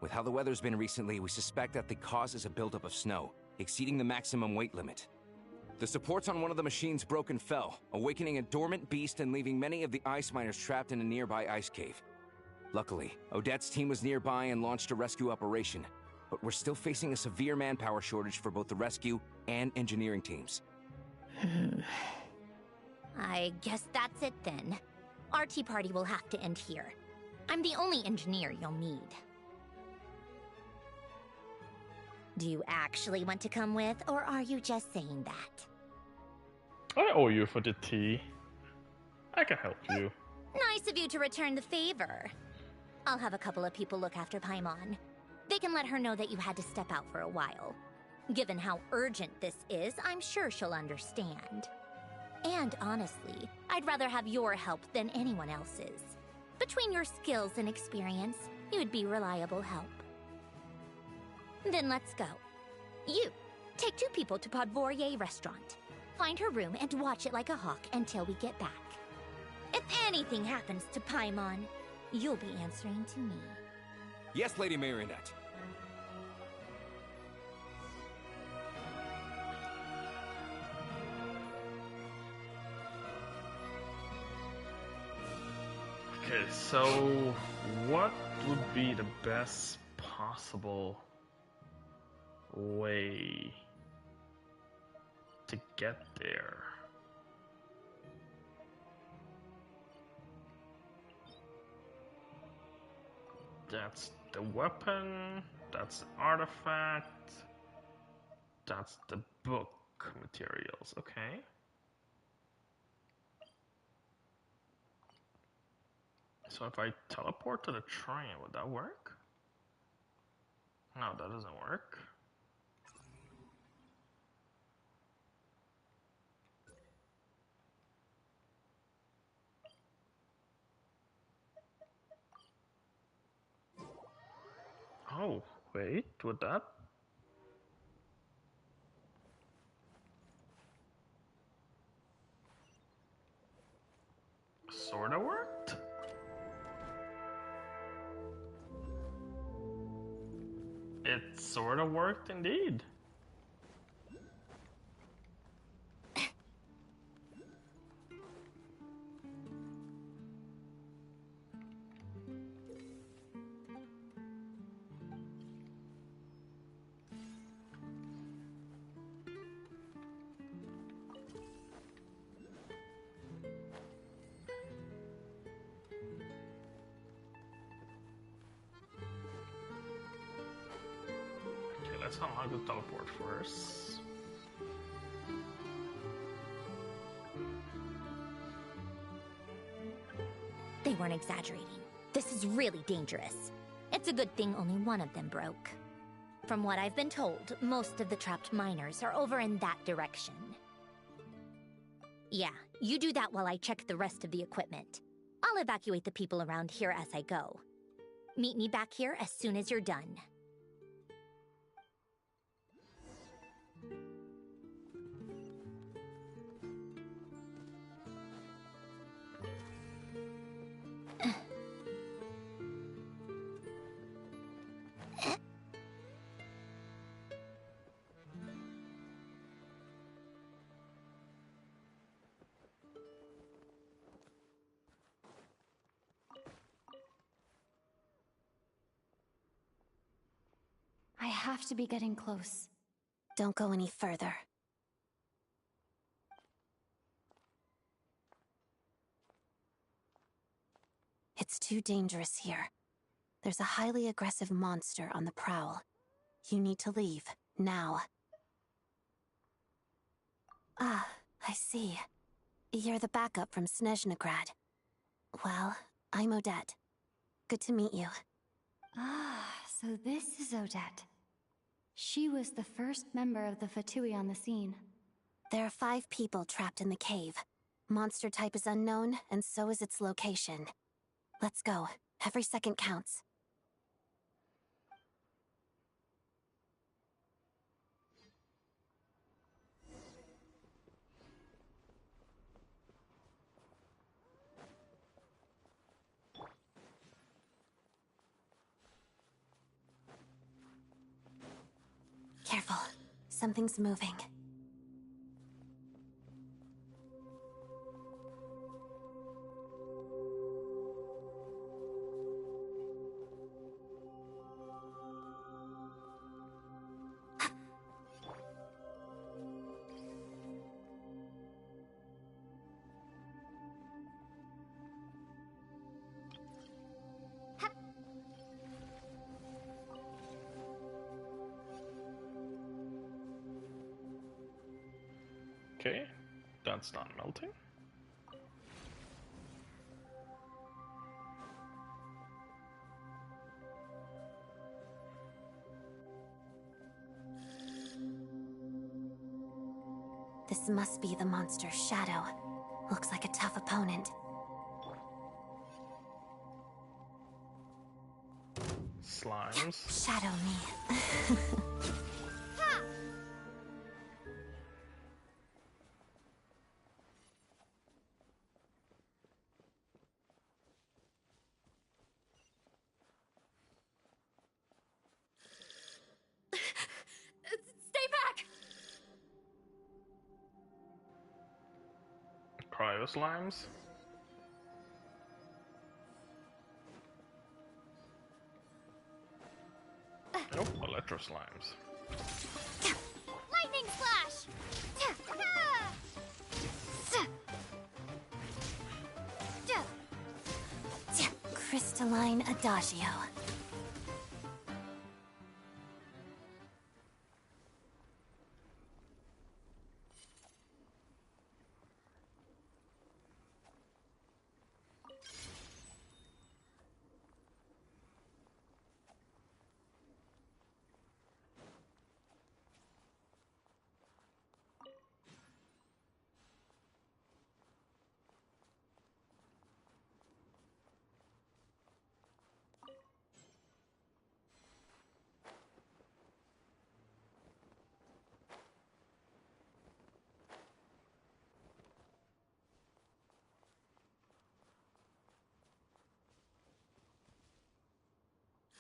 S12: With how the weather's been recently, we suspect that the cause is a buildup of snow, exceeding the maximum weight limit. The supports on one of the machines broke and fell, awakening a dormant beast and leaving many of the ice miners trapped in a nearby ice cave. Luckily, Odette's team was nearby and launched a rescue operation, but we're still facing a severe manpower shortage for both the rescue and engineering teams.
S19: I guess that's it then. Our tea party will have to end here. I'm the only engineer you'll need. Do you actually want to come with, or are you just saying that?
S1: I owe you for the tea. I can help you.
S19: Nice of you to return the favor. I'll have a couple of people look after Paimon. They can let her know that you had to step out for a while. Given how urgent this is, I'm sure she'll understand. And honestly, I'd rather have your help than anyone else's. Between your skills and experience, you'd be reliable help. Then let's go. You, take 2 people to Podvorier restaurant. Find her room and watch it like a hawk until we get back. If anything happens to Paimon, you'll be answering to me.
S12: Yes, Lady Marionette.
S1: Okay, so what would be the best possible way to get there? That's the weapon, that's the artifact, that's the book materials, okay. So if I teleport to the train, would that work? No, that doesn't work. Oh, wait, would that? Sorta worked? It sorta worked indeed. Let's unlock the teleport first.
S19: They weren't exaggerating. This is really dangerous. It's a good thing only one of them broke. From what I've been told, most of the trapped miners are over in that direction. Yeah, you do that while I check the rest of the equipment. I'll evacuate the people around here as I go. Meet me back here as soon as you're done.
S4: I have to be getting close.
S6: Don't go any further. It's too dangerous here. There's a highly aggressive monster on the prowl. You need to leave, now. Ah, I see. You're the backup from Snezhnagrad. Well, I'm Odette. Good to meet you.
S4: Ah, so this is Odette. She was the first member of the Fatui on the scene.
S6: There are 5 people trapped in the cave. Monster type is unknown, and so is its location. Let's go. Every second counts. Careful. Something's moving.
S1: Okay, that's not melting.
S6: This must be the monster's shadow. Looks like a tough opponent.
S1: Slimes.
S6: Shadow me.
S4: Stay back!
S1: Cryo slimes. Nope, electro slimes.
S3: Lightning Slash!
S6: Crystalline Adagio.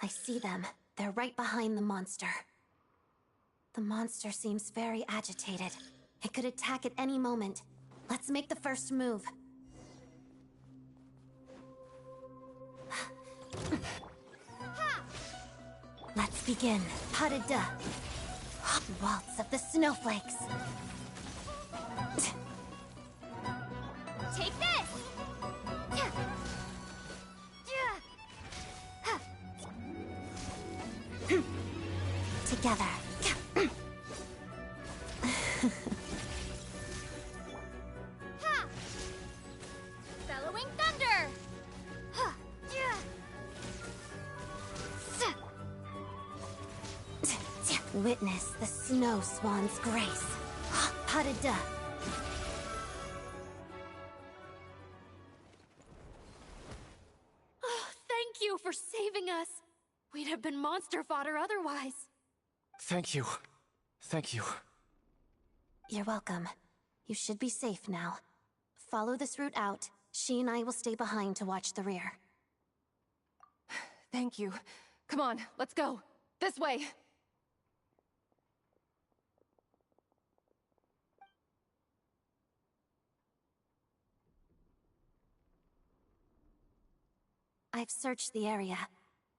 S6: I see them. They're right behind the monster. The monster seems very agitated. It could attack at any moment. Let's make the first move. Let's begin. Pas de deux. Waltz of the snowflakes.
S3: Take this!
S6: Together.
S3: Bellowing thunder!
S6: Witness the snow swan's grace. Pas de deux.
S4: Oh, thank you for saving us. We'd have been monster fodder otherwise.
S11: Thank you. Thank you.
S6: You're welcome. You should be safe now. Follow this route out. She and I will stay behind to watch the rear.
S20: Thank you. Come on, let's go. This way.
S6: I've searched the area.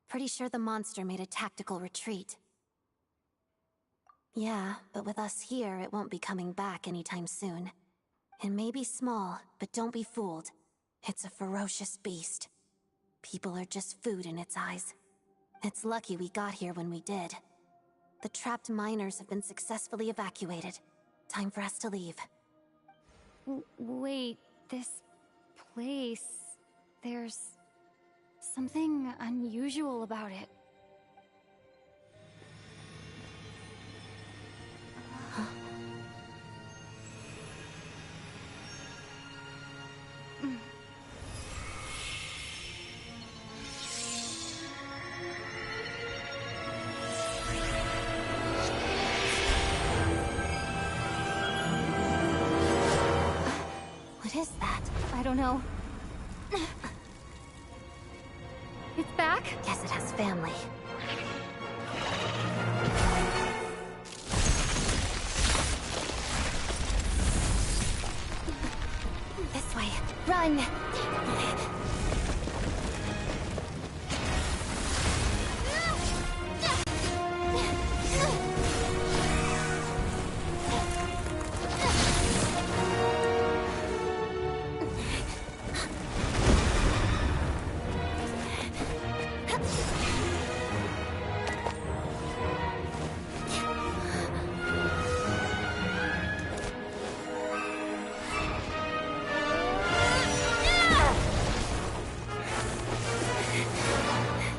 S6: Pretty sure the monster made a tactical retreat. Yeah, but with us here, it won't be coming back anytime soon. It may be small, but don't be fooled. It's a ferocious beast. People are just food in its eyes. It's lucky we got here when we did. The trapped miners have been successfully evacuated. Time for us to leave.
S4: Wait, this place... There's... something unusual about it.
S6: What is that?
S4: I don't know. It's back?
S6: Guess it has family. This way. Run!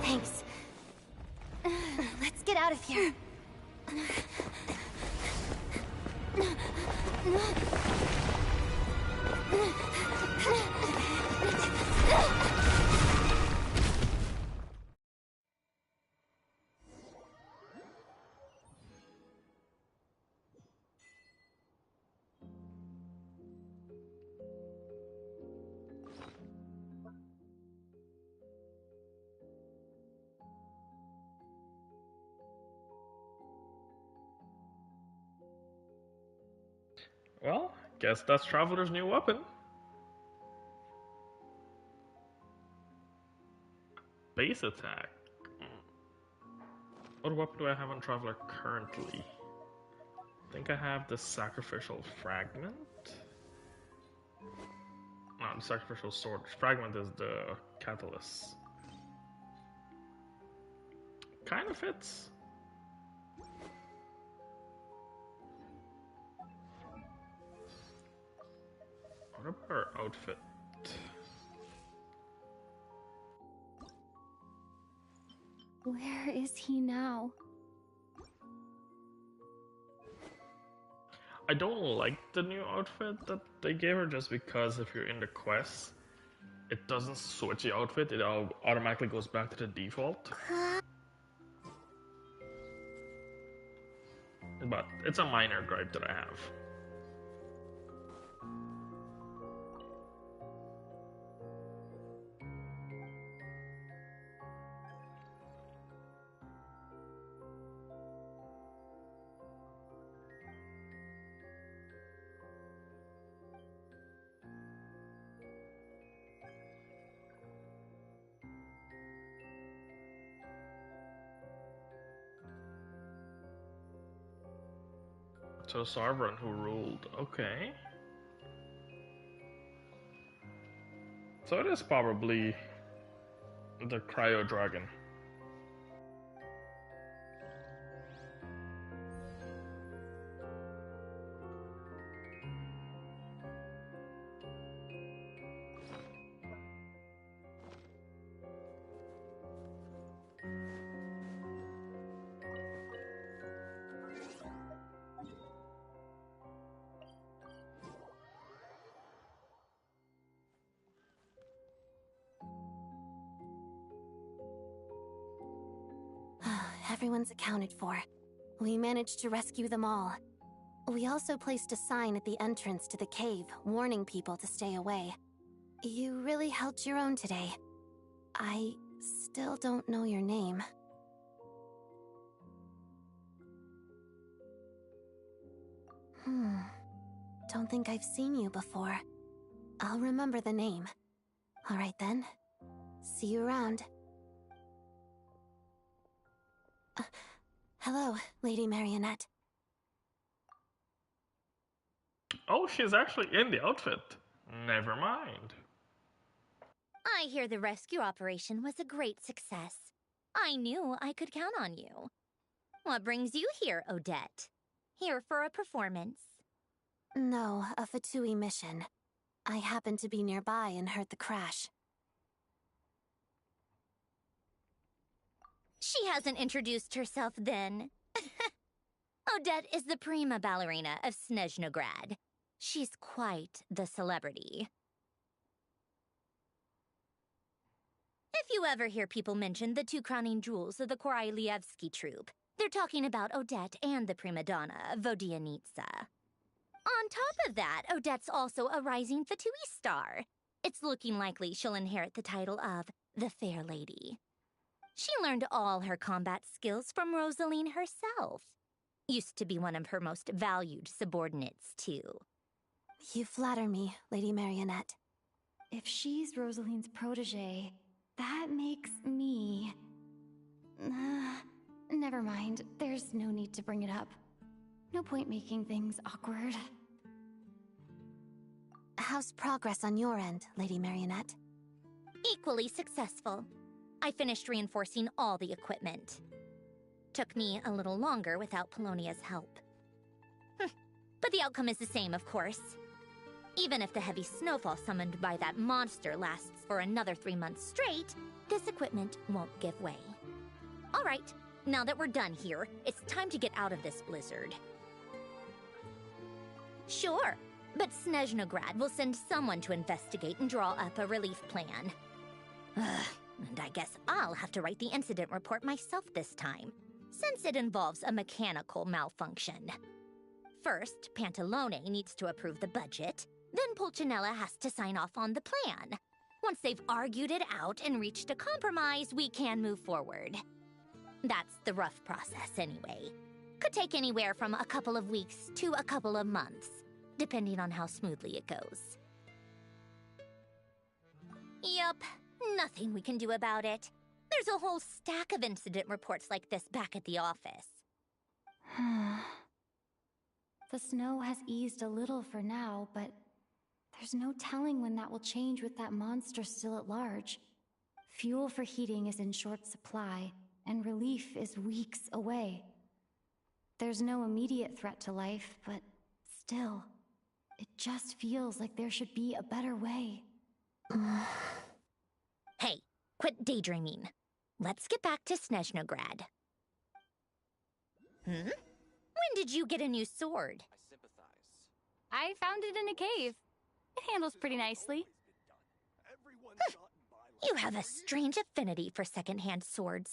S6: Thanks. Let's get out of here.
S1: Well, guess that's Traveler's new weapon. Base attack. What weapon do I have on Traveler currently? I think I have the Sacrificial Fragment. No, the Sacrificial Sword. Fragment is the Catalyst. Kind of fits. What about her outfit?
S4: Where is he now?
S1: I don't like the new outfit that they gave her just because if you're in the quest, it doesn't switch the outfit, it automatically goes back to the default. But it's a minor gripe that I have. So Sovereign who ruled, okay. So it is probably the Cryo Dragon.
S6: Everyone's accounted for. We managed to rescue them all. We also placed a sign at the entrance to the cave, warning people to stay away. You really held your own today. I still don't know your name. Don't think I've seen you before. I'll remember the name. All right then. See you around. Hello, Lady Marionette.
S1: Oh, she's actually in the outfit. Never mind.
S19: I hear the rescue operation was a great success. I knew I could count on you. What brings you here, Odette? Here for a performance?
S6: No, a Fatui mission. I happened to be nearby and heard the crash.
S19: She hasn't introduced herself then. Odette is the prima ballerina of Snezhnograd. She's quite the celebrity. If you ever hear people mention the two crowning jewels of the Korolievsky troupe, they're talking about Odette and the prima donna, Vodianitsa. On top of that, Odette's also a rising Fatui star. It's looking likely she'll inherit the title of the Fair Lady. She learned all her combat skills from Rosaline herself. Used to be one of her most valued subordinates, too.
S6: You flatter me, Lady Marionette.
S4: If she's Rosaline's protege, that makes me... never mind. There's no need to bring it up. No point making things awkward.
S6: How's progress on your end, Lady Marionette?
S19: Equally successful. I finished reinforcing all the equipment. Took me a little longer without Polonia's help. But the outcome is the same, of course. Even if the heavy snowfall summoned by that monster lasts for another 3 months straight, this equipment won't give way. All right, now that we're done here, it's time to get out of this blizzard. Sure, but Snezhnograd will send someone to investigate and draw up a relief plan. And I guess I'll have to write the incident report myself this time, since it involves a mechanical malfunction. First, Pantalone needs to approve the budget, then Pulcinella has to sign off on the plan. Once they've argued it out and reached a compromise, we can move forward. That's the rough process anyway. Could take anywhere from a couple of weeks to a couple of months, depending on how smoothly it goes. Yup, nothing we can do about it. There's a whole stack of incident reports like this back at the office.
S4: The snow has eased a little for now, but there's no telling when that will change with that monster still at large. Fuel for heating is in short supply, and relief is weeks away. There's no immediate threat to life, but still, it just feels like there should be a better way.
S19: Hey, quit daydreaming. Let's get back to Snezhnograd. When did you get a new sword?
S9: I found it in a cave. It handles pretty nicely.
S19: You have a strange affinity for second-hand swords.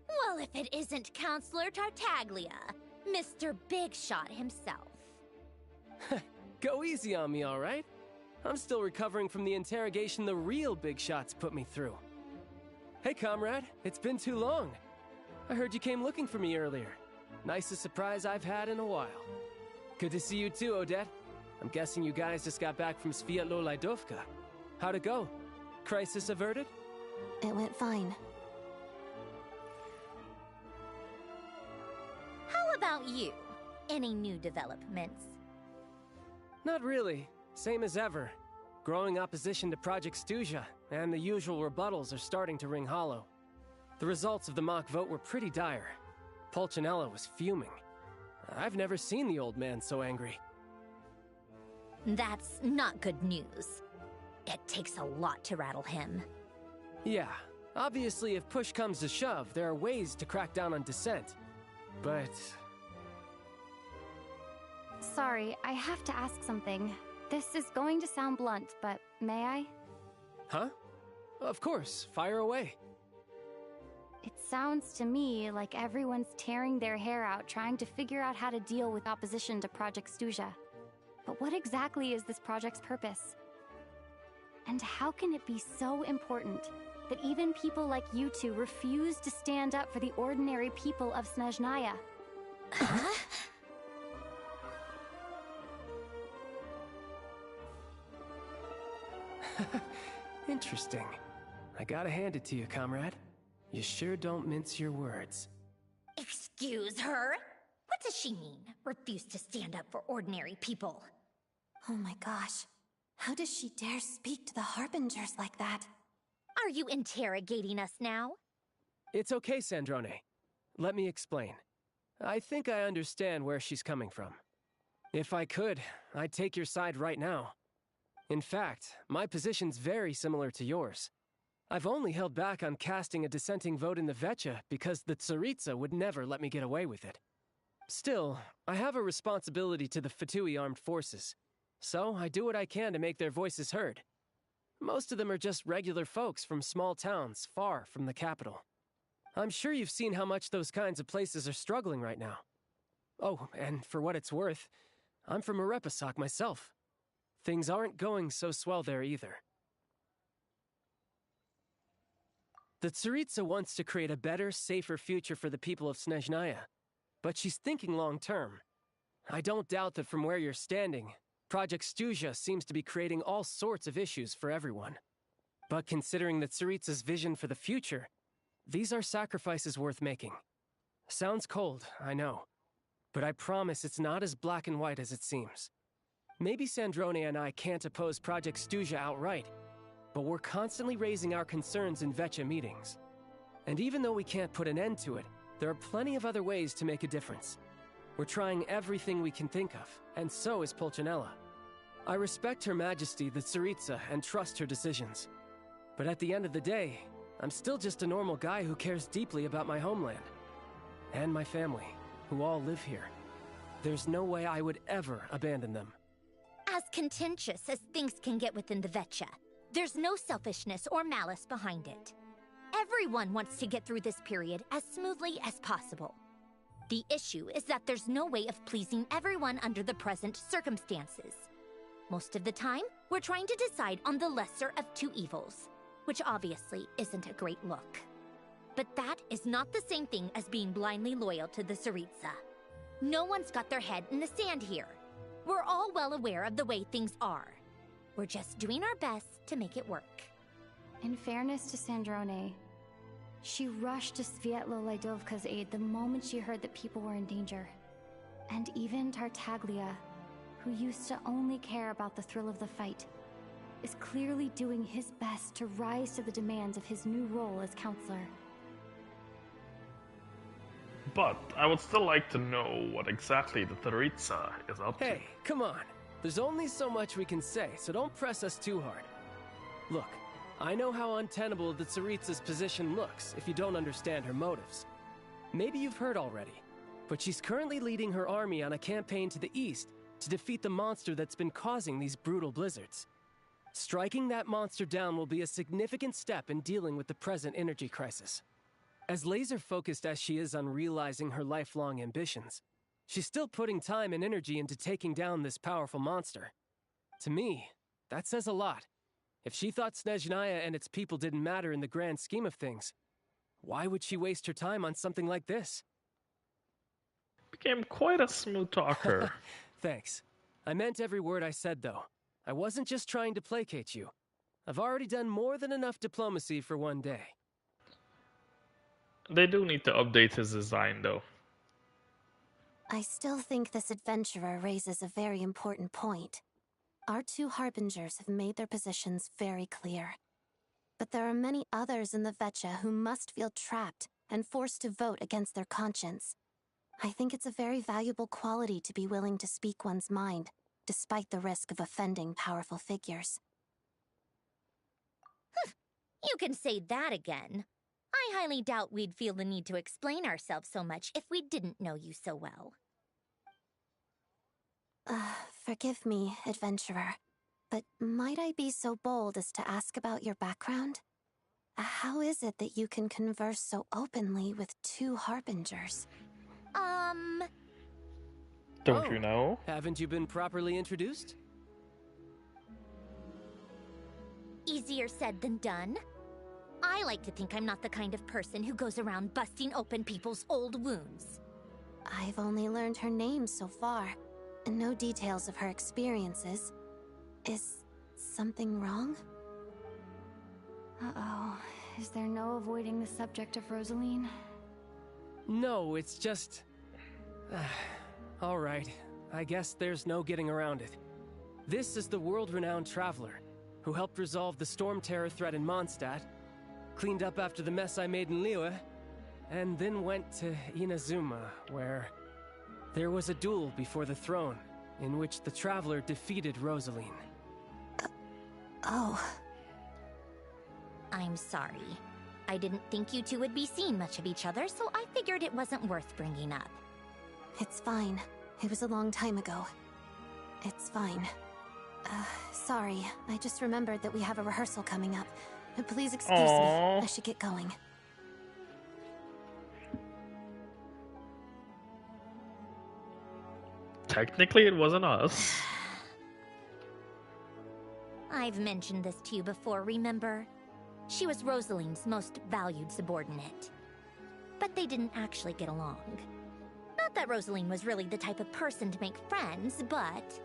S19: Well, if it isn't Counselor Tartaglia, Mr. Big Shot himself.
S21: Go easy on me, all right? I'm still recovering from the interrogation the real Big Shots put me through. Hey, comrade, it's been too long. I heard you came looking for me earlier. Nicest surprise I've had in a while. Good to see you too, Odette. I'm guessing you guys just got back from Sviatlo-Laidovka. How'd it go? Crisis averted?
S6: It went fine.
S19: How about you? Any new developments?
S21: Not really. Same as ever. Growing opposition to Project Stuzha, and the usual rebuttals are starting to ring hollow. The results of the mock vote were pretty dire. Pulcinella was fuming. I've never seen the old man so angry.
S19: That's not good news. It takes a lot to rattle him.
S21: Yeah, obviously if push comes to shove, there are ways to crack down on dissent. But...
S4: Sorry, I have to ask something. This is going to sound blunt, but may I?
S21: Huh? Of course, fire away.
S4: It sounds to me like everyone's tearing their hair out trying to figure out how to deal with opposition to Project Stuzha. But what exactly is this project's purpose? And how can it be so important that even people like you two refuse to stand up for the ordinary people of Snezhnaya?
S19: Huh?
S21: Interesting. I gotta hand it to you, comrade. You sure don't mince your words.
S19: Excuse her? What does she mean? Refuse to stand up for ordinary people.
S6: Oh my gosh. How does she dare speak to the Harbingers like that?
S19: Are you interrogating us now?
S21: It's okay, Sandrone. Let me explain. I think I understand where she's coming from. If I could, I'd take your side right now. In fact, my position's very similar to yours. I've only held back on casting a dissenting vote in the Vetcha because the Tsaritsa would never let me get away with it. Still, I have a responsibility to the Fatui armed forces, so I do what I can to make their voices heard. Most of them are just regular folks from small towns far from the capital. I'm sure you've seen how much those kinds of places are struggling right now. Oh, and for what it's worth, I'm from Arepasak myself. Things aren't going so swell there either. The Tsaritsa wants to create a better, safer future for the people of Snezhnaya, but she's thinking long-term. I don't doubt that from where you're standing, Project Stuzha seems to be creating all sorts of issues for everyone. But considering the Tsaritsa's vision for the future, these are sacrifices worth making. Sounds cold, I know. But I promise it's not as black and white as it seems. Maybe Sandrone and I can't oppose Project Stuzha outright, but we're constantly raising our concerns in Vetcha meetings. And even though we can't put an end to it, there are plenty of other ways to make a difference. We're trying everything we can think of, and so is Pulcinella. I respect Her Majesty, the Tsaritsa, and trust her decisions. But at the end of the day, I'm still just a normal guy who cares deeply about my homeland. And my family, who all live here. There's no way I would ever abandon them.
S19: As contentious as things can get within the Vetcha, there's no selfishness or malice behind it. Everyone wants to get through this period as smoothly as possible. The issue is that there's no way of pleasing everyone under the present circumstances. Most of the time, we're trying to decide on the lesser of two evils, which obviously isn't a great look. But that is not the same thing as being blindly loyal to the Tsaritsa. No one's got their head in the sand here. We're all well aware of the way things are. We're just doing our best to make it work.
S4: In fairness to Sandrone, she rushed to Svietlo Laidovka's aid the moment she heard that people were in danger. And even Tartaglia, who used to only care about the thrill of the fight, is clearly doing his best to rise to the demands of his new role as counselor.
S1: But I would still like to know what exactly the Tsaritsa is up to.
S21: Hey, come on. There's only so much we can say, so don't press us too hard. Look, I know how untenable the Tsaritsa's position looks if you don't understand her motives. Maybe you've heard already, but she's currently leading her army on a campaign to the east to defeat the monster that's been causing these brutal blizzards. Striking that monster down will be a significant step in dealing with the present energy crisis. As laser-focused as she is on realizing her lifelong ambitions, she's still putting time and energy into taking down this powerful monster. To me, that says a lot. If she thought Snezhnaya and its people didn't matter in the grand scheme of things, why would she waste her time on something like this?
S1: Became quite a smooth talker.
S21: Thanks. I meant every word I said, though. I wasn't just trying to placate you. I've already done more than enough diplomacy for one day.
S1: They do need to update his design, though.
S6: I still think this adventurer raises a very important point. Our two Harbingers have made their positions very clear. But there are many others in the Vetcha who must feel trapped and forced to vote against their conscience. I think it's a very valuable quality to be willing to speak one's mind, despite the risk of offending powerful figures.
S19: You can say that again. I highly doubt we'd feel the need to explain ourselves so much if we didn't know you so well.
S6: Forgive me, adventurer, but might I be so bold as to ask about your background? How is it that you can converse so openly with two Harbingers?
S1: Don't you know?
S21: Haven't you been properly introduced?
S19: Easier said than done. I like to think I'm not the kind of person who goes around busting open people's old wounds.
S6: I've only learned her name so far, and no details of her experiences. Is something wrong?
S4: Uh-oh. Is there no avoiding the subject of Rosaline?
S21: No, it's just... Alright, I guess there's no getting around it. This is the world-renowned traveler, who helped resolve the storm terror threat in Mondstadt, cleaned up after the mess I made in Liyue, and then went to Inazuma, where there was a duel before the throne, in which the traveler defeated Rosaline.
S6: Oh.
S19: I'm sorry. I didn't think you two would be seeing much of each other, so I figured it wasn't worth bringing up.
S6: It's fine. It was a long time ago. It's fine. Sorry. I just remembered that we have a rehearsal coming up. Please excuse me. I should get going.
S1: Technically, it wasn't us.
S19: I've mentioned this to you before, remember? She was Rosaline's most valued subordinate. But they didn't actually get along. Not that Rosaline was really the type of person to make friends, but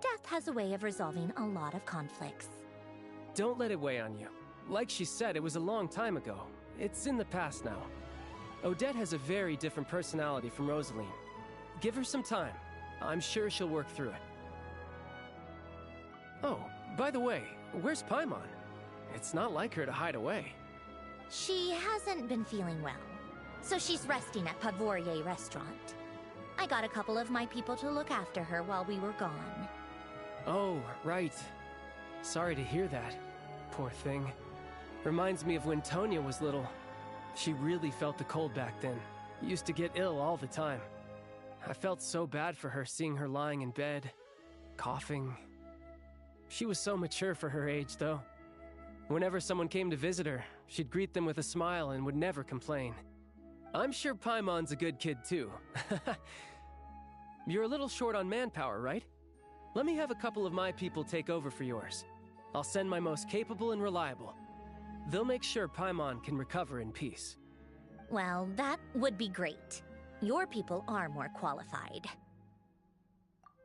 S19: death has a way of resolving a lot of conflicts.
S21: Don't let it weigh on you. Like she said, it was a long time ago. It's in the past now. Odette has a very different personality from Rosaline. Give her some time. I'm sure she'll work through it. Oh, by the way, where's Paimon? It's not like her to hide away.
S19: She hasn't been feeling well, so she's resting at Pavorier Restaurant. I got a couple of my people to look after her while we were gone.
S21: Oh, right. Sorry to hear that. Poor thing. Reminds me of when Tonya was little. She really felt the cold back then. Used to get ill all the time. I felt so bad for her seeing her lying in bed, coughing. She was so mature for her age, though. Whenever someone came to visit her, she'd greet them with a smile and would never complain. I'm sure Paimon's a good kid, too. You're a little short on manpower, right? Let me have a couple of my people take over for yours. I'll send my most capable and reliable. They'll make sure Paimon can recover in peace.
S19: Well, that would be great. Your people are more qualified.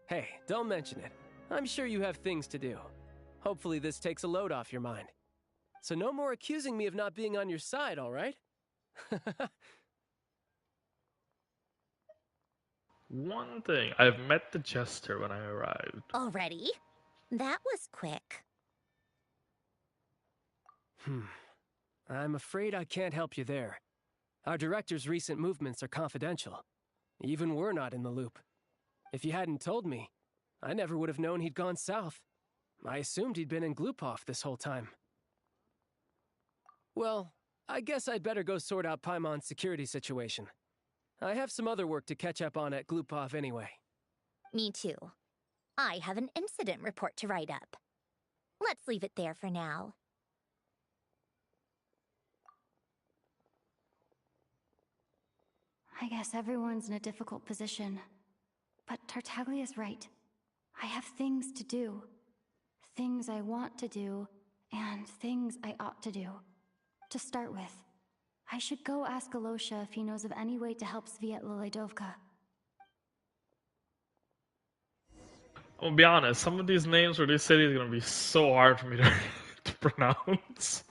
S21: Hey, don't mention it. I'm sure you have things to do. Hopefully this takes a load off your mind. So no more accusing me of not being on your side, all right?
S1: One thing, I've met the jester when I arrived.
S19: Already? That was quick.
S21: I'm afraid I can't help you there. Our director's recent movements are confidential. Even we're not in the loop. If you hadn't told me, I never would have known he'd gone south. I assumed he'd been in Glupov this whole time. Well, I guess I'd better go sort out Paimon's security situation. I have some other work to catch up on at Glupov anyway.
S19: Me too. I have an incident report to write up. Let's leave it there for now.
S4: I guess everyone's in a difficult position. But Tartaglia's right. I have things to do. Things I want to do, and things I ought to do. To start with, I should go ask Alosha if he knows of any way to help Svietla Ledovka.
S1: I'll be honest, some of these names for this city is gonna be so hard for me to pronounce.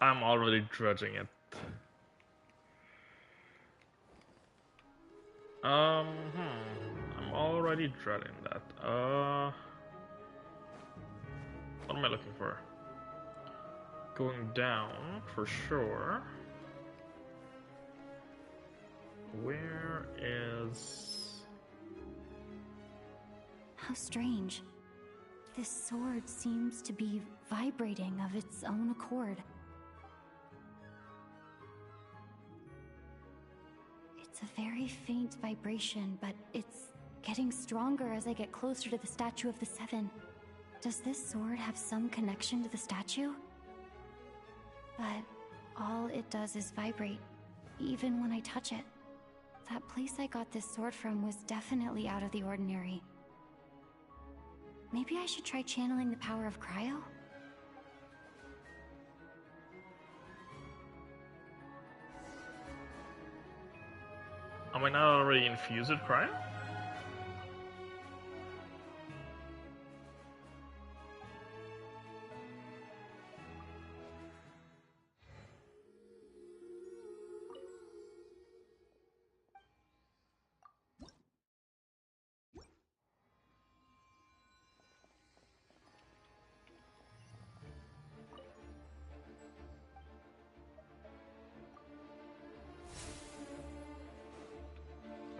S1: I'm already drudging it. I'm already dreading that. What am I looking for? Going down, for sure. Where is...
S4: How strange. This sword seems to be vibrating of its own accord. It's a very faint vibration, but it's getting stronger as I get closer to the Statue of the Seven. Does this sword have some connection to the statue? But all it does is vibrate, even when I touch it. That place I got this sword from was definitely out of the ordinary. Maybe I should try channeling the power of cryo?
S1: Am I not already infused with cryo?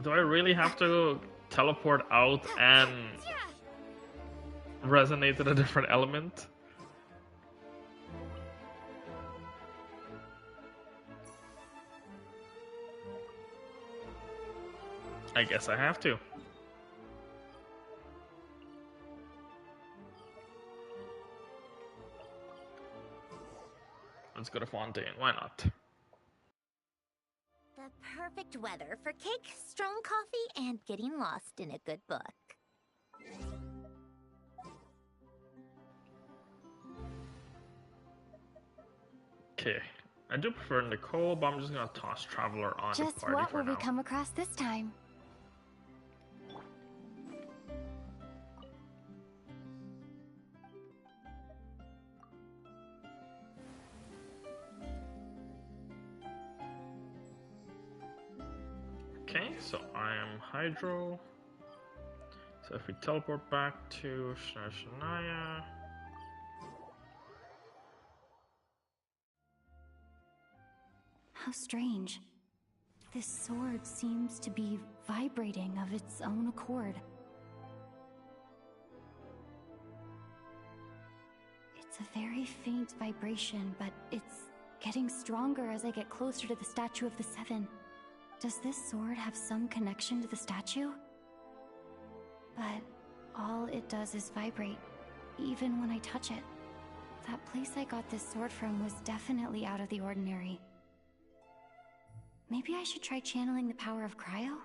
S1: Do I really have to teleport out and resonate with a different element? I guess I have to. Let's go to Fontaine, why not?
S19: The perfect weather for cake, strong coffee, and getting lost in a good book.
S1: Okay, I do prefer Nicole, but I'm just gonna toss Traveler on the
S4: Just
S1: party
S4: what
S1: for
S4: will
S1: now.
S4: we come across this time?
S1: Okay, so I am Hydro. So if we teleport back to Snezhnaya.
S4: How strange. This sword seems to be vibrating of its own accord. It's a very faint vibration, but it's getting stronger as I get closer to the Statue of the Seven. Does this sword have some connection to the statue? But all it does is vibrate, even when I touch it. That place I got this sword from was definitely out of the ordinary. Maybe I should try channeling the power of cryo?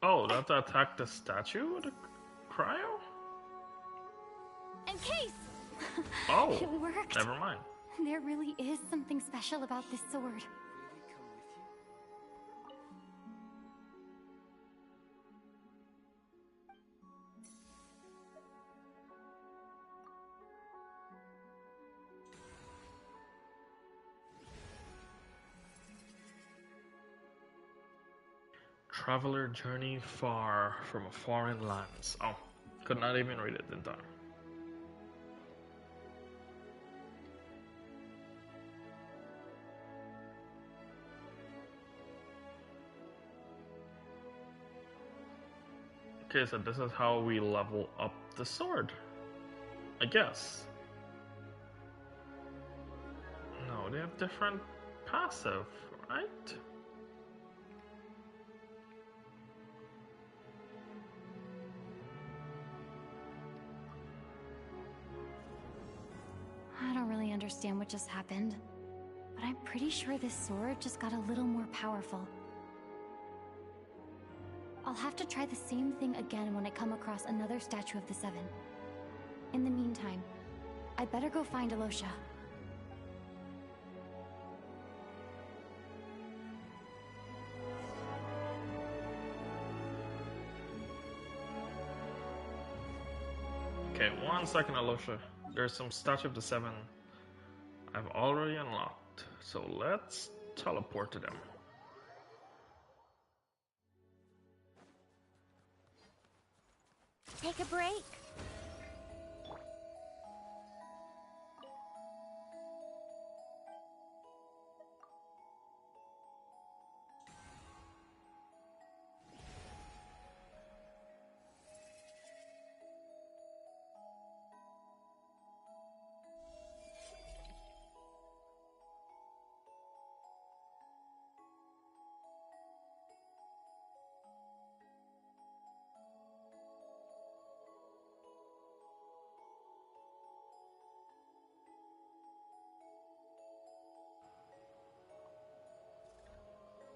S1: Oh, that attacked the statue with a cryo?
S4: Encase!
S1: Oh,
S4: It worked.
S1: never mind.
S4: There really is something special about this sword.
S1: Traveler journey far from a foreign lands. Oh, could not even read it in time. Okay, so this is how we level up the sword, I guess. No, they have different passive, right?
S4: I don't really understand what just happened, but I'm pretty sure this sword just got a little more powerful. I'll have to try the same thing again when I come across another Statue of the Seven. In the meantime, I better go find Alosha.
S1: Okay, 1 second, Alosha. There's some Statue of the Seven I've already unlocked, so let's teleport to them.
S19: Take a break.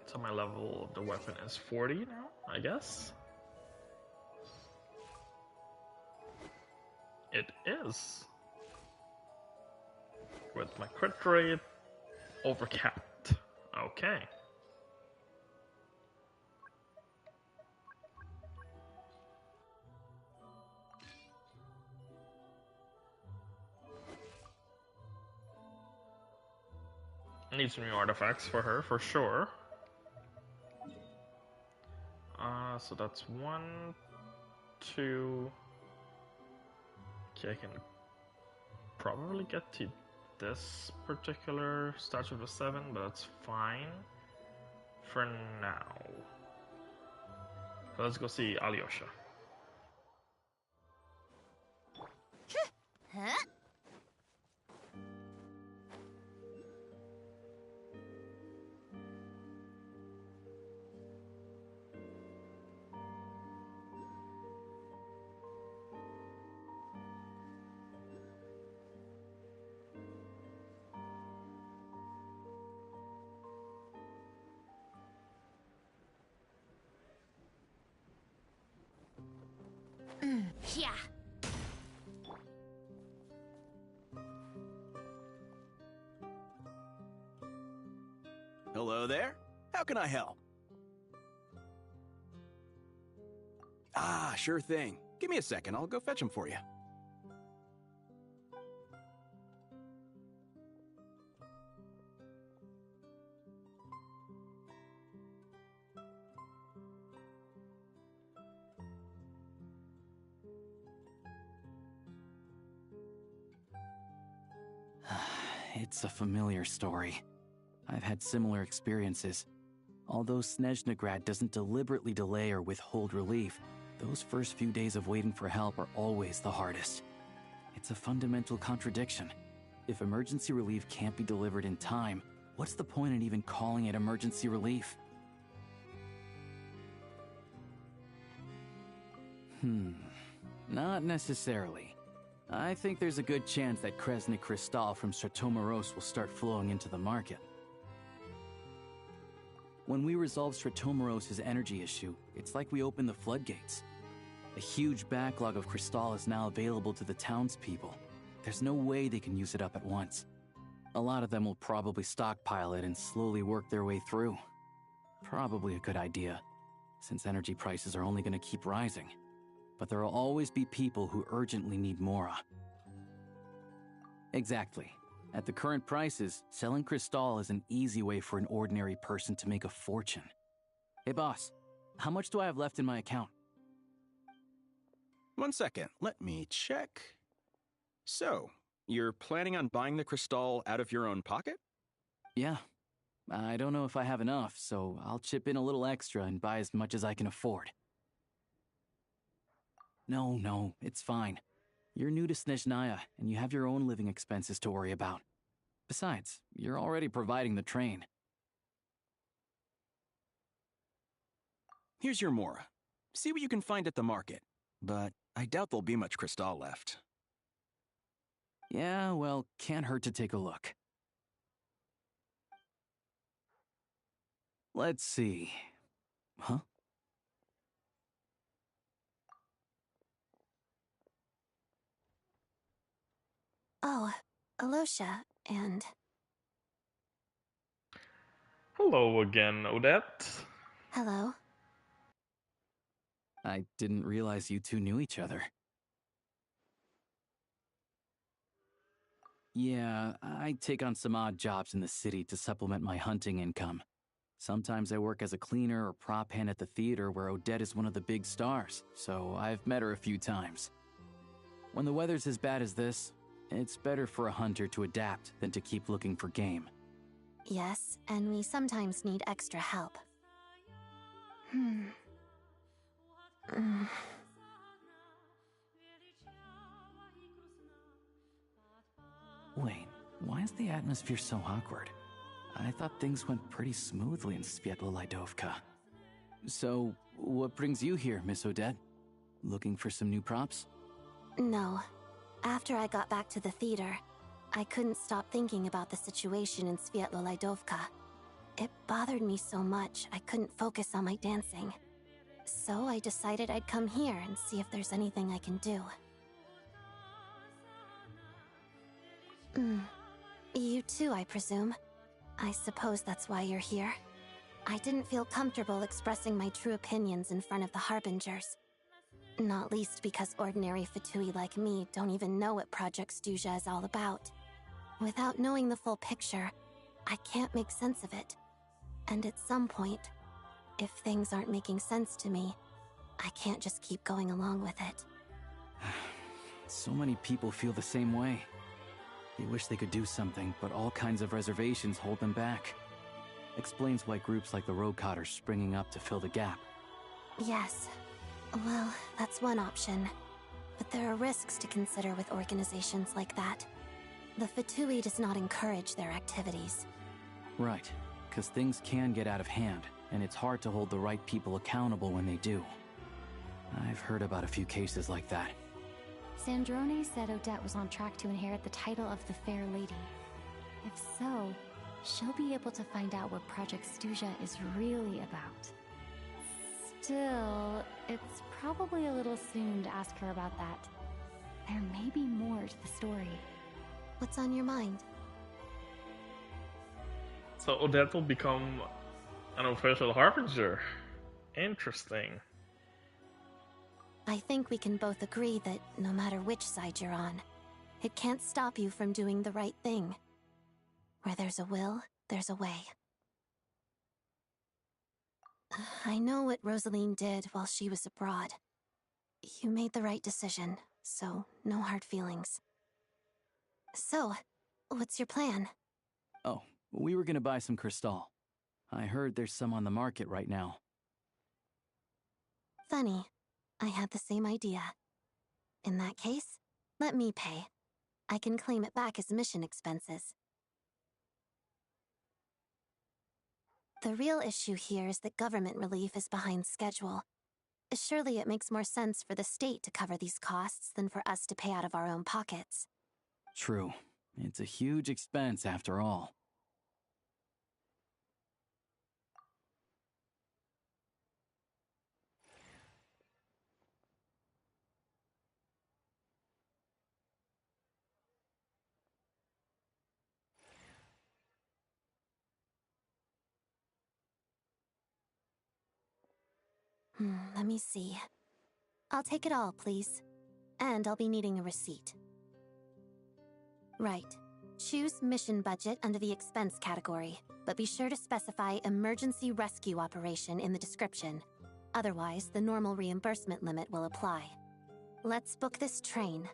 S1: So my level of the weapon is 40 now, I guess. It is. With my crit rate overcapped. Okay. Need some new artifacts for her, for sure. So that's 1, 2. Okay, I can probably get to this particular Statue of the Seven, but that's fine for now. So let's go see Alyosha.
S3: Huh? Yeah.
S10: Hello there. How can I help? Ah, sure thing. Give me a second. I'll go fetch him for you. It's a familiar story. I've had similar experiences. Although Snezhnaya doesn't deliberately delay or withhold relief, those first few days of waiting for help are always the hardest. It's a fundamental contradiction. If emergency relief can't be delivered in time, what's the point in even calling it emergency relief? Not necessarily. I think there's a good chance that Kresnik Crystal from Stratomoros will start flowing into the market. When we resolve Stratomoros' energy issue, it's like we open the floodgates. A huge backlog of Crystal is now available to the townspeople. There's no way they can use it up at once. A lot of them will probably stockpile it and slowly work their way through. Probably a good idea, since energy prices are only going to keep rising. But there will always be people who urgently need Mora. Exactly. At the current prices, selling Crystal is an easy way for an ordinary person to make a fortune. Hey boss, how much do I have left in my account?
S15: 1 second, let me check. So, you're planning on buying the Crystal out of your own pocket?
S10: Yeah. I don't know if I have enough, so I'll chip in a little extra and buy as much as I can afford. No, it's fine. You're new to Snezhnaya, and you have your own living expenses to worry about. Besides, you're already providing the train.
S15: Here's your Mora. See what you can find at the market, but I doubt there'll be much Crystal left.
S10: Yeah, well, can't hurt to take a look. Let's see. Huh?
S6: Oh, Alyosha, and...
S1: Hello again, Odette.
S6: Hello.
S10: I didn't realize you two knew each other. Yeah, I take on some odd jobs in the city to supplement my hunting income. Sometimes I work as a cleaner or prop hand at the theater where Odette is one of the big stars, so I've met her a few times. When the weather's as bad as this, it's better for a hunter to adapt than to keep looking for game.
S6: Yes, and we sometimes need extra help.
S10: Wait, why is the atmosphere so awkward? I thought things went pretty smoothly in DeaDlyDivison. So, what brings you here, Miss Odette? Looking for some new props?
S6: No. After I got back to the theater, I couldn't stop thinking about the situation in DeaDlyDivison. It bothered me so much I couldn't focus on my dancing. So I decided I'd come here and see if there's anything I can do. You too, I presume. I suppose that's why you're here. I didn't feel comfortable expressing my true opinions in front of the Harbingers. Not least because ordinary Fatui like me don't even know what Project Stuja is all about. Without knowing the full picture, I can't make sense of it. And at some point, if things aren't making sense to me, I can't just keep going along with it.
S10: So many people feel the same way. They wish they could do something, but all kinds of reservations hold them back. Explains why groups like the Rokot are springing up to fill the gap.
S6: Yes. Well, that's one option. But there are risks to consider with organizations like that. The Fatui does not encourage their activities.
S10: Right, because things can get out of hand, and it's hard to hold the right people accountable when they do. I've heard about a few cases like that.
S4: Sandrone said Odette was on track to inherit the title of the Fair Lady. If so, she'll be able to find out what Project Stuzha is really about. Still, it's probably a little soon to ask her about that. There may be more to the story.
S6: What's on your mind?
S1: So Odette will become an official harbinger. Interesting.
S6: I think we can both agree that no matter which side you're on, it can't stop you from doing the right thing. Where there's a will, there's a way. I know what Rosaline did while she was abroad. You made the right decision, so no hard feelings. So, what's your plan?
S10: Oh, we were gonna buy some Crystal. I heard there's some on the market right now.
S6: Funny. I had the same idea. In that case, let me pay. I can claim it back as mission expenses. The real issue here is that government relief is behind schedule. Surely it makes more sense for the state to cover these costs than for us to pay out of our own pockets.
S10: True. It's a huge expense after all.
S6: Let me see. I'll take it all, please. And I'll be needing a receipt. Right. Choose mission budget under the expense category, but be sure to specify emergency rescue operation in the description. Otherwise, the normal reimbursement limit will apply. Let's book this train.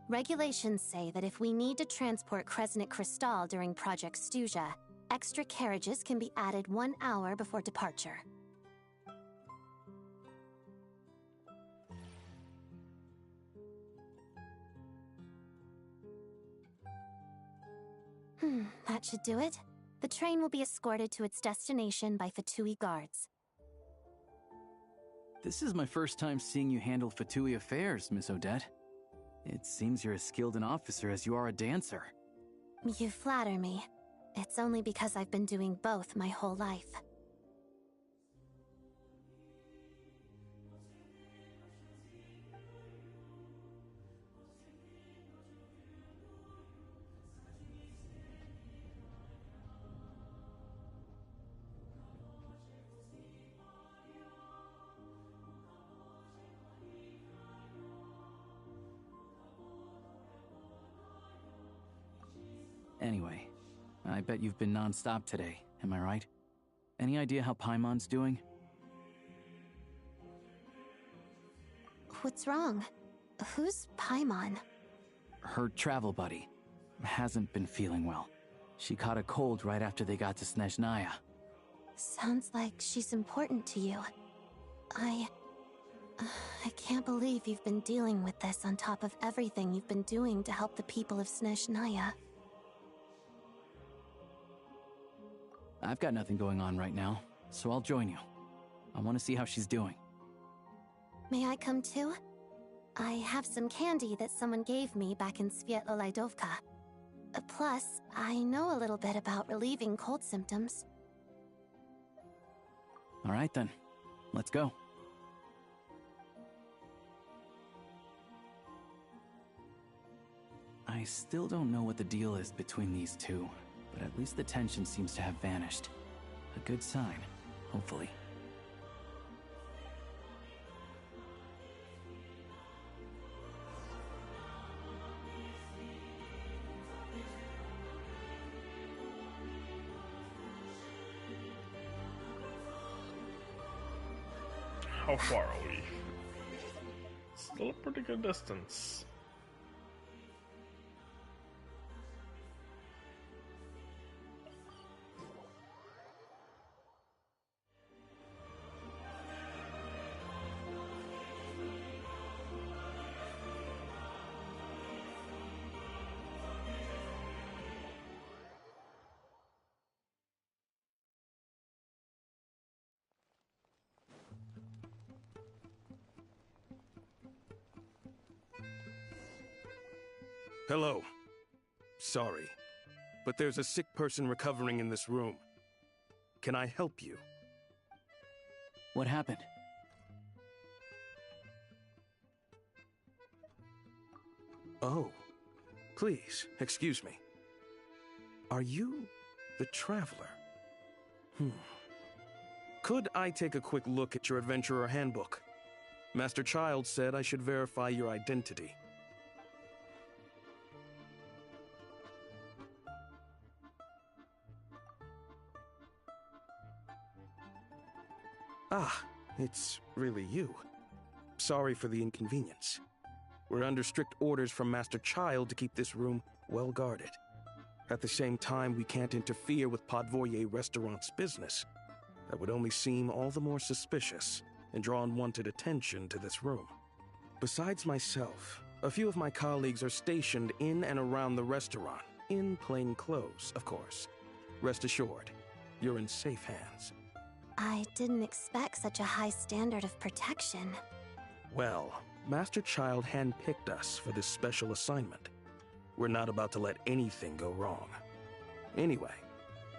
S6: Regulations say that if we need to transport Kresnik Crystal during Project Stuzha, extra carriages can be added 1 hour before departure. That should do it. The train will be escorted to its destination by Fatui guards.
S10: This is my first time seeing you handle Fatui affairs, Miss Odette. It seems you're as skilled an officer as you are a dancer.
S6: You flatter me. It's only because I've been doing both my whole life.
S10: Anyway, I bet you've been non-stop today, am I right? Any idea how Paimon's doing?
S6: What's wrong? Who's Paimon?
S10: Her travel buddy hasn't been feeling well. She caught a cold right after they got to Snezhnaya.
S6: Sounds like she's important to you. I can't believe you've been dealing with this on top of everything you've been doing to help the people of Snezhnaya.
S10: I've got nothing going on right now, so I'll join you. I want to see how she's doing.
S6: May I come too? I have some candy that someone gave me back in Svietlolaidovka. Plus, I know a little bit about relieving cold symptoms.
S10: All right then, let's go. I still don't know what the deal is between these two, but at least the tension seems to have vanished. A good sign, hopefully.
S1: How far are we? Still a pretty good distance.
S13: Hello. Sorry, but there's a sick person recovering in this room. Can I help you?
S10: What happened?
S13: Oh, please, excuse me. Are you the Traveler? Could I take a quick look at your Adventurer Handbook? Master Child said I should verify your identity. Ah, it's really you. Sorry for the inconvenience. We're under strict orders from Master Child to keep this room well guarded. At the same time, we can't interfere with Podvoye Restaurant's business. That would only seem all the more suspicious and draw unwanted attention to this room. Besides myself, a few of my colleagues are stationed in and around the restaurant, in plain clothes, of course. Rest assured, you're in safe hands.
S6: I didn't expect such a high standard of protection.
S13: Well, Master Child handpicked us for this special assignment. We're not about to let anything go wrong. Anyway,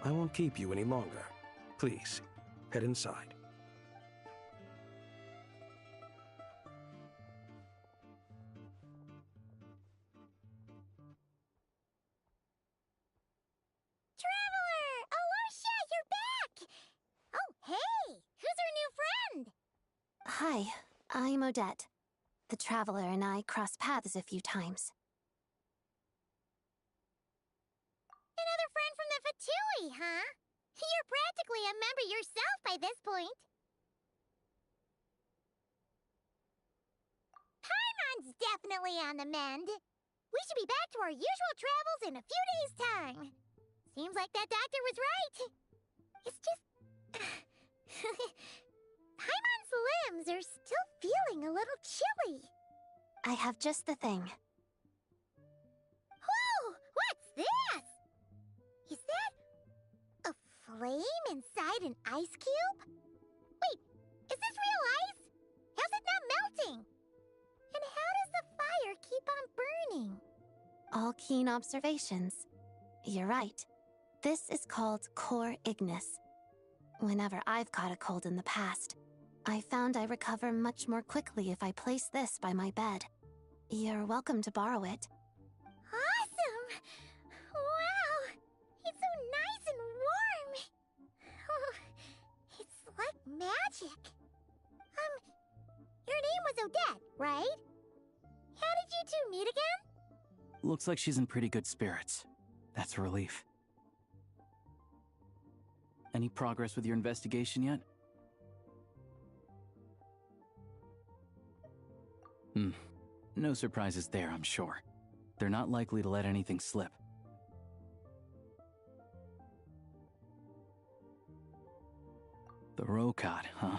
S13: I won't keep you any longer. Please, head inside.
S3: Traveler! Alosha, you're back! Oh, hey! Who's our new friend?
S6: Hi, I'm Odette. The Traveler and I crossed paths a few times.
S3: Another friend from the Fatui, huh? You're practically a member yourself by this point. Paimon's definitely on the mend. We should be back to our usual travels in a few days' time. Seems like that doctor was right. It's just... Paimon's limbs are still feeling a little chilly.
S6: I have just the thing.
S3: Whoa! What's this? Is that a flame inside an ice cube? Wait, is this real ice? How's it not melting? And how does the fire keep on burning?
S6: All keen observations. You're right. This is called core ignis. Whenever I've caught a cold in the past, I found I recover much more quickly if I place this by my bed. You're welcome to borrow it.
S3: Awesome! Wow! It's so nice and warm! Oh, it's like magic. Your name was Odette, right? How did you two meet again?
S10: Looks like she's in pretty good spirits. That's a relief. Any progress with your investigation yet? No surprises there, I'm sure. They're not likely to let anything slip. The Rokot, huh?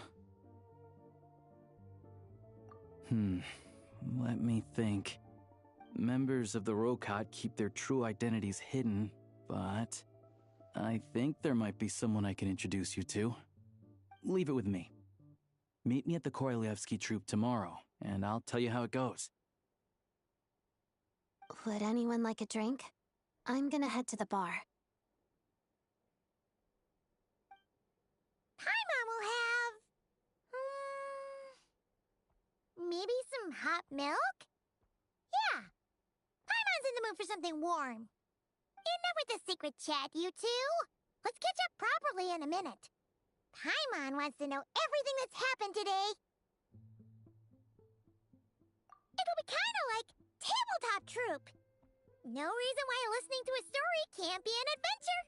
S10: Let me think. Members of the Rokot keep their true identities hidden, but I think there might be someone I can introduce you to. Leave it with me. Meet me at the Korolyevsky troop tomorrow, and I'll tell you how it goes.
S6: Would anyone like a drink? I'm gonna head to the bar.
S3: Paimon will have... maybe some hot milk? Yeah. Paimon's in the mood for something warm. Enough with the secret chat, you two. Let's catch up properly in a minute. Paimon wants to know everything that's happened today. It'll be kind of like Tabletop Troop. No reason why listening to a story can't be an adventure.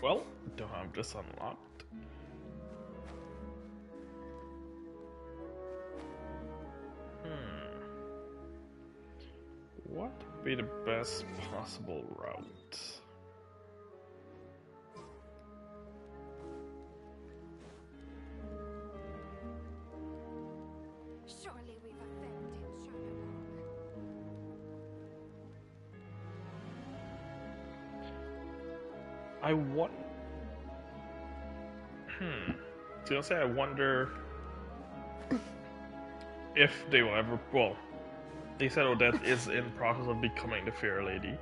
S1: Well, don't have this unlocked. What would be the best possible route?
S4: Surely we've offended Chernobyl.
S1: I want. So I'll say I wonder if they will ever. Well, they said Odette is in process of becoming the Fair Lady,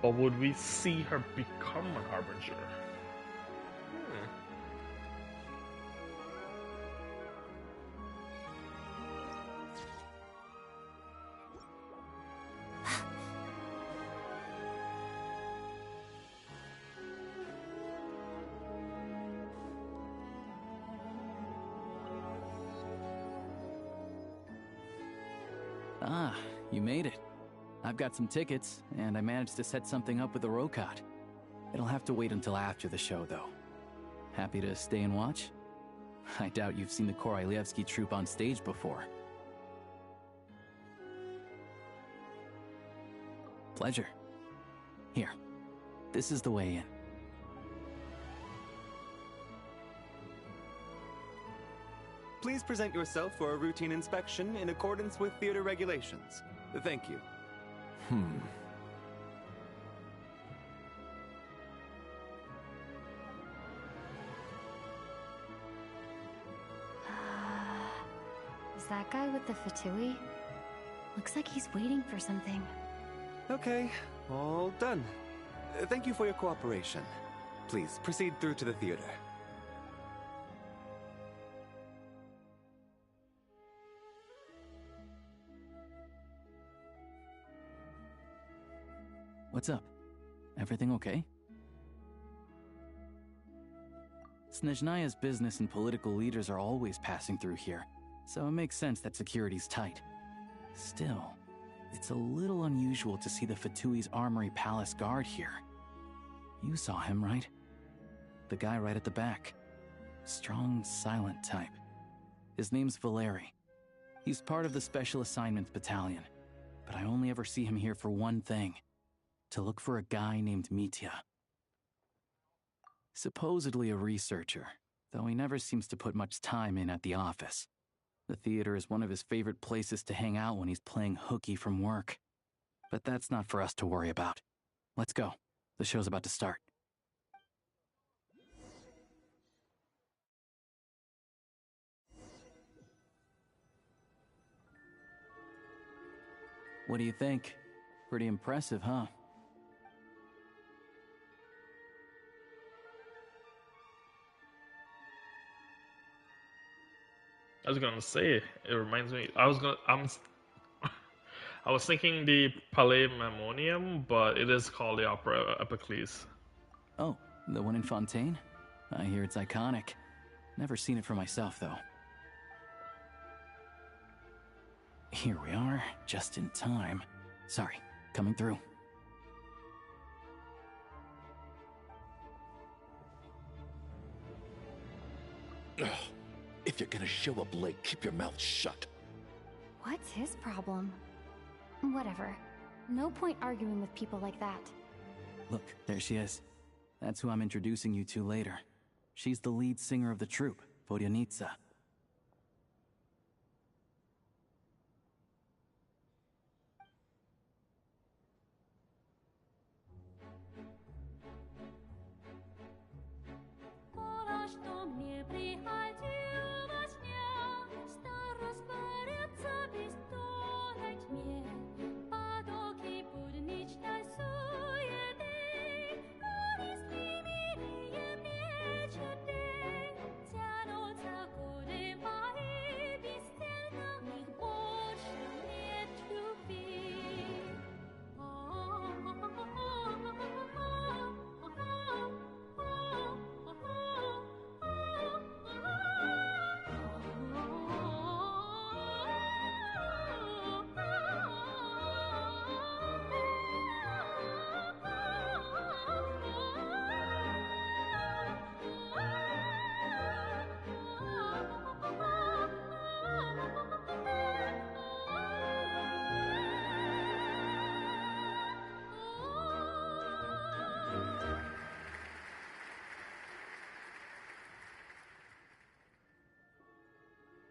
S1: but would we see her become a Harbinger?
S10: Ah, you made it. I've got some tickets, and I managed to set something up with the Rokot. It'll have to wait until after the show, though. Happy to stay and watch? I doubt you've seen the Korolyevsky troupe on stage before. Pleasure. Here, this is the way in.
S16: Please present yourself for a routine inspection in accordance with theater regulations. Thank you.
S4: Is that guy with the fatui? Looks like he's waiting for something.
S16: Okay, all done. Thank you for your cooperation. Please proceed through to the theater.
S10: What's up? Everything okay? Snezhnaya's business and political leaders are always passing through here, so it makes sense that security's tight. Still, it's a little unusual to see the Fatui's Armory Palace guard here. You saw him, right? The guy right at the back. Strong, silent type. His name's Valeri. He's part of the Special Assignments Battalion, but I only ever see him here for one thing. To look for a guy named Mitya. Supposedly a researcher, though he never seems to put much time in at the office. The theater is one of his favorite places to hang out when he's playing hooky from work. But that's not for us to worry about. Let's go. The show's about to start. What do you think? Pretty impressive, huh?
S1: I was gonna say, it reminds me. I was thinking the Palais Mammonium, but it is called the Opera Epicles.
S10: Oh, the one in Fontaine? I hear it's iconic. Never seen it for myself, though. Here we are, just in time. Sorry, coming through.
S18: Ugh. If you're gonna show up late, keep your mouth shut.
S4: What's his problem? Whatever. No point arguing with people like that.
S10: Look, there she is. That's who I'm introducing you to later. She's the lead singer of the troupe, Vodyanitsa.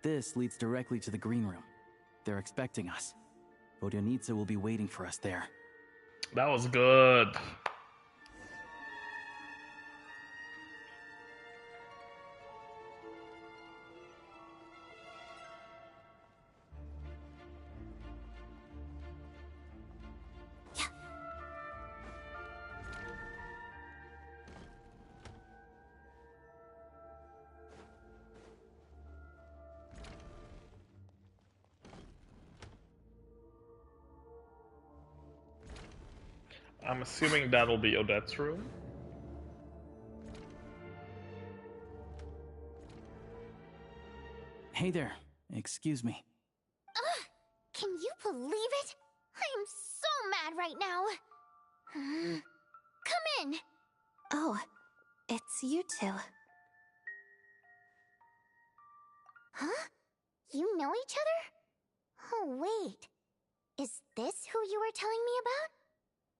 S10: this leads directly to the green room. They're expecting us. Vodyanitsa will be waiting for us there.
S1: That was good. I'm assuming that'll be Odette's room.
S10: Hey there. Excuse me.
S3: Ugh! Can you believe it? I'm so mad right now. Come in.
S6: Oh, it's you two.
S3: Huh? You know each other? Oh, wait. Is this who you were telling me about?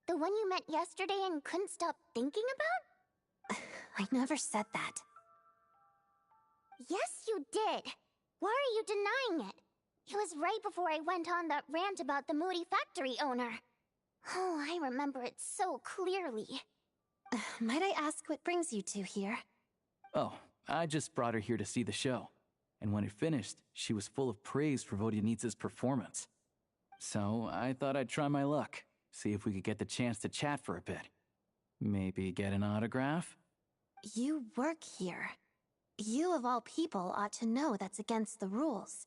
S3: The one you met yesterday and couldn't stop thinking about?
S6: I never said that.
S3: Yes, you did. Why are you denying it? It was right before I went on that rant about the moody factory owner. Oh, I remember it so clearly.
S6: Might I ask what brings you two here?
S10: Oh, I just brought her here to see the show. And when it finished, she was full of praise for Vodyanitsa's performance. So I thought I'd try my luck. See if we could get the chance to chat for a bit. Maybe get an autograph?
S6: You work here. You of all people ought to know that's against the rules.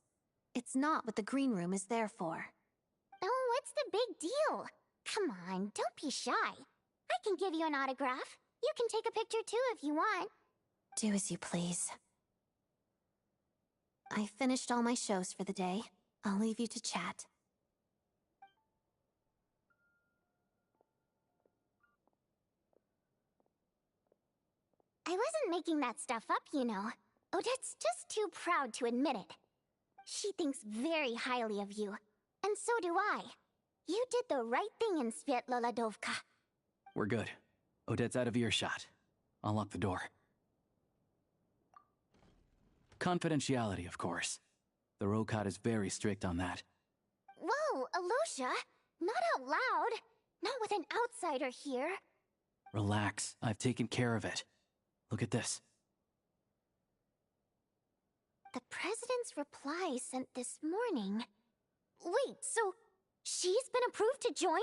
S6: It's not what the green room is there for.
S3: Oh, what's the big deal? Come on, don't be shy. I can give you an autograph. You can take a picture too if you want.
S6: Do as you please. I finished all my shows for the day. I'll leave you to chat.
S3: I wasn't making that stuff up, you know. Odette's just too proud to admit it. She thinks very highly of you. And so do I. You did the right thing in Svietloladovka.
S10: We're good. Odette's out of earshot. I'll lock the door. Confidentiality, of course. The Rokot is very strict on that.
S3: Whoa, Alosha! Not out loud! Not with an outsider here.
S10: Relax. I've taken care of it. Look at this.
S3: The President's reply sent this morning. Wait, so she's been approved to join?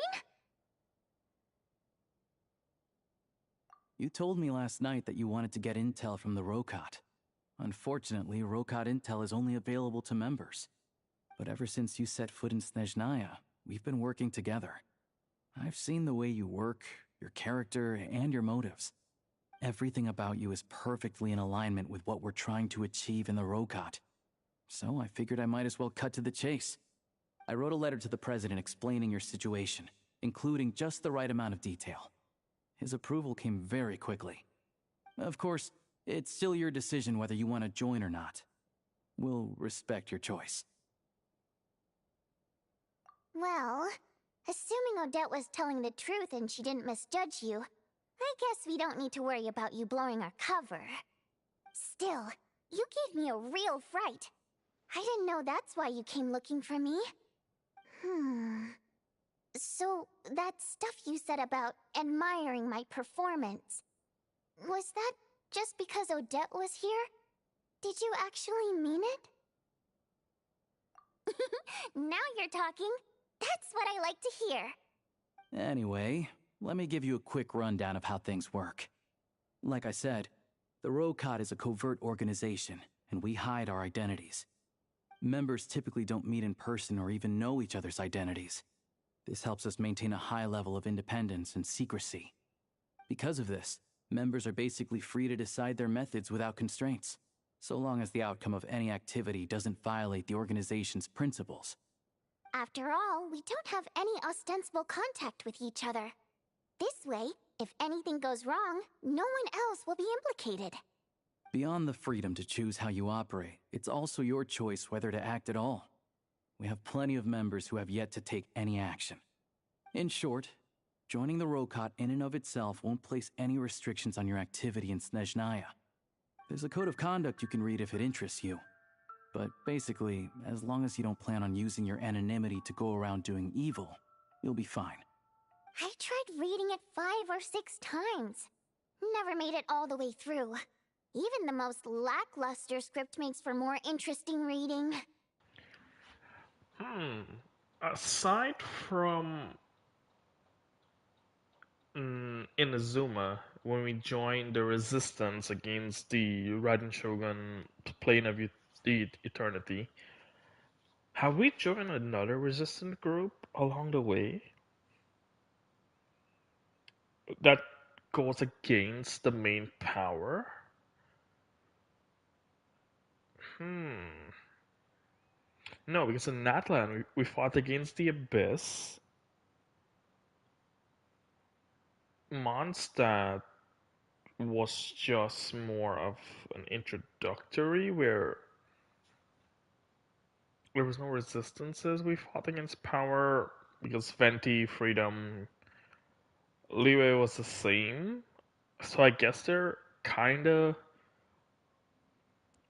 S10: You told me last night that you wanted to get intel from the Rokot. Unfortunately, Rokot intel is only available to members. But ever since you set foot in Snezhnaya, we've been working together. I've seen the way you work, your character, and your motives. Everything about you is perfectly in alignment with what we're trying to achieve in the Rokot. So I figured I might as well cut to the chase. I wrote a letter to the President explaining your situation, including just the right amount of detail. His approval came very quickly. Of course, it's still your decision whether you want to join or not. We'll respect your choice.
S3: Well, assuming Odette was telling the truth and she didn't misjudge you, I guess we don't need to worry about you blowing our cover. Still, you gave me a real fright. I didn't know that's why you came looking for me. So, that stuff you said about admiring my performance, was that just because Odette was here? Did you actually mean it? Now you're talking. That's what I like to hear.
S10: Anyway, let me give you a quick rundown of how things work. Like I said, the Rokot is a covert organization, and we hide our identities. Members typically don't meet in person or even know each other's identities. This helps us maintain a high level of independence and secrecy. Because of this, members are basically free to decide their methods without constraints, so long as the outcome of any activity doesn't violate the organization's principles.
S3: After all, we don't have any ostensible contact with each other. This way, if anything goes wrong, no one else will be implicated.
S10: Beyond the freedom to choose how you operate, it's also your choice whether to act at all. We have plenty of members who have yet to take any action. In short, joining the Rokot in and of itself won't place any restrictions on your activity in Snezhnaya. There's a code of conduct you can read if it interests you. But basically, as long as you don't plan on using your anonymity to go around doing evil, you'll be fine.
S3: I tried reading it 5 or 6 times. Never made it all the way through. Even the most lackluster script makes for more interesting reading.
S1: Aside from Inazuma, when we joined the resistance against the Raiden Shogun Plane of the Eternity, have we joined another resistant group along the way that goes against the main power? No, because in Natlan we fought against the Abyss. Mondstadt was just more of an introductory where there was no resistances. We fought against power because Venti, Freedom, Leeway was the same. So I guess they're kinda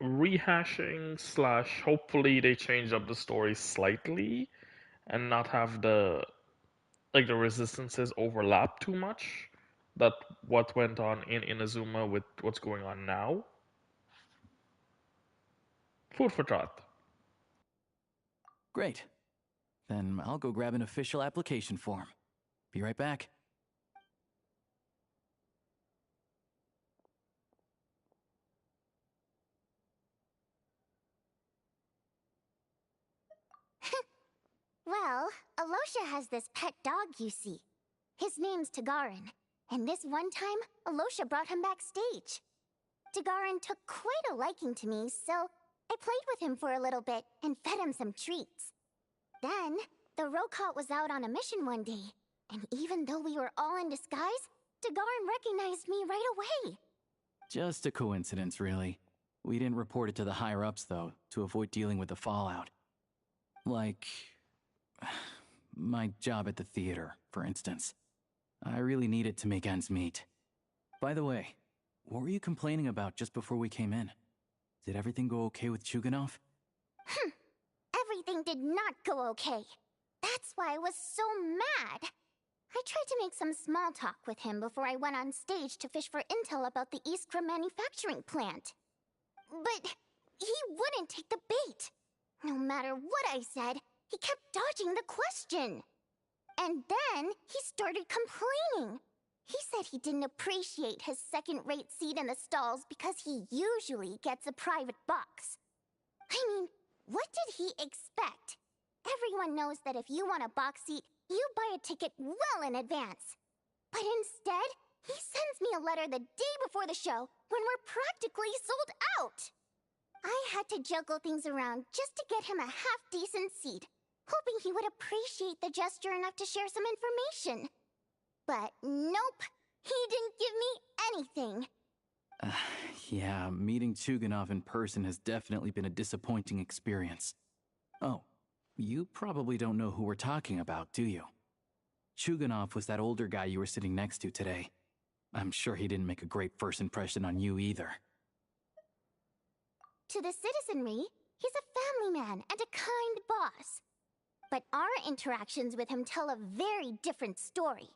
S1: rehashing slash hopefully they change up the story slightly and not have the resistances overlap too much. That what went on in Inazuma with what's going on now. Food for thought.
S10: Great. Then I'll go grab an official application form. Be right back.
S3: Well, Alosha has this pet dog, you see. His name's Tagarin, and this one time, Alosha brought him backstage. Tagarin took quite a liking to me, so I played with him for a little bit and fed him some treats. Then, the Rokot was out on a mission one day, and even though we were all in disguise, Tagarin recognized me right away.
S10: Just a coincidence, really. We didn't report it to the higher-ups, though, to avoid dealing with the fallout. Like my job at the theater, for instance. I really needed to make ends meet. By the way, what were you complaining about just before we came in? Did everything go okay with Chuganov?
S3: Everything did not go okay. That's why I was so mad. I tried to make some small talk with him before I went on stage to fish for intel about the Iskra manufacturing plant. But he wouldn't take the bait. No matter what I said, he kept dodging the question. And then he started complaining. He said he didn't appreciate his second-rate seat in the stalls because he usually gets a private box. I mean, what did he expect? Everyone knows that if you want a box seat, you buy a ticket well in advance. But instead, he sends me a letter the day before the show when we're practically sold out. I had to juggle things around just to get him a half-decent seat, hoping he would appreciate the gesture enough to share some information. But nope, he didn't give me anything.
S10: Yeah, meeting Chuganov in person has definitely been a disappointing experience. Oh, you probably don't know who we're talking about, do you? Chuganov was that older guy you were sitting next to today. I'm sure he didn't make a great first impression on you either.
S3: To the citizenry, he's a family man and a kind boss. But our interactions with him tell a very different story.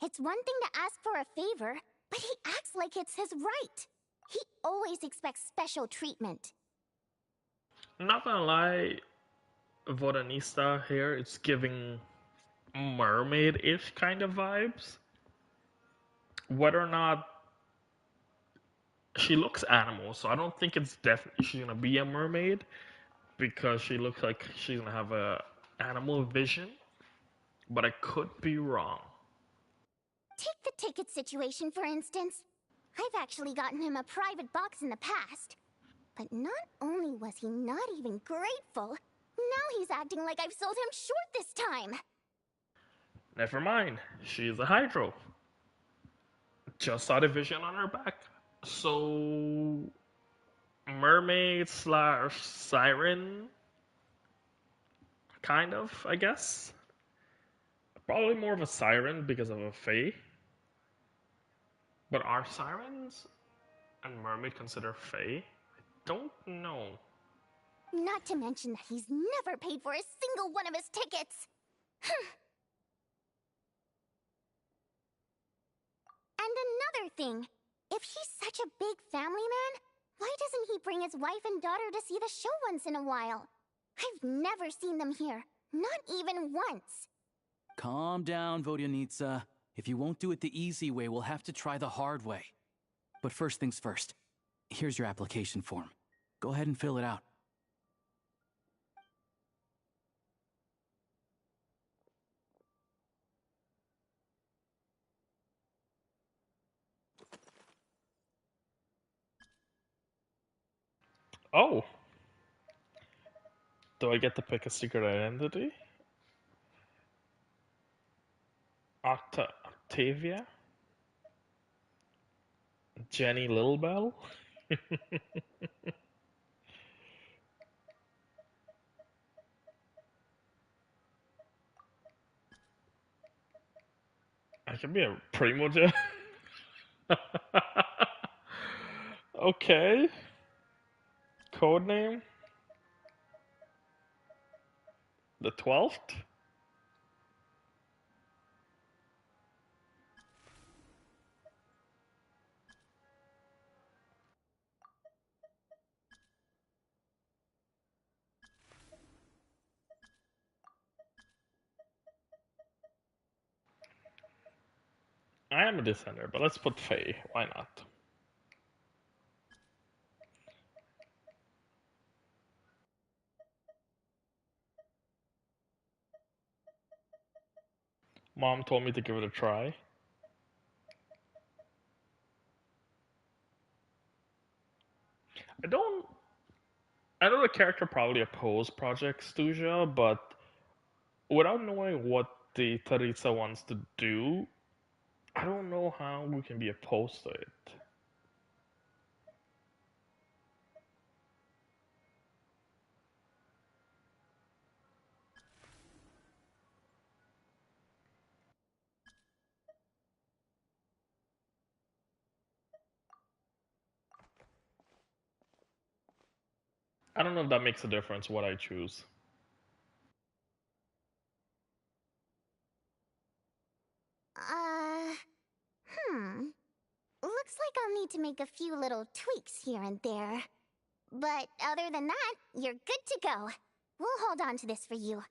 S3: It's one thing to ask for a favor, but he acts like it's his right. He always expects special treatment.
S1: Not gonna lie, Vodanista here, it's giving mermaid-ish kind of vibes. Whether or not she looks animal, so I don't think it's definitely she's gonna be a mermaid because she looks like she's gonna have a animal vision, but I could be wrong.
S3: Take the ticket situation, for instance. I've actually gotten him a private box in the past. But not only was he not even grateful, now he's acting like I've sold him short this time.
S1: Never mind, she's a Hydro. Just saw the vision on her back. So, mermaid slash siren, kind of, I guess. Probably more of a siren because of a fae. But are sirens and mermaid considered fae? I don't know.
S3: Not to mention that he's never paid for a single one of his tickets. And another thing, if he's such a big family man, why doesn't he bring his wife and daughter to see the show once in a while? I've never seen them here, not even once.
S10: Calm down, Vodyanitsa. If you won't do it the easy way, we'll have to try the hard way. But first things first. Here's your application form. Go ahead and fill it out.
S1: Oh! Do I get to pick a secret identity? Octavia? Jenny Littlebell? I can be a Primogen. Okay. Codename? The 12th? I am a descender, but let's put Faye. Why not? Mom told me to give it a try. I know the character probably opposed Project Stuja, but without knowing what the Teresa wants to do, I don't know how we can be opposed to it. I don't know if that makes a difference what I choose.
S3: Looks like I'll need to make a few little tweaks here and there. But other than that, you're good to go. We'll hold on to this for you.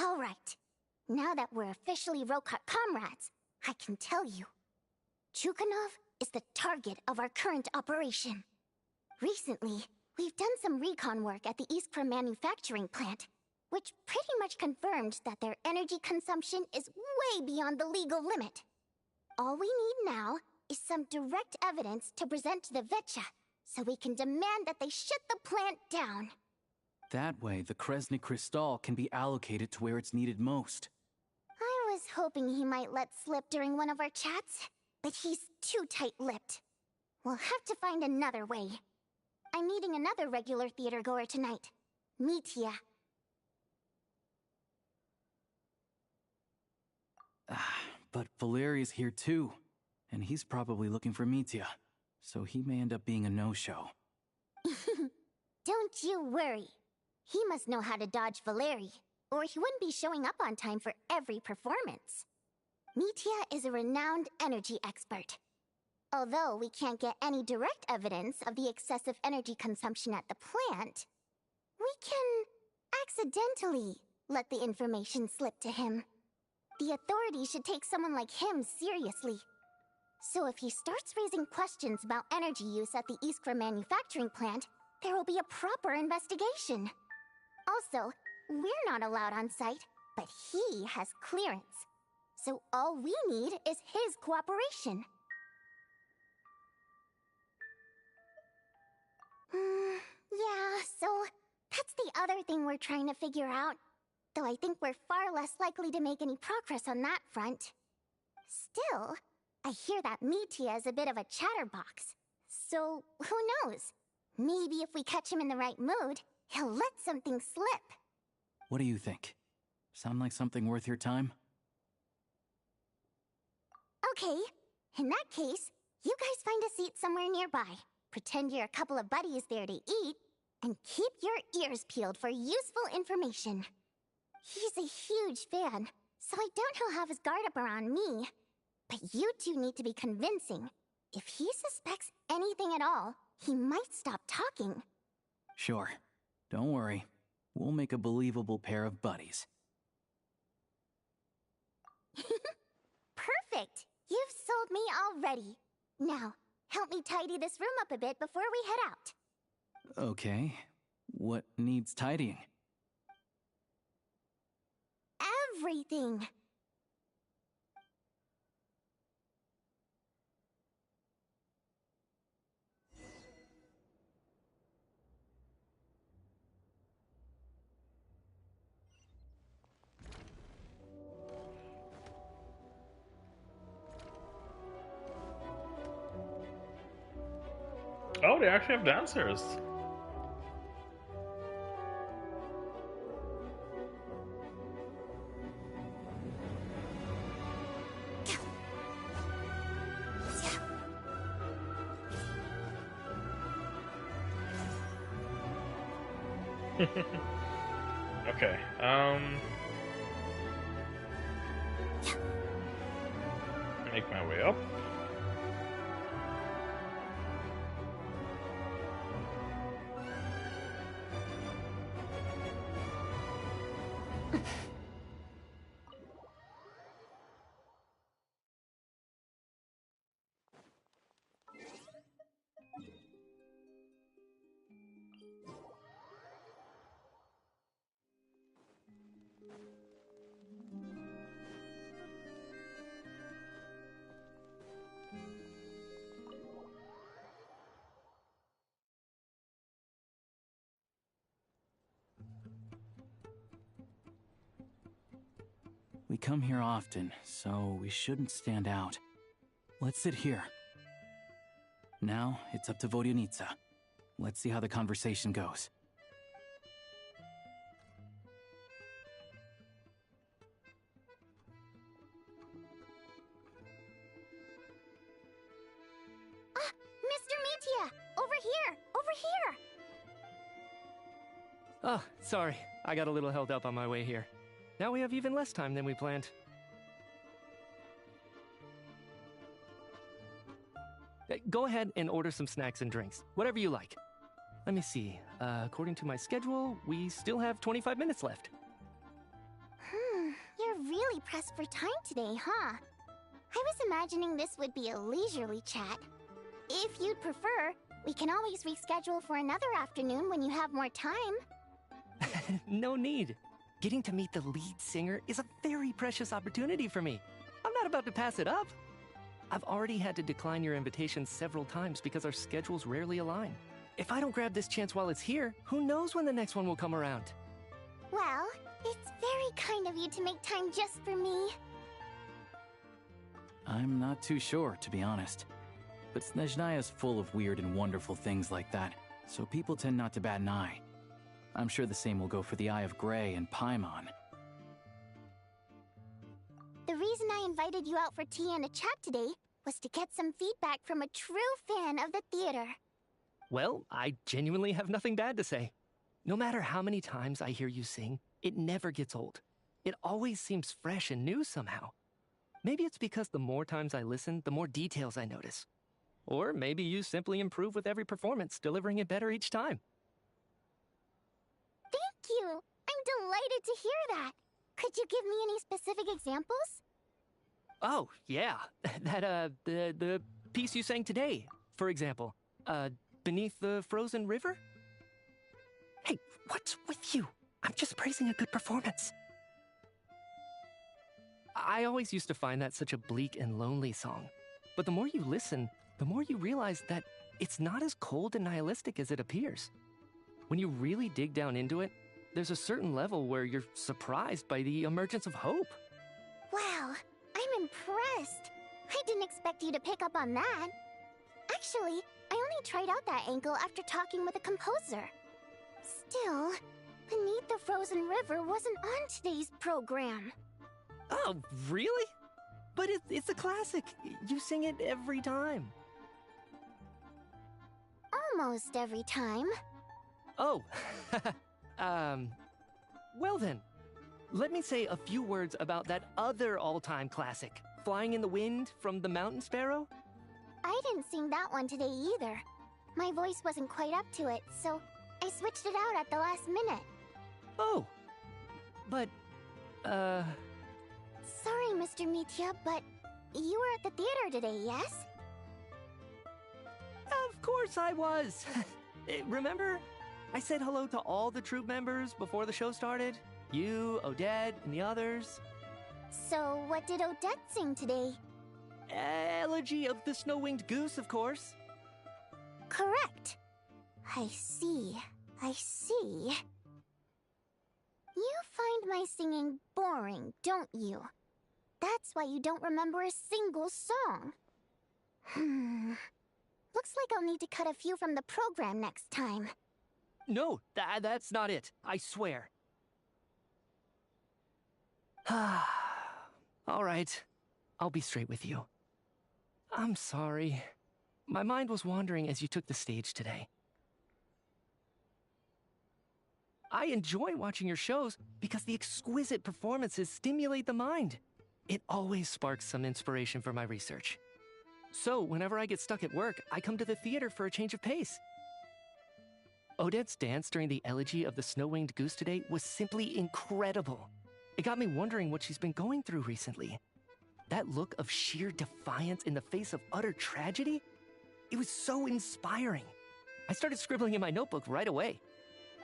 S3: Alright. Now that we're officially Rokot comrades, I can tell you. Chukhanov is the target of our current operation. Recently, we've done some recon work at the Iskra manufacturing plant, which pretty much confirmed that their energy consumption is way beyond the legal limit. All we need now is some direct evidence to present to the Vetcha, so we can demand that they shut the plant down.
S10: That way, the Kresnik Crystal can be allocated to where it's needed most.
S3: I was hoping he might let slip during one of our chats, but he's too tight-lipped. We'll have to find another way. I'm meeting another regular theater goer tonight, Mitya.
S10: But Valeria's here too, and he's probably looking for Mitya, so he may end up being a no-show.
S3: Don't you worry. He must know how to dodge Valeri, or he wouldn't be showing up on time for every performance. Mitya is a renowned energy expert. Although we can't get any direct evidence of the excessive energy consumption at the plant, we can accidentally let the information slip to him. The authorities should take someone like him seriously. So if he starts raising questions about energy use at the Iskra manufacturing plant, there will be a proper investigation. Also, we're not allowed on site, but he has clearance. So all we need is his cooperation. Yeah, so that's the other thing we're trying to figure out. Though I think we're far less likely to make any progress on that front. Still, I hear that Mitya is a bit of a chatterbox. So, who knows? Maybe if we catch him in the right mood, he'll let something slip.
S10: What do you think? Sound like something worth your time?
S3: Okay, in that case, you guys find a seat somewhere nearby. Pretend you're a couple of buddies there to eat, And keep your ears peeled for useful information. He's a huge fan, so I doubt he'll have his guard up around me. But you two need to be convincing. If he suspects anything at all, he might stop talking.
S10: Sure. Don't worry. We'll make a believable pair of buddies.
S3: Perfect! You've sold me already. Now, help me tidy this room up a bit before we head out.
S10: Okay. What needs tidying?
S3: Everything!
S1: Oh, they actually have dancers. Okay, make my way up.
S10: We come here often, so we shouldn't stand out. Let's sit here. Now, it's up to Vodyanitsa. Let's see how the conversation goes.
S3: Mr. Metia! Over here! Over here!
S21: Oh, sorry. I got a little held up on my way here. Now we have even less time than we planned. Go ahead and order some snacks and drinks. Whatever you like. Let me see. According to my schedule, we still have 25 minutes left.
S3: You're really pressed for time today, huh? I was imagining this would be a leisurely chat. If you'd prefer, we can always reschedule for another afternoon when you have more time.
S21: No need. Getting to meet the lead singer is a very precious opportunity for me. I'm not about to pass it up. I've already had to decline your invitation several times because our schedules rarely align. If I don't grab this chance while it's here, who knows when the next one will come around?
S3: Well, it's very kind of you to make time just for me.
S10: I'm not too sure, to be honest. But Snezhnaya is full of weird and wonderful things like that, so people tend not to bat an eye. I'm sure the same will go for the Eye of Grey and Paimon.
S3: The reason I invited you out for tea and a chat today was to get some feedback from a true fan of the theater.
S21: Well, I genuinely have nothing bad to say. No matter how many times I hear you sing, it never gets old. It always seems fresh and new somehow. Maybe it's because the more times I listen, the more details I notice. Or maybe you simply improve with every performance, delivering it better each time.
S3: Thank you! I'm delighted to hear that! Could you give me any specific examples?
S21: Oh, yeah. The piece you sang today, for example. Beneath the Frozen River? Hey, what's with you? I'm just praising a good performance. I always used to find that such a bleak and lonely song. But the more you listen, the more you realize that it's not as cold and nihilistic as it appears. When you really dig down into it, there's a certain level where you're surprised by the emergence of hope.
S3: Wow, I'm impressed. I didn't expect you to pick up on that. Actually, I only tried out that angle after talking with a composer. Still, Beneath the Frozen River wasn't on today's program.
S21: Oh, really? But it's a classic. You sing it every time.
S3: Almost every time.
S8: Oh, well then, let me say a few words about that other all-time classic, Flying in the Wind from the Mountain Sparrow.
S3: I didn't sing that one today either. My voice wasn't quite up to it, so I switched it out at the last minute.
S8: Oh, but,
S3: Sorry, Mr. Mitya, but you were at the theater today, yes?
S8: Of course I was. Remember? I said hello to all the troupe members before the show started. You, Odette, and the others.
S3: So, what did Odette sing today?
S8: Elegy of the Snow-Winged Goose, of course.
S3: Correct. I see. I see. You find my singing boring, don't you? That's why you don't remember a single song. Looks like I'll need to cut a few from the program next time.
S8: No, that's not it. I swear. All right. I'll be straight with you. I'm sorry. My mind was wandering as you took the stage today. I enjoy watching your shows because the exquisite performances stimulate the mind. It always sparks some inspiration for my research. So, whenever I get stuck at work, I come to the theater for a change of pace. Odette's dance during the elegy of the Snow-Winged Goose today was simply incredible. It got me wondering what she's been going through recently. That look of sheer defiance in the face of utter tragedy? It was so inspiring. I started scribbling in my notebook right away.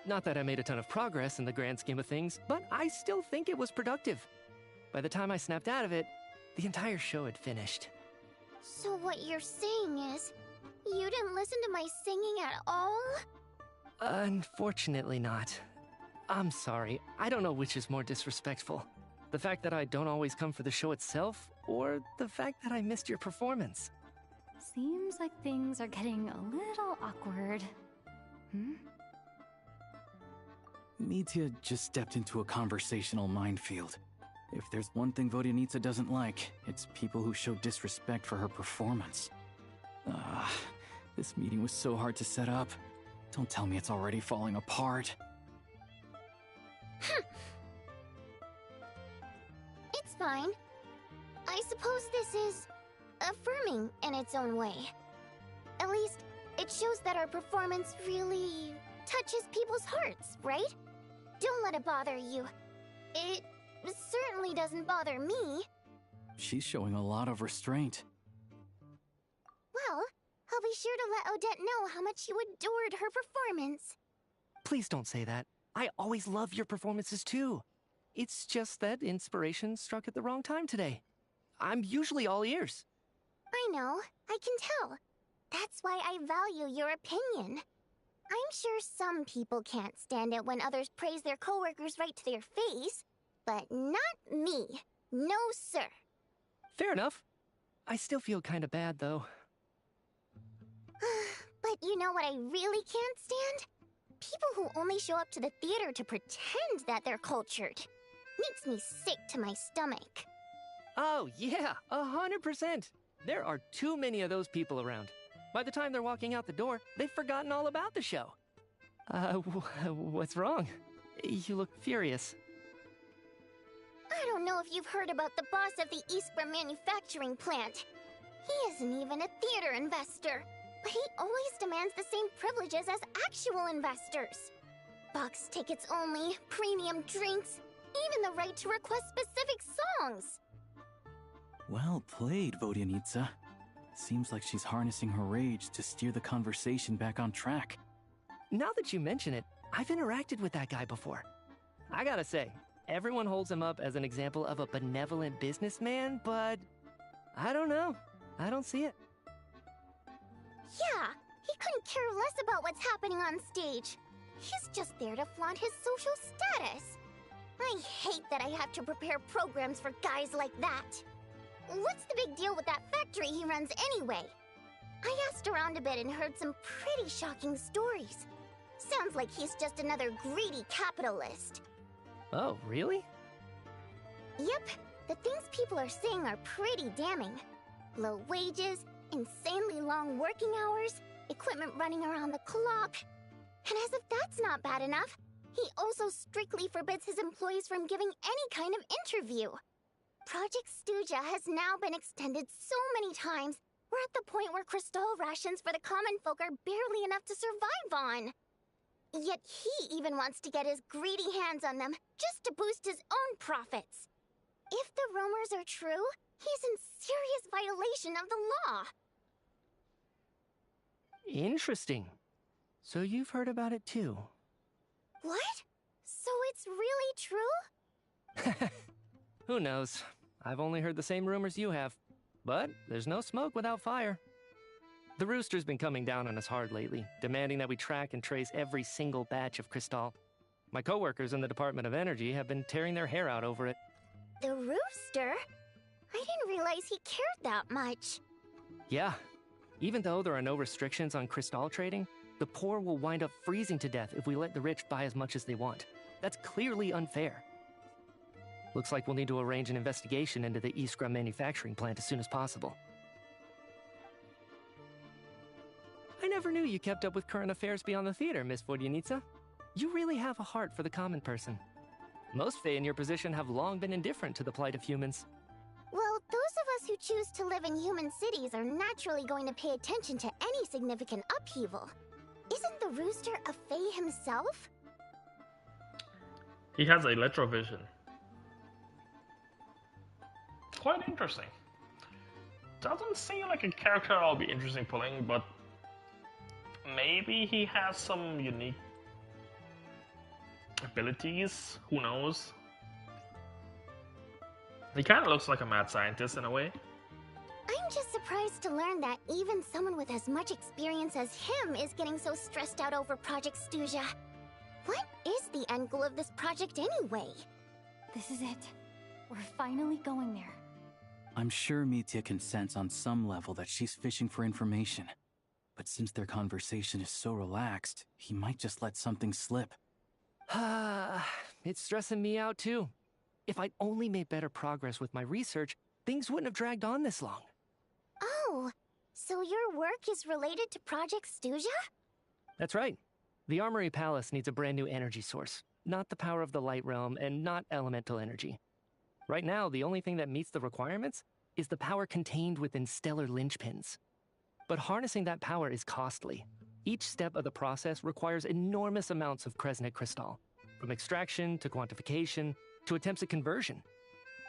S8: Not that I made a ton of progress in the grand scheme of things, but I still think it was productive. By the time I snapped out of it, the entire show had finished.
S3: So what you're saying is, you didn't listen to my singing at all?
S8: Unfortunately not. I'm sorry, I don't know which is more disrespectful. The fact that I don't always come for the show itself, or the fact that I missed your performance.
S4: Seems like things are getting a little awkward.
S10: Mitya just stepped into a conversational minefield. If there's one thing Vodyanitsa doesn't like, it's people who show disrespect for her performance. This meeting was so hard to set up. Don't tell me it's already falling apart.
S3: It's fine. I suppose this is affirming in its own way. At least, it shows that our performance really touches people's hearts, right? Don't let it bother you. It certainly doesn't bother me.
S10: She's showing a lot of restraint.
S3: Well, I'll be sure to let Odette know how much you adored her performance.
S8: Please don't say that. I always love your performances too. It's just that inspiration struck at the wrong time today. I'm usually all ears.
S3: I know, I can tell. That's why I value your opinion. I'm sure some people can't stand it when others praise their coworkers right to their face, but not me. No, sir.
S8: Fair enough. I still feel kinda bad, though.
S3: But you know what I really can't stand? People who only show up to the theater to pretend that they're cultured. Makes me sick to my stomach.
S8: Oh, yeah, 100%. There are too many of those people around. By the time they're walking out the door, they've forgotten all about the show. What's wrong? You look furious.
S3: I don't know if you've heard about the boss of the Eastborough manufacturing plant. He isn't even a theater investor, but he always demands the same privileges as actual investors. Box tickets only, premium drinks, even the right to request specific songs.
S10: Well played, Vodyanitsa. Seems like she's harnessing her rage to steer the conversation back on track.
S8: Now that you mention it, I've interacted with that guy before. I gotta say, everyone holds him up as an example of a benevolent businessman, but I don't know. I don't see it.
S3: Yeah, he couldn't care less about what's happening on stage. He's just there to flaunt his social status. I hate that I have to prepare programs for guys like that. What's the big deal with that factory he runs anyway? I asked around a bit and heard some pretty shocking stories. Sounds like he's just another greedy capitalist.
S8: Oh, really?
S3: Yep, the things people are saying are pretty damning. Low wages, insanely long working hours, equipment running around the clock. And as if that's not bad enough, he also strictly forbids his employees from giving any kind of interview. Project Stuja has now been extended so many times, we're at the point where crystal rations for the common folk are barely enough to survive on. Yet he even wants to get his greedy hands on them, just to boost his own profits. If the rumors are true, he's in serious violation of the law.
S8: Interesting. So you've heard about it too.
S3: What? So it's really true?
S8: Who knows? I've only heard the same rumors you have. But there's no smoke without fire. The Rooster's been coming down on us hard lately, demanding that we track and trace every single batch of Crystal. My coworkers in the Department of Energy have been tearing their hair out over it.
S3: The Rooster? I didn't realize he cared that much.
S8: Yeah. Even though there are no restrictions on Crystal trading, the poor will wind up freezing to death if we let the rich buy as much as they want. That's clearly unfair. Looks like we'll need to arrange an investigation into the Iskra manufacturing plant as soon as possible. I never knew you kept up with current affairs beyond the theater, Miss Vodyanica. You really have a heart for the common person. Most Fae in your position have long been indifferent to the plight of humans.
S3: Well, those of us who choose to live in human cities are naturally going to pay attention to any significant upheaval. Isn't the Rooster a Fae himself?
S1: He has electrovision. Quite interesting. Doesn't seem like a character I'll be interested in pulling, but maybe he has some unique abilities. Who knows? He kind of looks like a mad scientist in a way.
S3: I'm just surprised to learn that even someone with as much experience as him is getting so stressed out over Project Stuja. What is the end goal of this project anyway?
S4: This is it. We're finally going there.
S10: I'm sure Mitya can sense on some level that she's fishing for information. But since their conversation is so relaxed, he might just let something slip.
S8: It's stressing me out too. If I'd only made better progress with my research, things wouldn't have dragged on this long.
S3: Oh, so your work is related to Project Stuja?
S8: That's right. The Armory Palace needs a brand new energy source. Not the power of the Light Realm, and not elemental energy. Right now, the only thing that meets the requirements is the power contained within stellar linchpins. But harnessing that power is costly. Each step of the process requires enormous amounts of Kresnik crystal, from extraction to quantification to attempts at conversion.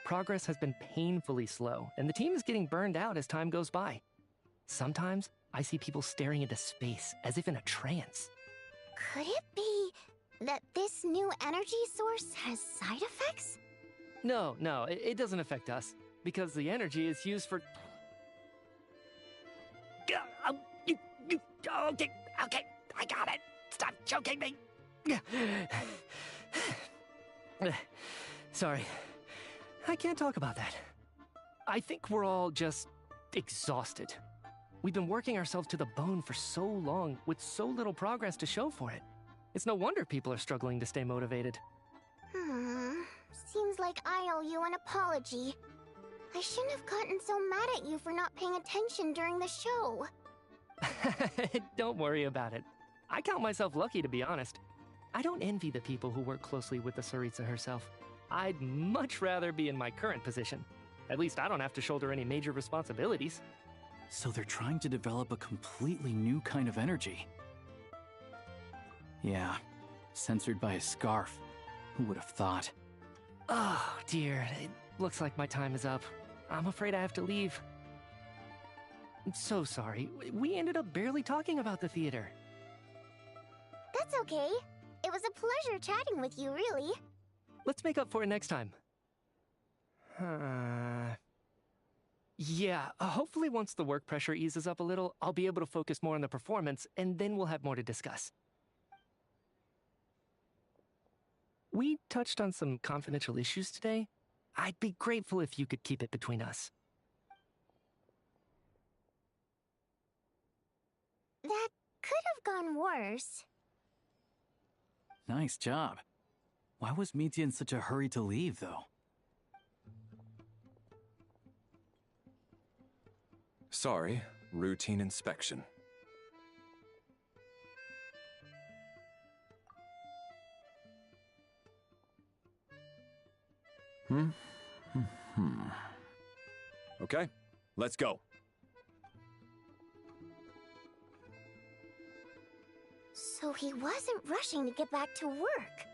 S8: Progress has been painfully slow, and the team is getting burned out as time goes by. Sometimes, I see people staring into space as if in a trance.
S3: Could it be that this new energy source has side effects?
S8: No, it doesn't affect us, because the energy is used for... Okay, I got it. Stop choking me. Sorry, I can't talk about that. I think we're all just exhausted. We've been working ourselves to the bone for so long, with so little progress to show for it. It's no wonder people are struggling to stay motivated.
S3: Seems like I owe you an apology. I shouldn't have gotten so mad at you for not paying attention during the show.
S8: Don't worry about it. I count myself lucky, to be honest. I don't envy the people who work closely with the Tsaritsa herself. I'd much rather be in my current position. At least I don't have to shoulder any major responsibilities.
S10: So they're trying to develop a completely new kind of energy. Yeah, censored by a scarf. Who would have thought?
S8: Oh, dear. It looks like my time is up. I'm afraid I have to leave. I'm so sorry. We ended up barely talking about the theater.
S3: That's okay. It was a pleasure chatting with you, really.
S8: Let's make up for it next time. Yeah, hopefully once the work pressure eases up a little, I'll be able to focus more on the performance, and then we'll have more to discuss. We touched on some confidential issues today. I'd be grateful if you could keep it between us.
S3: That could have gone worse.
S10: Nice job. Why was Mitya in such a hurry to leave, though?
S7: Sorry, routine inspection.
S12: Okay, let's go.
S3: So he wasn't rushing to get back to work.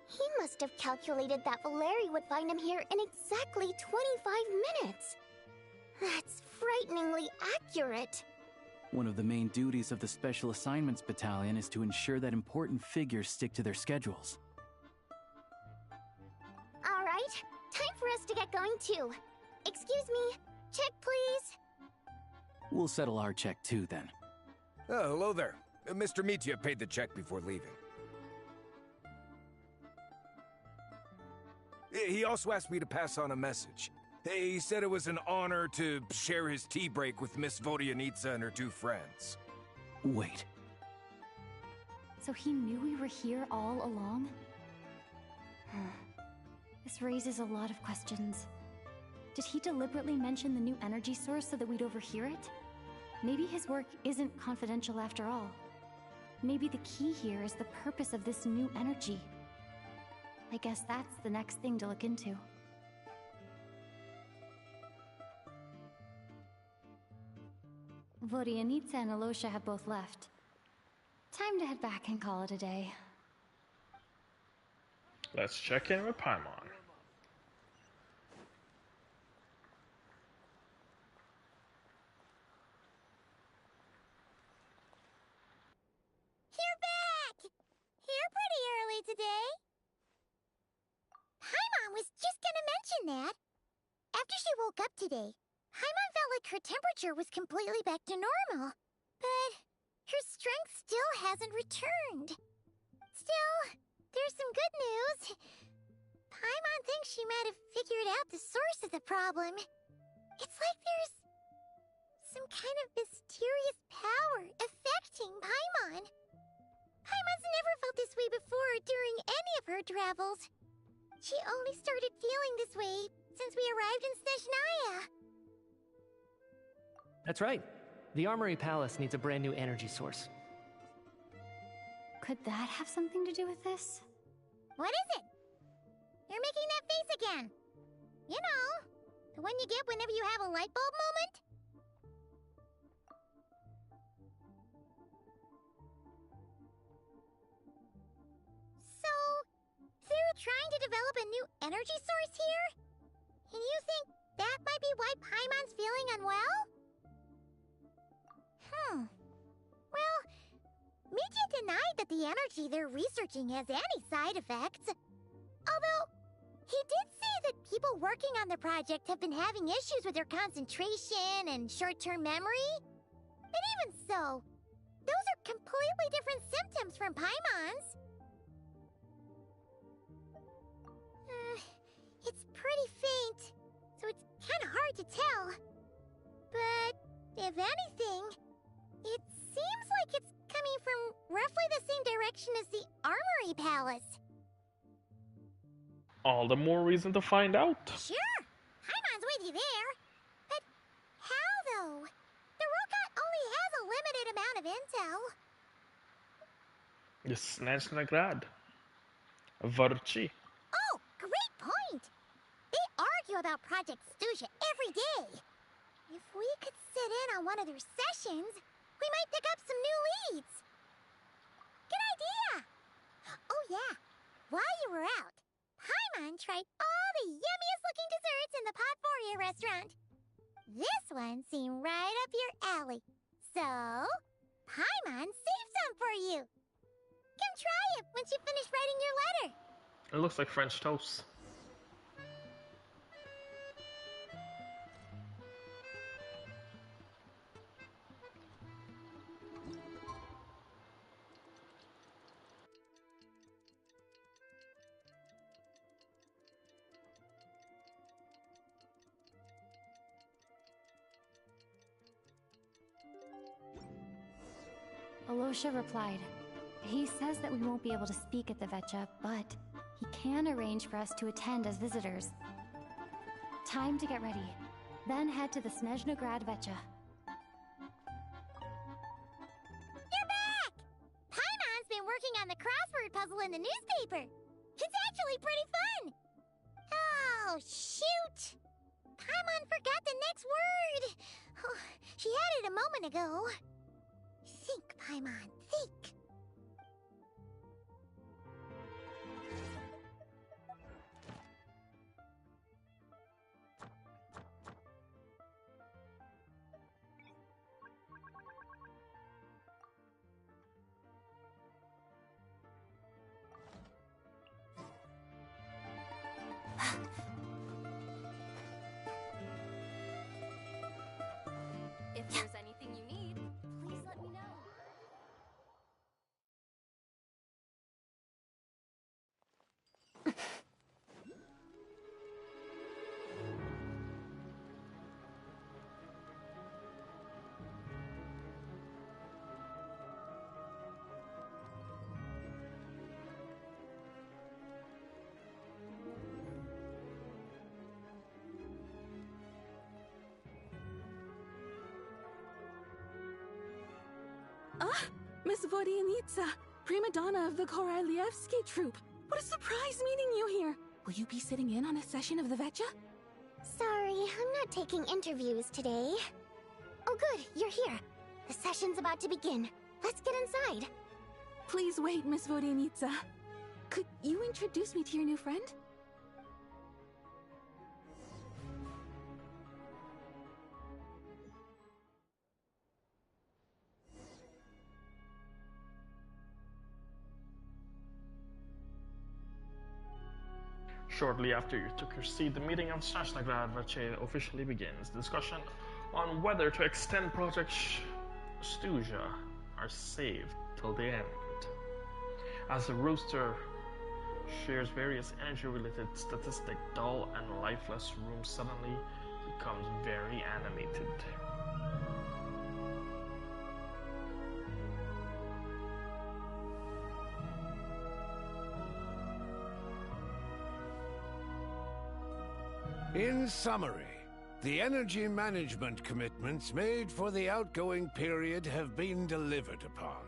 S3: He must have calculated that Valeri would find him here in exactly 25 minutes. That's frighteningly accurate.
S10: One of the main duties of the Special Assignments Battalion is to ensure that important figures stick to their schedules.
S3: All right, time for us to get going too. Excuse me, check please.
S10: We'll settle our check too, then.
S12: Oh, hello there. Mr. Mitya paid the check before leaving. He also asked me to pass on a message. He said it was an honor to share his tea break with Miss Vodyanitsa and her two friends.
S10: Wait.
S4: So he knew we were here all along? This raises a lot of questions. Did he deliberately mention the new energy source so that we'd overhear it? Maybe his work isn't confidential after all. Maybe the key here is the purpose of this new energy. I guess that's the next thing to look into. Vodyanitsa and Alosha have both left. Time to head back and call it a day.
S1: Let's check in with Paimon.
S3: You're back! Here pretty early today. Paimon was just gonna mention that. After she woke up today, Paimon felt like her temperature was completely back to normal. But her strength still hasn't returned. Still, there's some good news. Paimon thinks she might have figured out the source of the problem. It's like there's some kind of mysterious power affecting Paimon. Paimon's never felt this way before during any of her travels. She only started feeling this way since we arrived in Snezhnaya.
S21: That's right. The Armory Palace needs a brand new energy source.
S4: Could that have something to do with this?
S3: What is it? You're making that face again. You know, the one you get whenever you have a light bulb moment? So, they're trying to develop a new energy source here? And you think that might be why Paimon's feeling unwell? Well, Mitya denied that the energy they're researching has any side effects. Although, he did say that people working on the project have been having issues with their concentration and short-term memory. But even so, those are completely different symptoms from Paimon's. It's pretty faint, so it's kind of hard to tell. But, if anything, it seems like it's coming from roughly the same direction as the Armory Palace.
S1: All the more reason to find out.
S3: Sure, Paimon's with you there. But how, though? The Rokat only has a limited amount of intel.
S1: The Snezhnaya Varchi.
S3: Oh, great point! They argue about Project Stuja every day. If we could sit in on one of their sessions, we might pick up some new leads. Good idea! Oh yeah, while you were out, Paimon tried all the yummiest looking desserts in the Potforia restaurant. This one seemed right up your alley. So, Paimon saved some for you. Come try it once you finish writing your letter.
S1: It looks like French toast.
S4: Alosha replied. He says that we won't be able to speak at the Vecha, but he can arrange for us to attend as visitors. Time to get ready. Then head to the Snezhnaya Vecha.
S3: You're back! Paimon's been working on the crossword puzzle in the newspaper. It's actually pretty fun. Oh, Oh, shoot! Paimon forgot the next word! Oh, she had it a moment ago. Think, Paimon, think.
S4: If there's anything you need, please let me know.
S14: Ah, Miss Vodianitsa, prima donna of the Korolievsky troupe. What a surprise meeting you here. Will you be sitting in on a session of the Vetcha?
S3: Sorry, I'm not taking interviews today. Oh good, you're here. The session's about to begin. Let's get inside.
S14: Please wait, Miss Vodianitsa. Could you introduce me to your new friend?
S1: Shortly after you took your seat, the meeting of Snezhnaya officially begins. Discussion on whether to extend Project Stuja are saved till the end. As the rooster shares various energy-related statistics, dull and lifeless room suddenly becomes very animated.
S7: In summary, the energy management commitments made for the outgoing period have been delivered upon.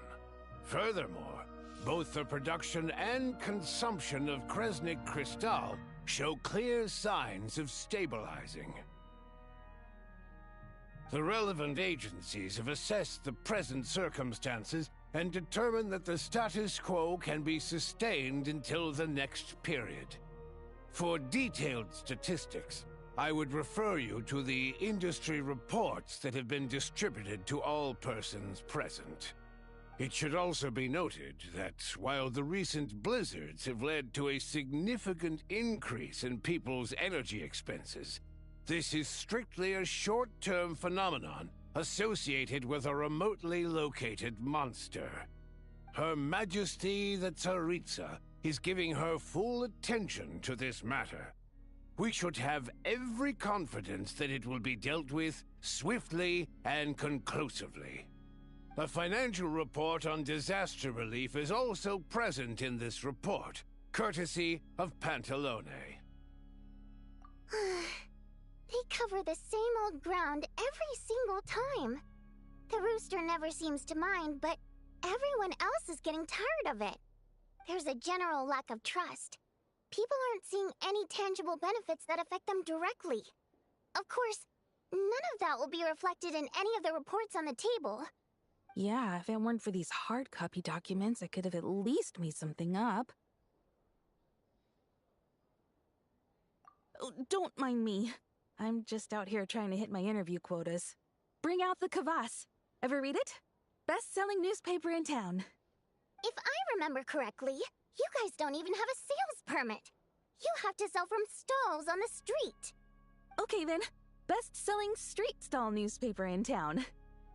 S7: Furthermore, both the production and consumption of Kresnik Crystal show clear signs of stabilizing. The relevant agencies have assessed the present circumstances and determined that the status quo can be sustained until the next period. For detailed statistics, I would refer you to the industry reports that have been distributed to all persons present. It should also be noted that while the recent blizzards have led to a significant increase in people's energy expenses, this is strictly a short-term phenomenon associated with a remotely located monster. Her Majesty the Tsaritsa is giving her full attention to this matter. We should have every confidence that it will be dealt with swiftly and conclusively. A financial report on disaster relief is also present in this report, courtesy of Pantalone.
S3: They cover the same old ground every single time. The rooster never seems to mind, but everyone else is getting tired of it. There's a general lack of trust. People aren't seeing any tangible benefits that affect them directly. Of course, none of that will be reflected in any of the reports on the table.
S14: Yeah, if it weren't for these hard copy documents, I could have at least made something up. Oh, don't mind me. I'm just out here trying to hit my interview quotas. Bring out the kvass. Ever read it? Best-selling newspaper in town.
S3: If I remember correctly, you guys don't even have a sales permit. You have to sell from stalls on the street.
S14: Okay then, best-selling street stall newspaper in town.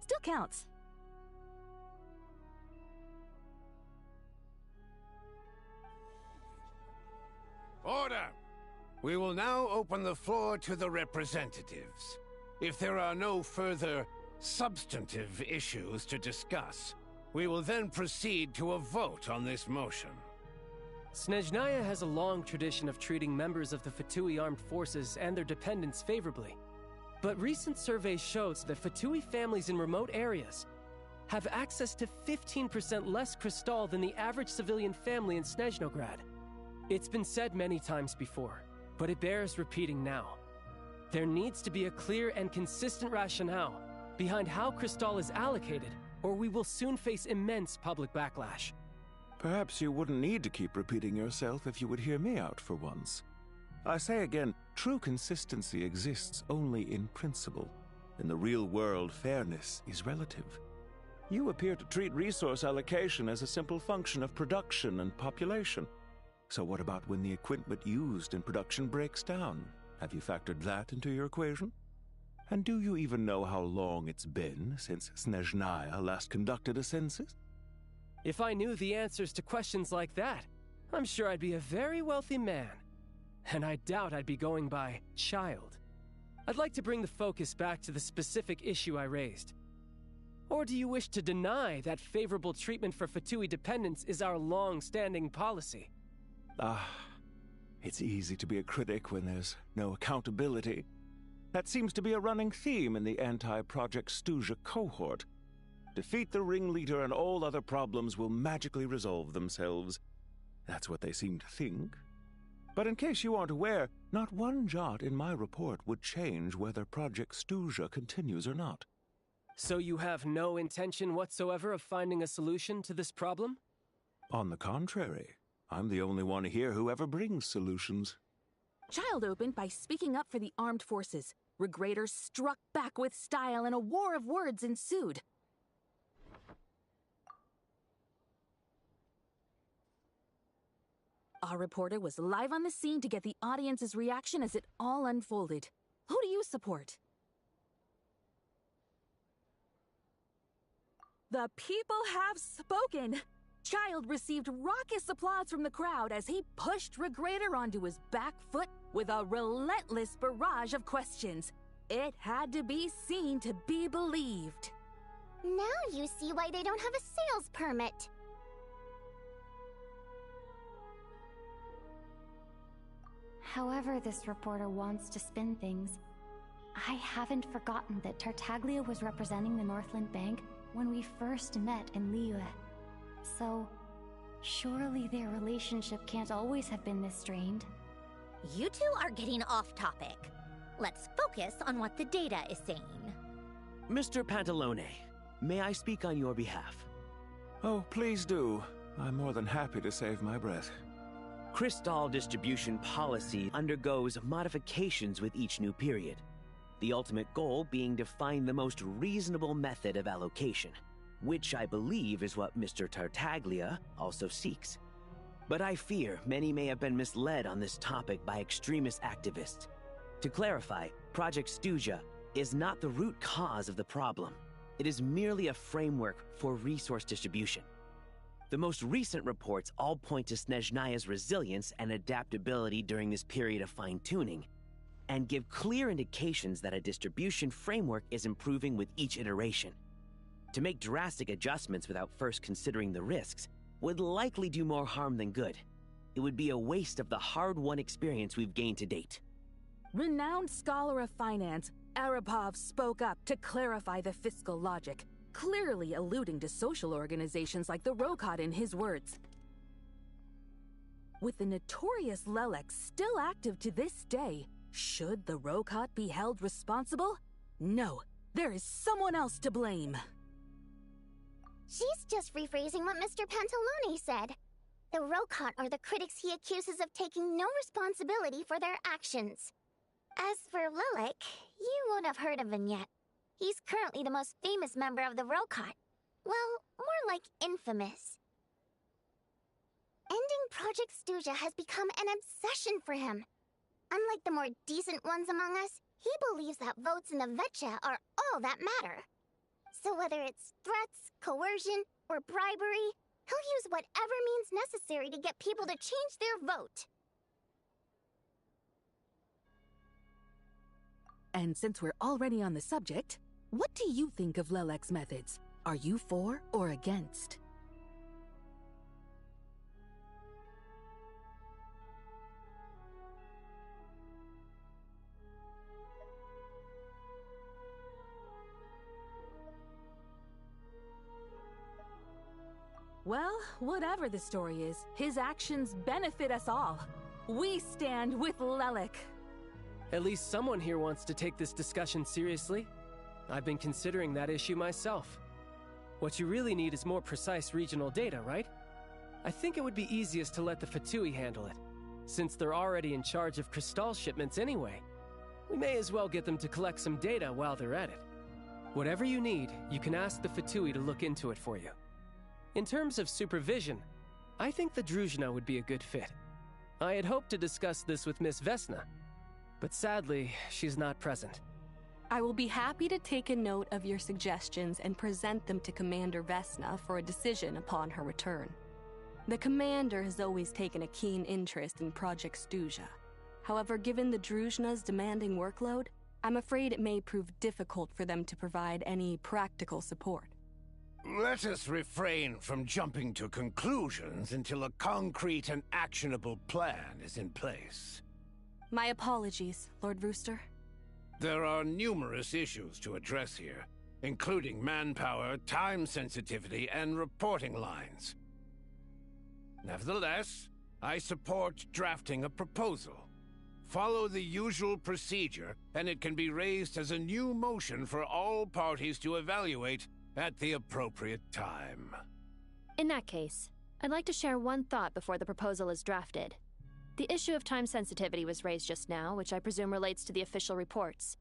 S14: Still counts.
S7: Order! We will now open the floor to the representatives. If there are no further substantive issues to discuss, we will then proceed to a vote on this motion.
S21: Snezhnaya has a long tradition of treating members of the Fatui armed forces and their dependents favorably. But recent surveys shows that Fatui families in remote areas have access to 15% less crystal than the average civilian family in Snezhnograd. It's been said many times before. but it bears repeating now. There needs to be a clear and consistent rationale behind how Cristal is allocated, or we will soon face immense public backlash.
S2: Perhaps you wouldn't need to keep repeating yourself if you would hear me out for once. I say again, true consistency exists only in principle. In the real world, fairness is relative. You appear to treat resource allocation as a simple function of production and population. So what about when the equipment used in production breaks down? Have you factored that into your equation? And do you even know how long it's been since Snezhnaya last conducted a census?
S21: If I knew the answers to questions like that, I'm sure I'd be a very wealthy man. And I doubt I'd be going by child. I'd like to bring the focus back to the specific issue I raised. Or do you wish to deny that favorable treatment for Fatui dependents is our long-standing policy?
S2: It's easy to be a critic when there's no accountability. That seems to be a running theme in the anti-Project Stuja cohort. Defeat the ringleader and all other problems will magically resolve themselves. That's what they seem to think. But in case you aren't aware, not one jot in my report would change whether Project Stuja continues or not.
S21: So you have no intention whatsoever of finding a solution to this problem?
S2: On the contrary, I'm the only one here who ever brings solutions.
S22: Child opened by speaking up for the armed forces. Regrator struck back with style and a war of words ensued. Our reporter was live on the scene to get the audience's reaction as it all unfolded. Who do you support? The people have spoken! Child received raucous applause from the crowd as he pushed Regrator onto his back foot with a relentless barrage of questions. It had to be seen to be believed.
S3: Now you see why they don't have a sales permit.
S4: However this reporter wants to spin things, I haven't forgotten that Tartaglia was representing the Northland Bank when we first met in Liyue. So, surely their relationship can't always have been this strained.
S19: You two are getting off topic. Let's focus on what the data is saying.
S23: Mr. Pantalone, may I speak on your behalf?
S2: Oh, please do. I'm more than happy to save my breath.
S23: Cristal distribution policy undergoes modifications with each new period. The ultimate goal being to find the most reasonable method of allocation, which I believe is what Mr. Tartaglia also seeks. But I fear many may have been misled on this topic by extremist activists. To clarify, Project Stuja is not the root cause of the problem. It is merely a framework for resource distribution. The most recent reports all point to Snezhnaya's resilience and adaptability during this period of fine-tuning, and give clear indications that a distribution framework is improving with each iteration. To make drastic adjustments without first considering the risks would likely do more harm than good. It would be a waste of the hard-won experience we've gained to date.
S22: Renowned scholar of finance, Arapov spoke up to clarify the fiscal logic, clearly alluding to social organizations like the Rokot in his words. With the notorious Lelex still active to this day, should the Rokot be held responsible? No, there is someone else to blame.
S3: She's just rephrasing what Mr. Pantalone said. The Rokot are the critics he accuses of taking no responsibility for their actions. As for Lilac, you won't have heard of him yet. He's currently the most famous member of the Rokot. Well, more like infamous. Ending Project Stuja has become an obsession for him. Unlike the more decent ones among us, he believes that votes in the Vetcha are all that matter. So whether it's threats, coercion, or bribery, he'll use whatever means necessary to get people to change their vote.
S22: And since we're already on the subject, what do you think of Lelec's methods? Are you for or against? Well, whatever the story is, his actions benefit us all. We stand with Lelik.
S21: At least someone here wants to take this discussion seriously. I've been considering that issue myself. What you really need is more precise regional data, right? I think it would be easiest to let the Fatui handle it, since they're already in charge of Crystal shipments anyway. We may as well get them to collect some data while they're at it. Whatever you need, you can ask the Fatui to look into it for you. In terms of supervision, I think the Druzhna would be a good fit. I had hoped to discuss this with Miss Vesna, but sadly, she's not present.
S5: I will be happy to take a note of your suggestions and present them to Commander Vesna for a decision upon her return. The Commander has always taken a keen interest in Project Stuzha. However, given the Druzhna's demanding workload, I'm afraid it may prove difficult for them to provide any practical support.
S7: Let us refrain from jumping to conclusions until a concrete and actionable plan is in place.
S5: My apologies, Lord Rooster.
S7: There are numerous issues to address here, including manpower, time sensitivity, and reporting lines. Nevertheless, I support drafting a proposal. Follow the usual procedure, and it can be raised as a new motion for all parties to evaluate at the appropriate time.
S11: In that case, I'd like to share one thought before the proposal is drafted. The issue of time sensitivity was raised just now, which I presume relates to the official reports.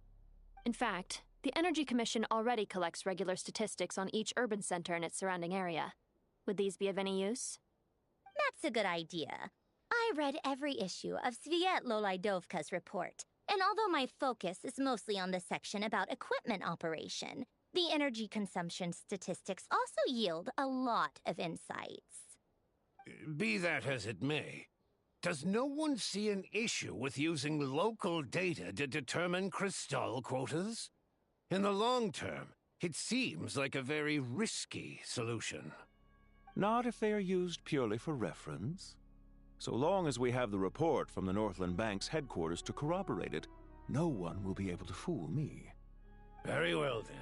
S11: In fact, the Energy Commission already collects regular statistics on each urban center and its surrounding area. Would these be of any use?
S19: That's a good idea. I read every issue of Sviet-Lolaidovka's report, and although my focus is mostly on the section about equipment operation, the energy consumption statistics also yield a lot of insights.
S7: Be that as it may, does no one see an issue with using local data to determine Crystal quotas? In the long term, it seems like a very risky solution.
S2: Not if they are used purely for reference. So long as we have the report from the Northland Bank's headquarters to corroborate it, no one will be able to fool me.
S7: Very well, then.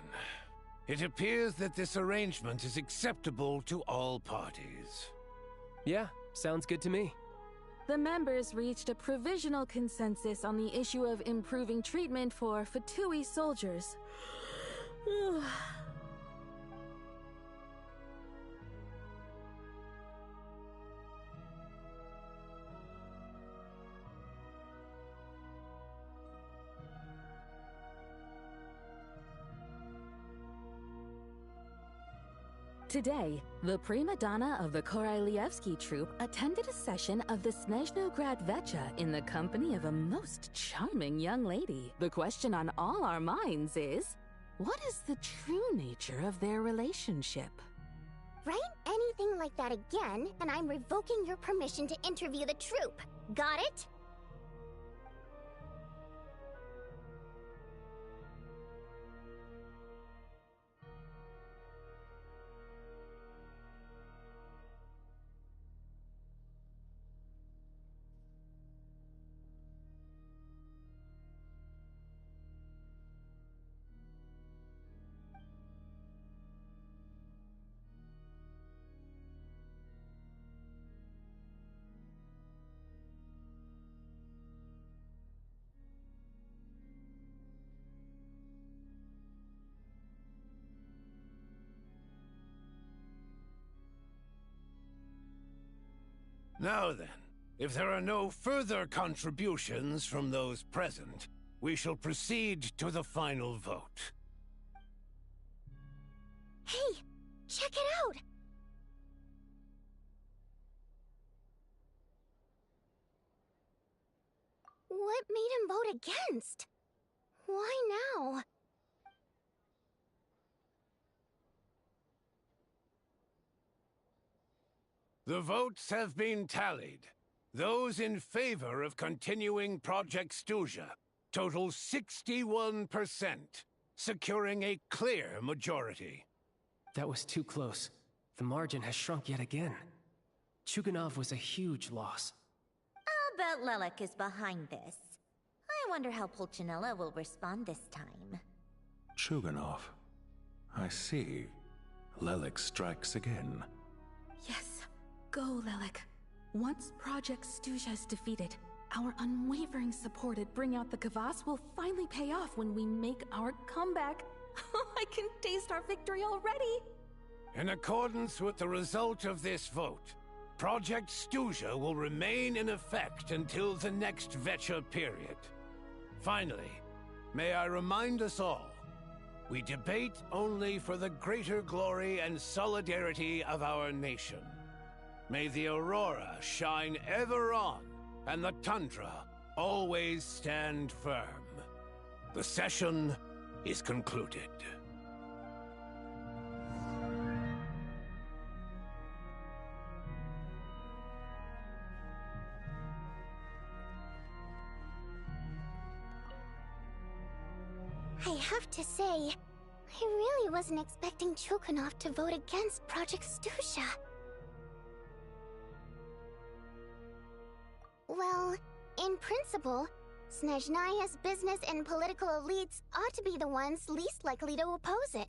S7: It appears that this arrangement is acceptable to all parties.
S21: Yeah, sounds good to me.
S22: The members reached a provisional consensus on the issue of improving treatment for Fatui soldiers. Today, the prima donna of the Korailievsky troupe attended a session of the Snezhnograd Vecha in the company of a most charming young lady. The question on all our minds is, what is the true nature of their relationship?
S3: Write anything like that again, and I'm revoking your permission to interview the troupe. Got it?
S7: Now then, if there are no further contributions from those present, we shall proceed to the final vote.
S3: Hey, check it out! What made him vote against? Why now?
S7: The votes have been tallied. Those in favor of continuing Project Stuzha total 61%, securing a clear majority.
S21: That was too close. The margin has shrunk yet again. Chuganov was a huge loss.
S19: I'll bet Lelik is behind this. I wonder how Pulcinella will respond this time.
S2: Chuganov. I see. Lelik strikes again.
S22: Yes. Go, Lelik. Once Project Stuzha is defeated, Our unwavering support at Bring Out the Kvass will finally pay off when we make our comeback. I can taste our victory already!
S7: In accordance with the result of this vote, Project Stuzha will remain in effect until the next Vecha period. Finally, may I remind us all, we debate only for the greater glory and solidarity of our nation. May the aurora shine ever on, and the tundra always stand firm. The session is concluded.
S3: I have to say, I really wasn't expecting Chulkunov to vote against Project Stuzha. Well, in principle, Snezhnaya's business and political elites ought to be the ones least likely to oppose it.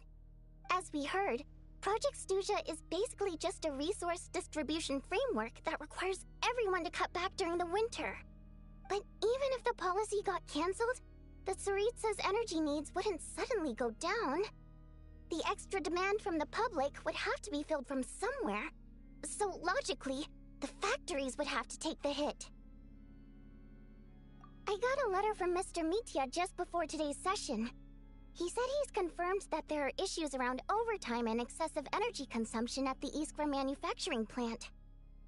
S3: As we heard, Project Stuzha is basically just a resource distribution framework that requires everyone to cut back during the winter. But even if the policy got cancelled, the Tsaritsa's energy needs wouldn't suddenly go down. The extra demand from the public would have to be filled from somewhere. So logically, the factories would have to take the hit. I got a letter from Mr. Mitya just before today's session. He said he's confirmed that there are issues around overtime and excessive energy consumption at the Iskra manufacturing plant.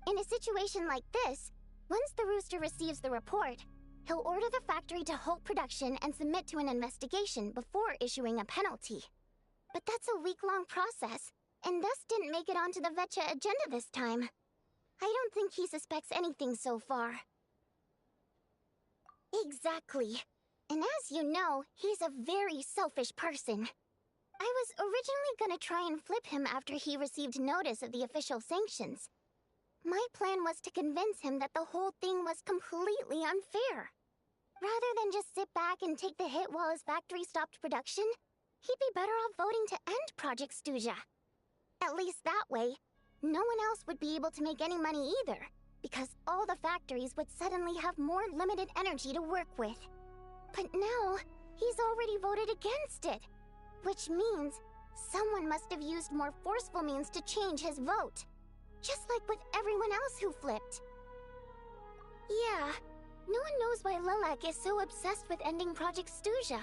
S3: In a situation like this, once the Rooster receives the report, he'll order the factory to halt production and submit to an investigation before issuing a penalty. But that's a week-long process, and thus didn't make it onto the Vecha agenda this time. I don't think he suspects anything so far. Exactly. And as you know, he's a very selfish person. I was originally gonna try and flip him after he received notice of the official sanctions. My plan was to convince him that the whole thing was completely unfair. Rather than just sit back and take the hit while his factory stopped production, he'd be better off voting to end Project Stuzha. At least that way, no one else would be able to make any money either, because all the factories would suddenly have more limited energy to work with. But now, he's already voted against it, which means someone must have used more forceful means to change his vote. Just like with everyone else who flipped. Yeah, no one knows why Lilac is so obsessed with ending Project Stuzha,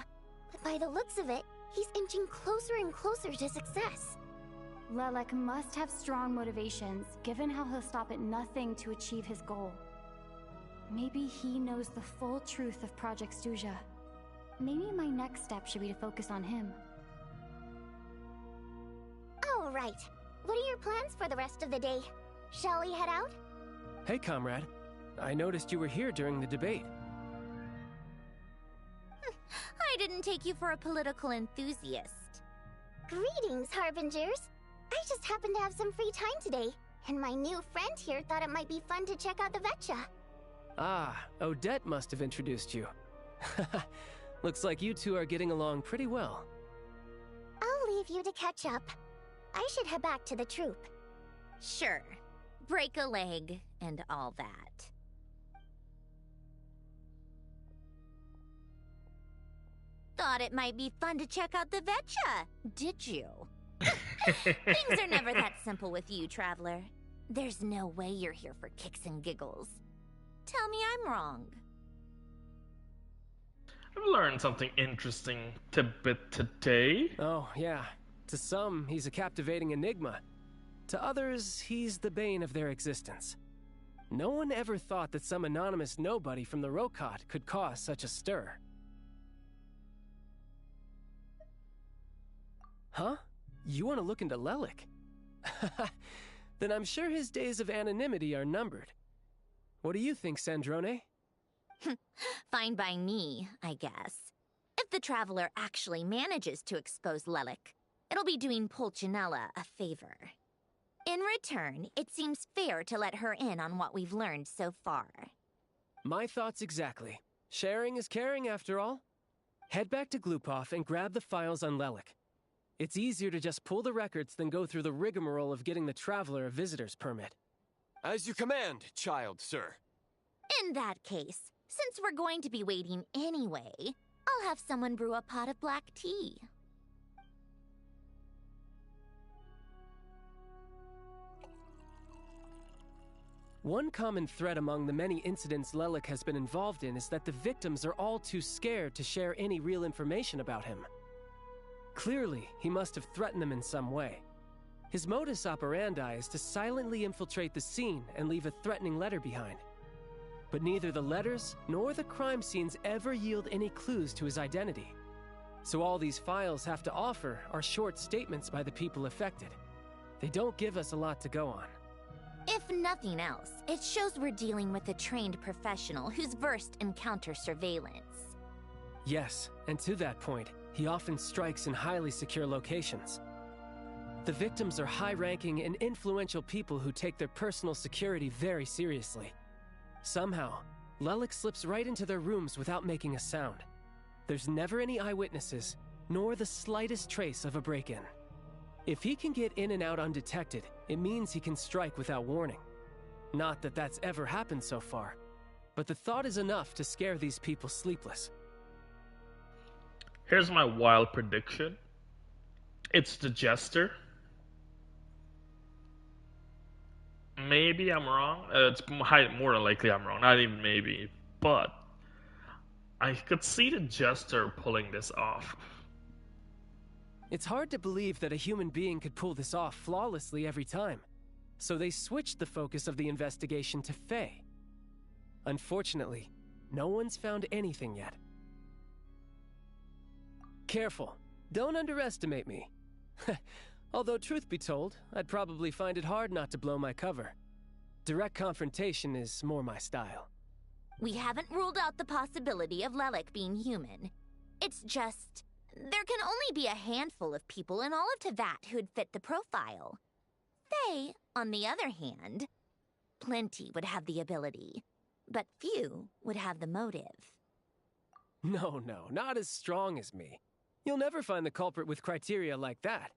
S3: but by the looks of it, he's inching closer and closer to success.
S4: Lilac must have strong motivations, given how he'll stop at nothing to achieve his goal. Maybe he knows the full truth of Project Stuzha. Maybe my next step should be to focus on him.
S3: All right. What are your plans for the rest of the day? Shall we head out?
S21: Hey, comrade. I noticed you were here during the debate.
S19: I didn't take you for a political enthusiast.
S3: Greetings, Harbingers. I just happened to have some free time today, and my new friend here thought it might be fun to check out the Vecha.
S21: Ah, Odette must have introduced you. Looks like you two are getting along pretty well.
S3: I'll leave you to catch up. I should head back to the troop.
S19: Sure. Break a leg and all that. Thought it might be fun to check out the Vecha, did you? Things are never that simple with you, Traveler. There's no way you're here for kicks and giggles. Tell me I'm wrong.
S1: I've learned something interesting tidbit today.
S21: Oh, yeah. To some, he's a captivating enigma. To others, he's the bane of their existence. No one ever thought that some anonymous nobody from the Rokot could cause such a stir. Huh? You want to look into Lelik? Then I'm sure his days of anonymity are numbered. What do you think, Sandrone?
S19: Fine by me, I guess. If the Traveler actually manages to expose Lelik, it'll be doing Pulcinella a favor. In return, it seems fair to let her in on what we've learned so far.
S21: My thoughts exactly. Sharing is caring, after all. Head back to Glupov and grab the files on Lelik. It's easier to just pull the records than go through the rigmarole of getting the Traveler a visitor's permit.
S9: As you command, child, sir.
S19: In that case, Since we're going to be waiting anyway, I'll have someone brew a pot of black tea.
S21: One common thread among the many incidents Lelik has been involved in is that the victims are all too scared to share any real information about him. Clearly, he must have threatened them in some way. His modus operandi is to silently infiltrate the scene and leave a threatening letter behind. But neither the letters nor the crime scenes ever yield any clues to his identity. So all these files have to offer are short statements by the people affected. They don't give us a lot to go on.
S19: If nothing else, it shows we're dealing with a trained professional who's versed in counter-surveillance.
S21: Yes, and to that point, he often strikes in highly secure locations. The victims are high-ranking and influential people who take their personal security very seriously. Somehow, Lelik slips right into their rooms without making a sound. There's never any eyewitnesses, nor the slightest trace of a break-in. If he can get in and out undetected, it means he can strike without warning. Not that that's ever happened so far, but the thought is enough to scare these people sleepless.
S1: Here's my wild prediction. It's the Jester. Maybe I'm wrong. It's more than likely I'm wrong. Not even maybe. But I could see the Jester pulling this off.
S21: It's hard to believe that a human being could pull this off flawlessly every time. So they switched the focus of the investigation to Faye. Unfortunately, no one's found anything yet. Careful. Don't underestimate me. Although truth be told, I'd probably find it hard not to blow my cover. Direct confrontation is more my style.
S19: We haven't ruled out the possibility of Lelik being human. It's just, there can only be a handful of people in all of Teyvat who'd fit the profile. Faye, on the other hand, plenty would have the ability, but few would have the motive.
S21: No, not as strong as me. You'll never find the culprit with criteria like that.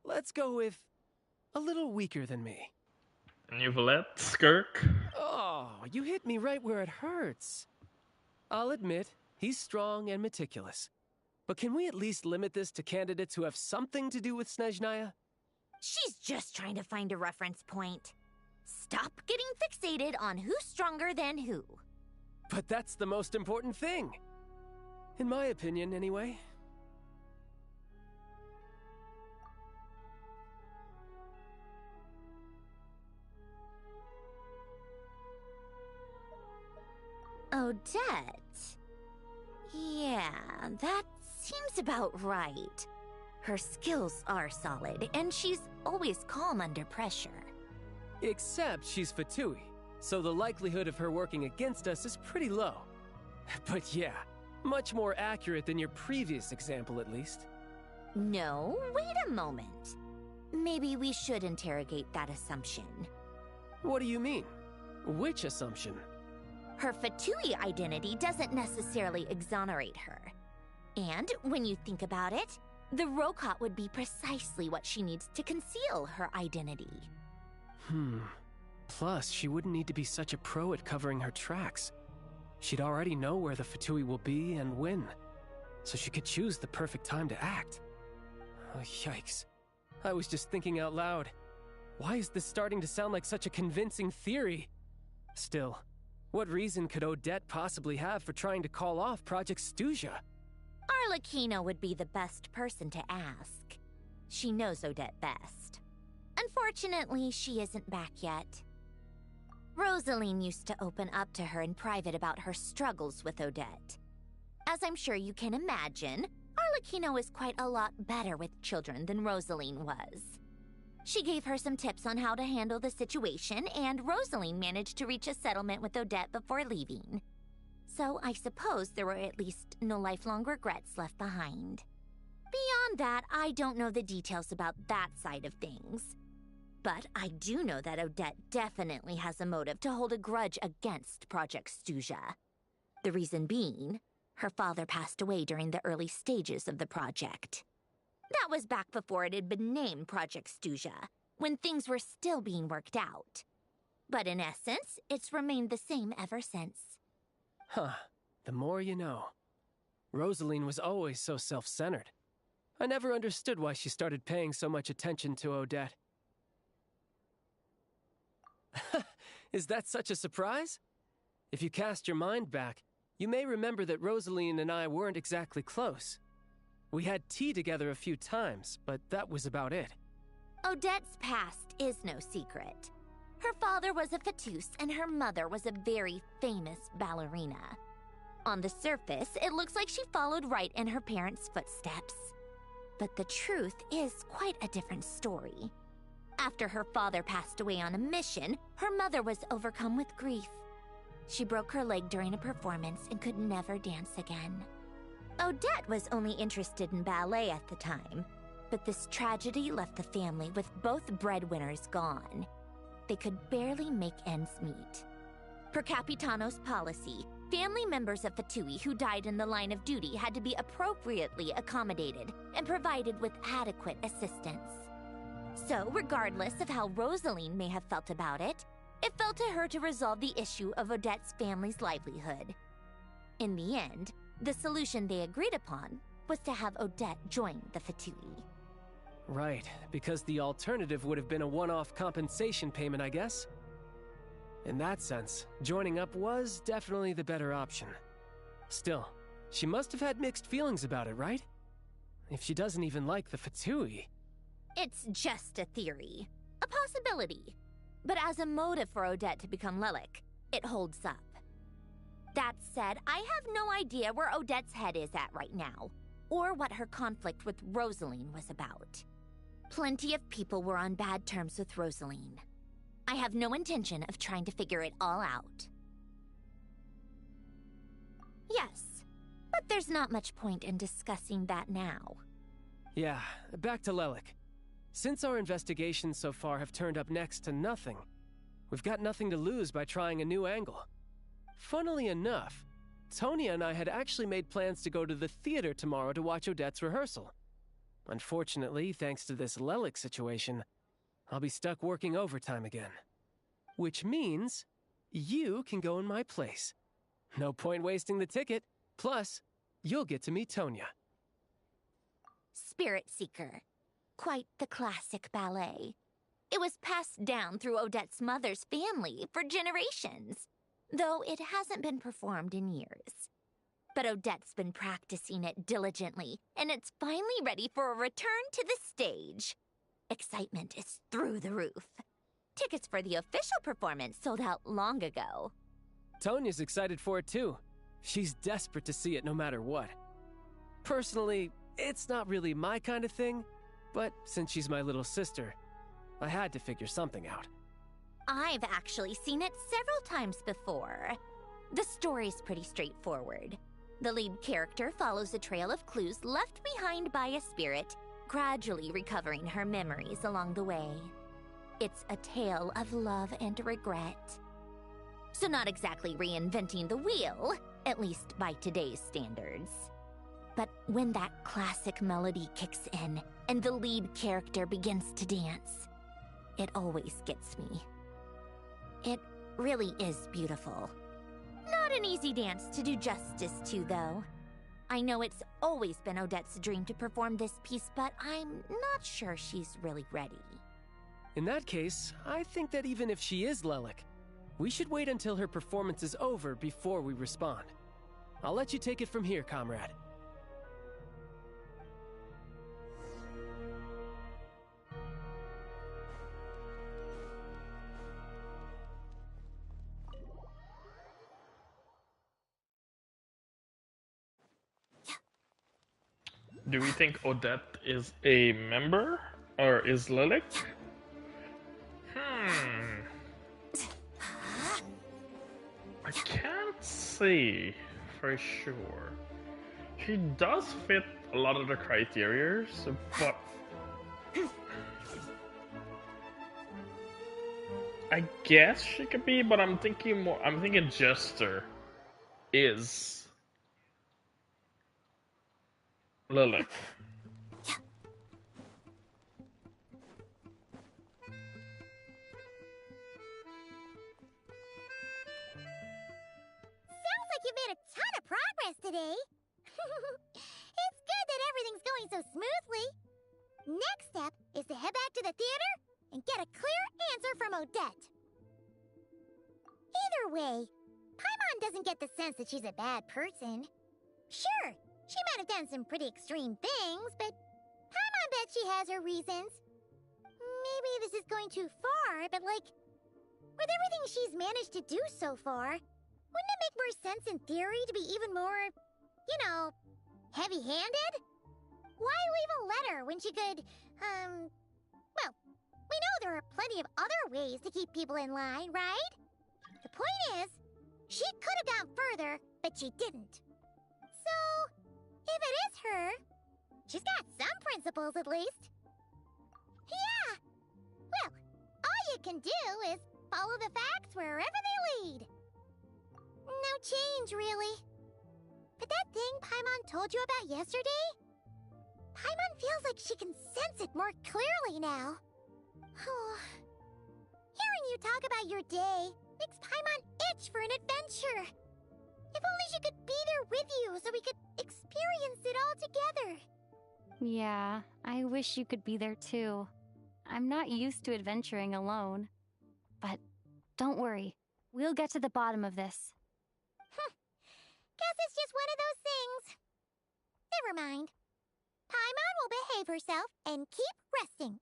S21: Let's go with a little weaker than me.
S1: Neuvillette, Skirk.
S21: Oh, you hit me right where it hurts. I'll admit, he's strong and meticulous. But can we at least limit this to candidates who have something to do with Snezhnaya?
S19: She's just trying to find a reference point. Stop getting fixated on who's stronger than who.
S21: But that's the most important thing. In my opinion, anyway.
S19: Odette? Yeah, that seems about right. Her skills are solid, and she's always calm under pressure.
S21: Except she's Fatui, so the likelihood of her working against us is pretty low. But yeah, much more accurate than your previous example, at least.
S19: No, wait a moment. Maybe we should interrogate that assumption.
S21: What do you mean? Which assumption?
S19: Her Fatui identity doesn't necessarily exonerate her. And when you think about it, the Rokot would be precisely what she needs to conceal her identity.
S21: Plus, she wouldn't need to be such a pro at covering her tracks. She'd already know where the Fatui will be and when, so she could choose the perfect time to act. Oh, yikes. I was just thinking out loud. Why is this starting to sound like such a convincing theory? Still, what reason could Odette possibly have for trying to call off Project Snezhnaya?
S19: Arlecchino would be the best person to ask. She knows Odette best. Unfortunately, she isn't back yet. Rosaline used to open up to her in private about her struggles with Odette. As I'm sure you can imagine, Arlecchino is quite a lot better with children than Rosaline was. She gave her some tips on how to handle the situation, and Rosaline managed to reach a settlement with Odette before leaving. So I suppose there were at least no lifelong regrets left behind. Beyond that, I don't know the details about that side of things. But I do know that Odette definitely has a motive to hold a grudge against Project Snezhnaya. The reason being, her father passed away during the early stages of the project. That was back before it had been named Project Snezhnaya, when things were still being worked out. But in essence, it's remained the same ever since.
S21: Huh. The more you know. Rosaline was always so self-centered. I never understood why she started paying so much attention to Odette. Is that such a surprise? If you cast your mind back, you may remember that Rosaline and I weren't exactly close. We had tea together a few times, but that was about it.
S19: Odette's past is no secret. Her father was a fatus and her mother was a very famous ballerina. On the surface, it looks like she followed right in her parents' footsteps. But the truth is quite a different story. After her father passed away on a mission, her mother was overcome with grief. She broke her leg during a performance and could never dance again. Odette was only interested in ballet at the time, but this tragedy left the family with both breadwinners gone. They could barely make ends meet. Per Capitano's policy, family members of Fatui who died in the line of duty had to be appropriately accommodated and provided with adequate assistance. So, regardless of how Rosaline may have felt about it, it fell to her to resolve the issue of Odette's family's livelihood. In the end, the solution they agreed upon was to have Odette join the Fatui.
S21: Right, because the alternative would have been a one-off compensation payment, I guess. In that sense, joining up was definitely the better option. Still, she must have had mixed feelings about it, right? If she doesn't even like the Fatui.
S19: It's just a theory. A possibility. But as a motive for Odette to become Lilac, it holds up. That said, I have no idea where Odette's head is at right now, or what her conflict with Rosaline was about. Plenty of people were on bad terms with Rosaline. I have no intention of trying to figure it all out. Yes, but there's not much point in discussing that now.
S21: Yeah, back to Lilac. Since our investigations so far have turned up next to nothing, we've got nothing to lose by trying a new angle. Funnily enough, Tonya and I had actually made plans to go to the theater tomorrow to watch Odette's rehearsal. Unfortunately, thanks to this Lilac situation, I'll be stuck working overtime again. Which means you can go in my place. No point wasting the ticket. Plus, you'll get to meet Tonya.
S19: Spirit Seeker. Quite the classic ballet. It was passed down through Odette's mother's family for generations, though it hasn't been performed in years. But Odette's been practicing it diligently, and it's finally ready for a return to the stage. Excitement is through the roof. Tickets for the official performance sold out long ago.
S21: Tonya's excited for it too. She's desperate to see it no matter what. Personally, it's not really my kind of thing, but since she's my little sister, I had to figure something out.
S19: I've actually seen it several times before. The story's pretty straightforward. The lead character follows a trail of clues left behind by a spirit, gradually recovering her memories along the way. It's a tale of love and regret. So not exactly reinventing the wheel, at least by today's standards. But when that classic melody kicks in and the lead character begins to dance, it always gets me. It really is beautiful. Not an easy dance to do justice to, though. I know it's always been Odette's dream to perform this piece, but I'm not sure she's really ready.
S21: In that case, I think that even if she is Lilac, we should wait until her performance is over before we respond. I'll let you take it from here, comrade.
S1: Do we think Odette is a member? Or is Lilac? I can't say for sure. She does fit a lot of the criteria, but I guess she could be, but I'm thinking Jester is Lilac.
S3: Sounds like you made rested, eh? It's good that everything's going so smoothly. Next step is to head back to the theater and get a clear answer from Odette. Either way, Paimon doesn't get the sense that she's a bad person. Sure, she might have done some pretty extreme things, but Paimon bet she has her reasons. Maybe this is going too far, but like, with everything she's managed to do so far, wouldn't it make more sense in theory to be even more, you know, heavy-handed? Why leave a letter when she could, well, we know there are plenty of other ways to keep people in line, right? The point is, she could have gone further, but she didn't. So, if it is her, she's got some principles at least. Yeah! Well, all you can do is follow the facts wherever they lead. No change, really. But that thing Paimon told you about yesterday? Paimon feels like she can sense it more clearly now. Hearing you talk about your day makes Paimon itch for an adventure. If only she could be there with you so we could experience it all together.
S4: Yeah, I wish you could be there too. I'm not used to adventuring alone. But don't worry, we'll get to the bottom of this.
S3: Guess it's just one of those things. Never mind. Paimon will behave herself and keep resting.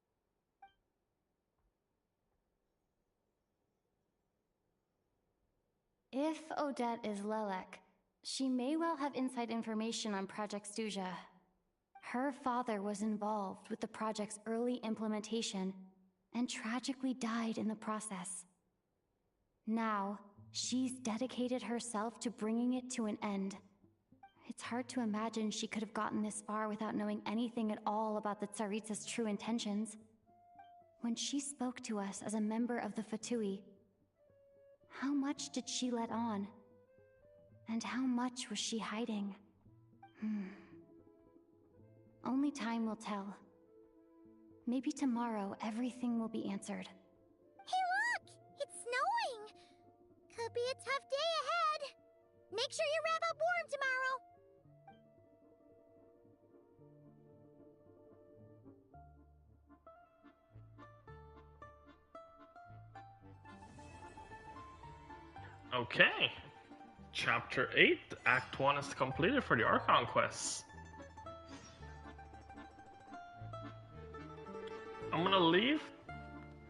S4: If Odette is Lelek, she may well have inside information on Project Stuja. Her father was involved with the project's early implementation and tragically died in the process. Now, she's dedicated herself to bringing it to an end. It's hard to imagine she could have gotten this far without knowing anything at all about the Tsaritsa's true intentions. When she spoke to us as a member of the Fatui, how much did she let on? And how much was she hiding? Only time will tell. Maybe tomorrow everything will be answered.
S3: Hey look! It's snowing! Could be a tough day ahead. Make sure you wrap up warm tomorrow.
S1: Okay. Chapter 8, Act 1 is completed for the Archon quests. I'm gonna leave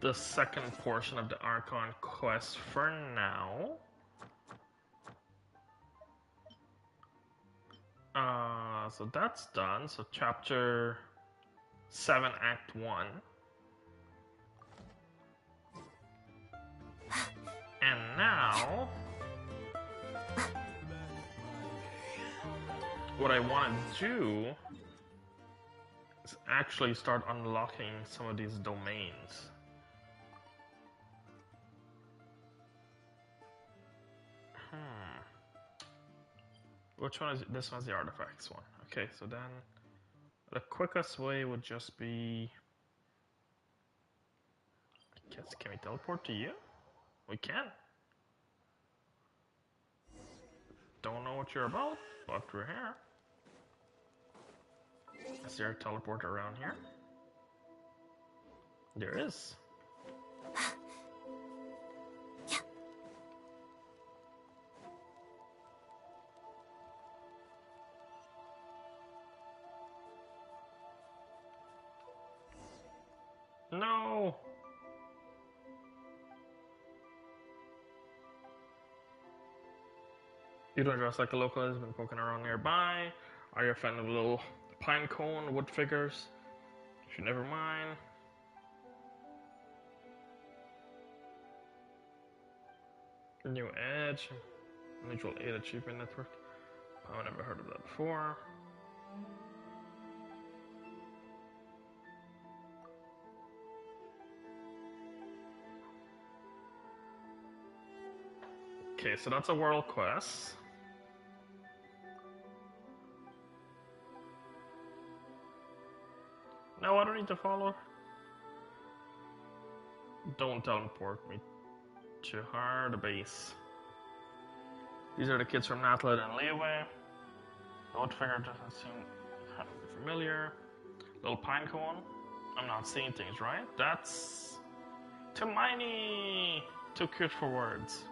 S1: the second portion of the Archon quest for now. So that's done. So Chapter 7, Act 1. And now, what I want to do is actually start unlocking some of these domains. Which one is it? This one's the artifacts one. Okay, so then the quickest way would just be, I guess, can we teleport to you? We can. Don't know what you're about, but we're here. Is there a teleporter around here? There is. No! You don't dress like a local has been poking around nearby. Are you a fan of little pine cone wood figures? You should never mind. New Edge, Mutual Aid Achievement Network. I've never heard of that before. Okay, so that's a world quest. No, I don't need to follow. Don't teleport me to her, the base. These are the kids from Natlet and Leeway. The wood figure doesn't seem familiar. Little pine cone. I'm not seeing things, right? That's too miny. Too cute for words.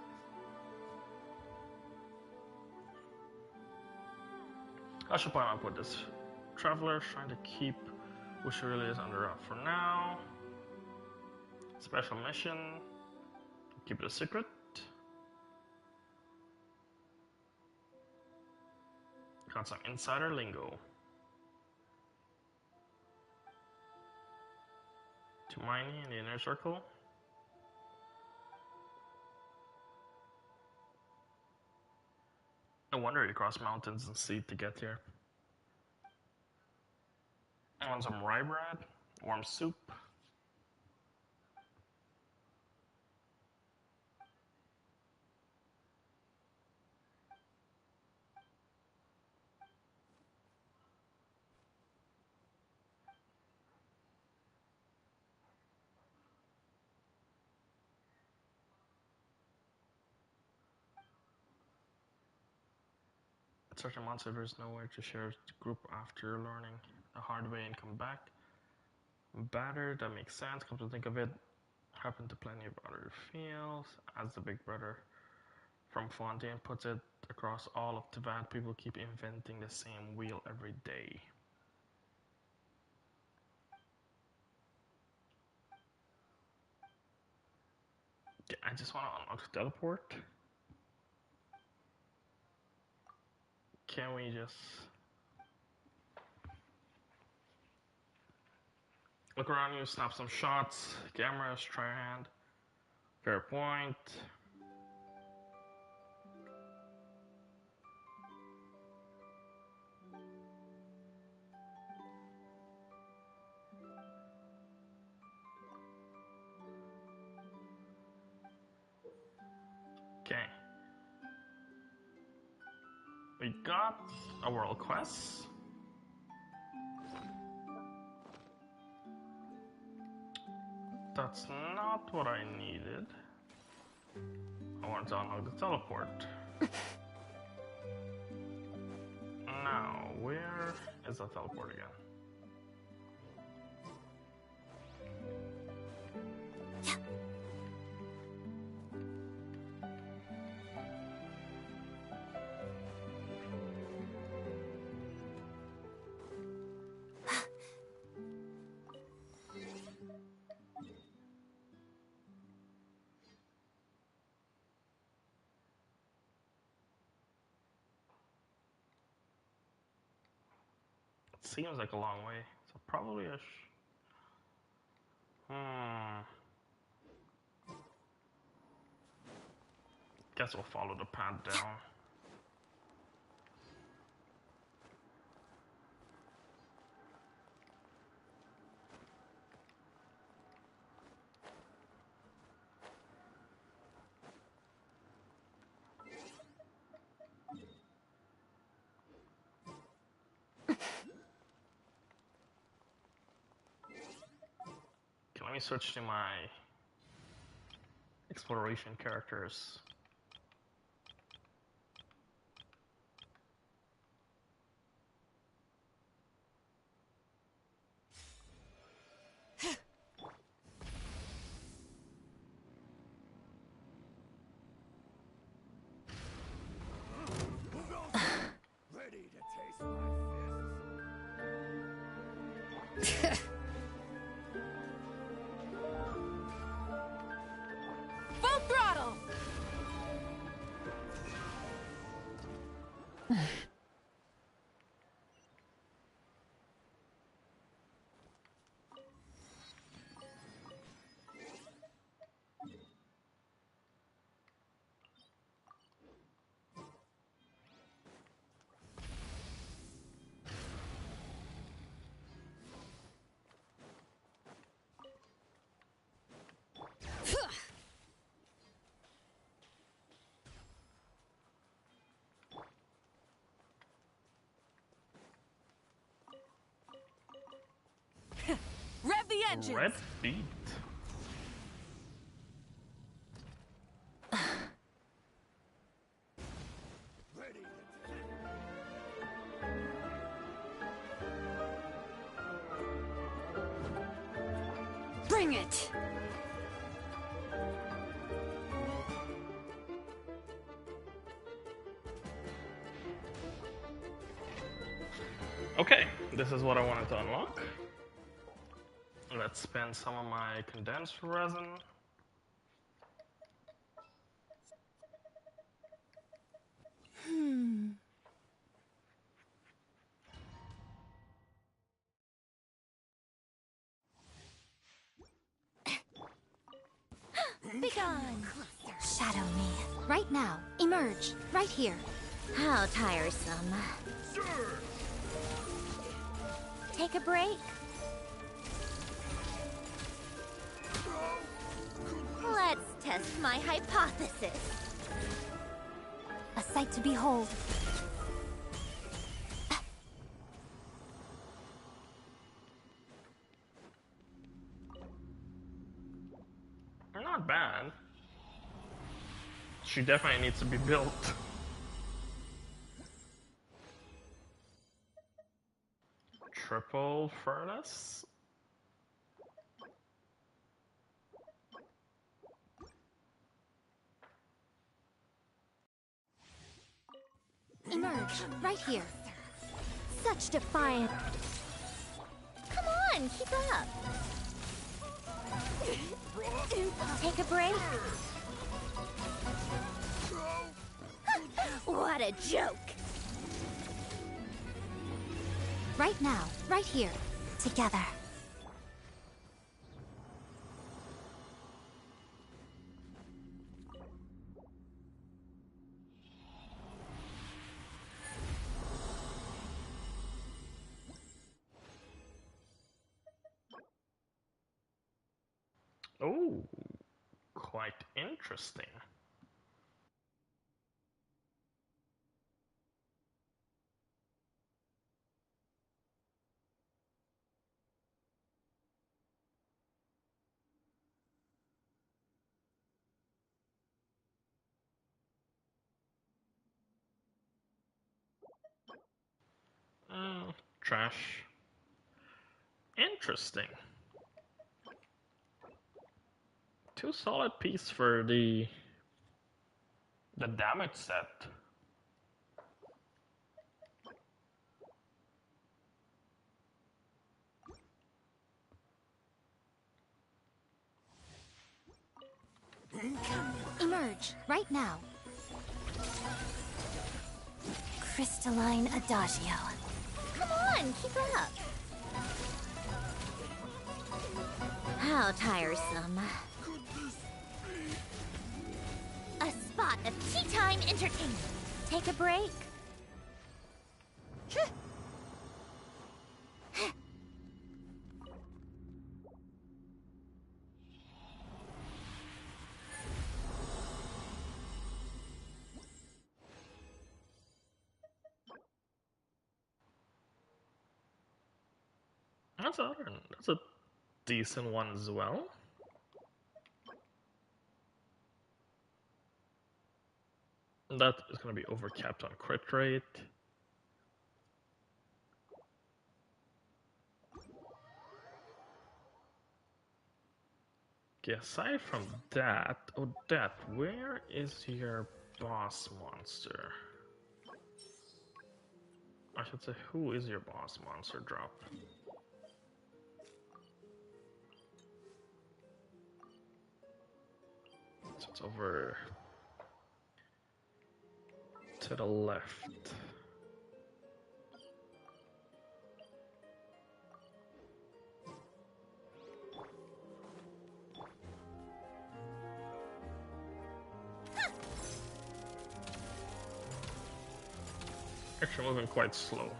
S1: I should probably put this traveler trying to keep who she really is under wrap for now. Special mission. Keep it a secret. Got some insider lingo. To Miney in the inner circle. No wonder you cross mountains and sea to get here. I want some rye bread, warm soup. Certain monster, there is nowhere to share the group after learning the hard way and come back. Battered, that makes sense. Come to think of it, happened to plenty of other fields. As the big brother from Fontaine puts it, across all of Tivat, people keep inventing the same wheel every day. Okay, I just want to unlock the teleport. Can we just look around you, snap some shots, cameras, try your hand, fair point. Okay. We got a world quest. That's not what I needed. I want to unlock the teleport. Now, where is the teleport again? Seems like a long way, so probably a guess we'll follow the path down. Let me switch to my exploration characters.
S7: Ready to taste my fists?
S22: Full throttle! Rev the engines!
S1: Red beat.
S4: Bring it!
S1: Okay, this is what I wanted to unlock. Let's spend some of my condensed resin.
S4: Be gone! Shadow me. Right now. Emerge. Right here.
S19: How tiresome. Take a break. Let's test my hypothesis.
S4: A sight to behold.
S1: They're not bad. She definitely needs to be built. Triple furnace?
S4: Emerge. Right here. Such defiant.
S19: Come on, keep up. Take a break. What a joke.
S4: Right now. Right here. Together.
S1: Oh, quite interesting. Trash. Interesting. 2 solid pieces for the damage set.
S4: Emerge. Right now. Crystalline Adagio.
S19: Come on, keep up. How tiresome. A spot of tea time entertainment. Take a break.
S1: That's a decent one as well. That is going to be overcapped on crit rate. Okay, aside from that, Odette, where is your boss monster? I should say, who is your boss monster drop? So it's over to the left. Actually moving quite slow.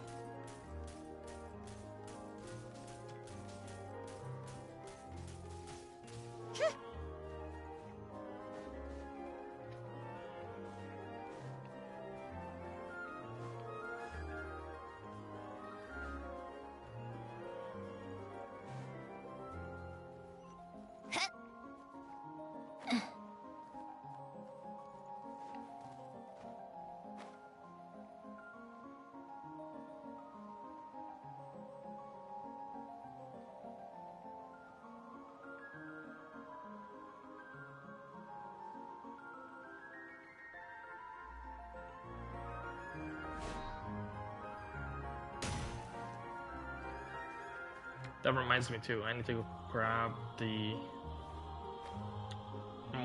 S1: That reminds me too. I need to grab the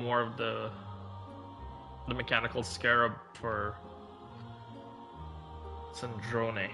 S1: more of the mechanical scarab for Snezhnaya.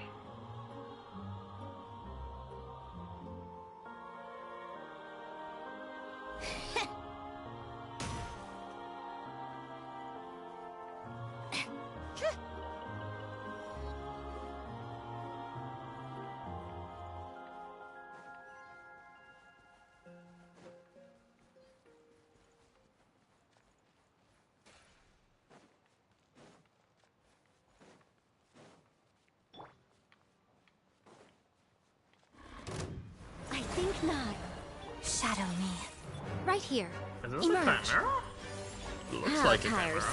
S6: I think not. Shadow me. Right here.
S1: Is this
S6: Emerge.
S1: a camera? Looks
S6: How
S1: like a camera.
S6: tiresome.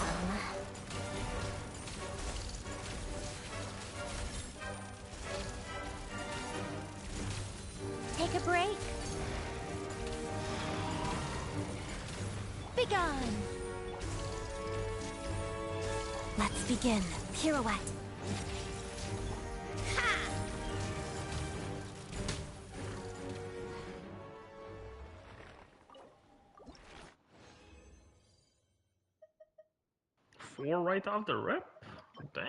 S6: Take a break. Begone. Let's begin. Pirouette.
S1: Four right off the rip? Damn.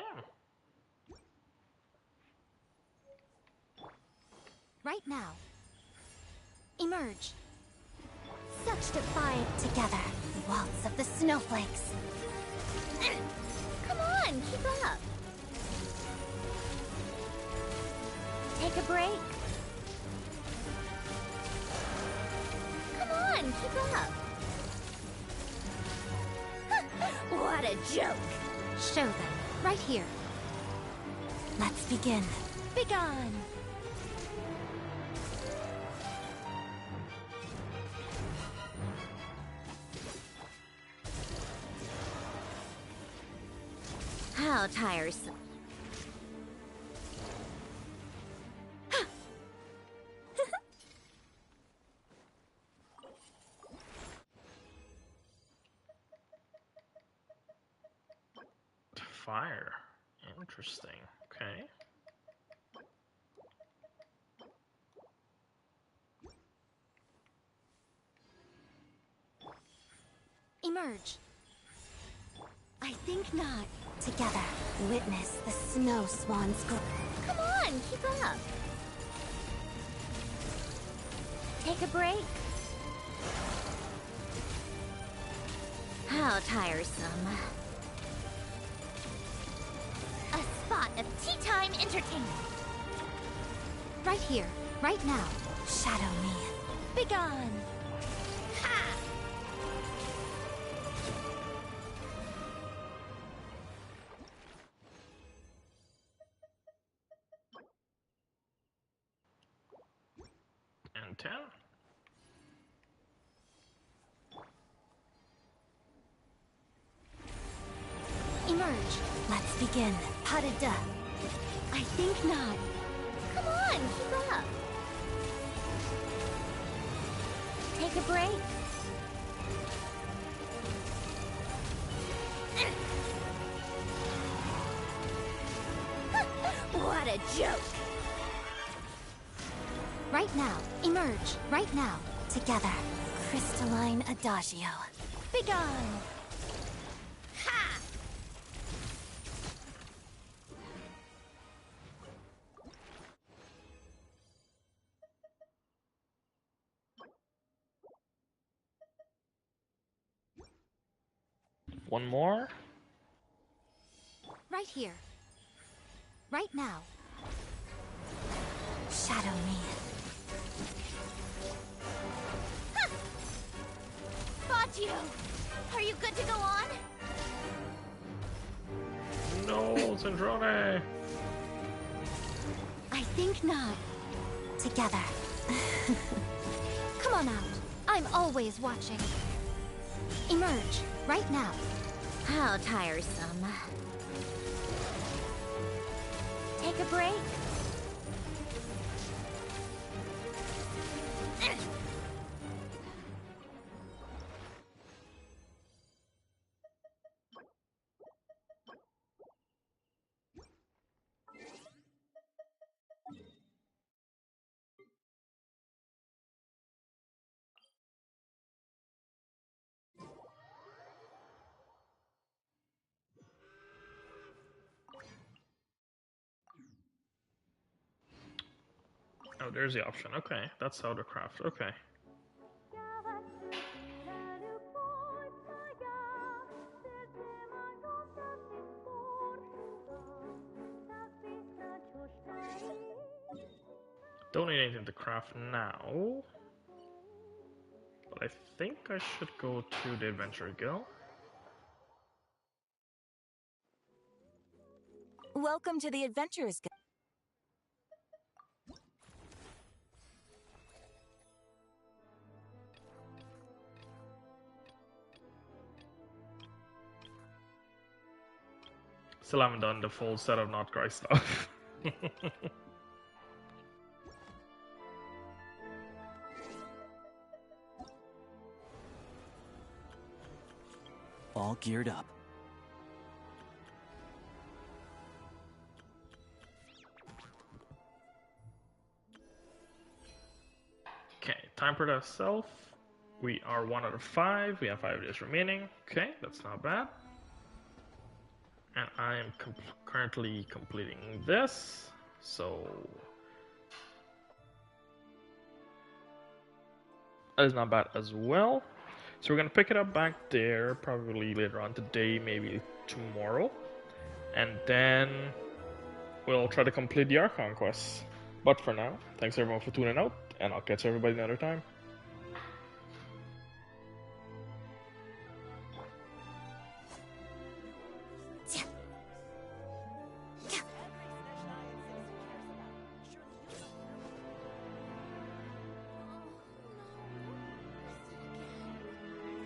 S6: Right now. Emerge. Such defiant together. Waltz of the snowflakes.
S3: Come on, keep up. Take a break. Come on, keep up. What a joke!
S6: Show them. Right here. Let's begin.
S3: Begone! How tiresome.
S1: Fire. Interesting. Okay.
S6: Emerge. I think not. Together, witness the snow swan's glow.
S3: Come on, keep up. Take a break. How tiresome. A spot of tea time entertainment.
S6: Right here, right now. Shadow me.
S3: Begone. Ha!
S1: And 10.
S6: Emerge. Let's begin. Pas de deux. I think not.
S3: Come on, keep up. Take a break. What a joke!
S6: Right now. Emerge. Right now. Together. Crystalline adagio.
S3: Begone! Ha!
S1: One more.
S6: Right here. Right now. Shadow me.
S3: Boccio! Are you good to go on?
S1: No, Snezhnaya.
S6: I think not. Together. Come on out. I'm always watching. Emerge. Right now.
S3: How tiresome. Take a break.
S1: Oh, there's the option. Okay, that's how to craft. Okay. Don't need anything to craft now. But I think I should go to the Adventure Guild.
S6: Welcome to the Adventurers Guild.
S1: Still haven't done the full set of Not Cry stuff.
S10: All geared up.
S1: Okay, time for the self. We are 1 out of 5. We have 5 days remaining. Okay, that's not bad. And I am currently completing this. So that is not bad as well. So we're gonna pick it up back there probably later on today, maybe tomorrow. And then we'll try to complete the Archon quest. But for now, thanks everyone for tuning out, and I'll catch everybody another time.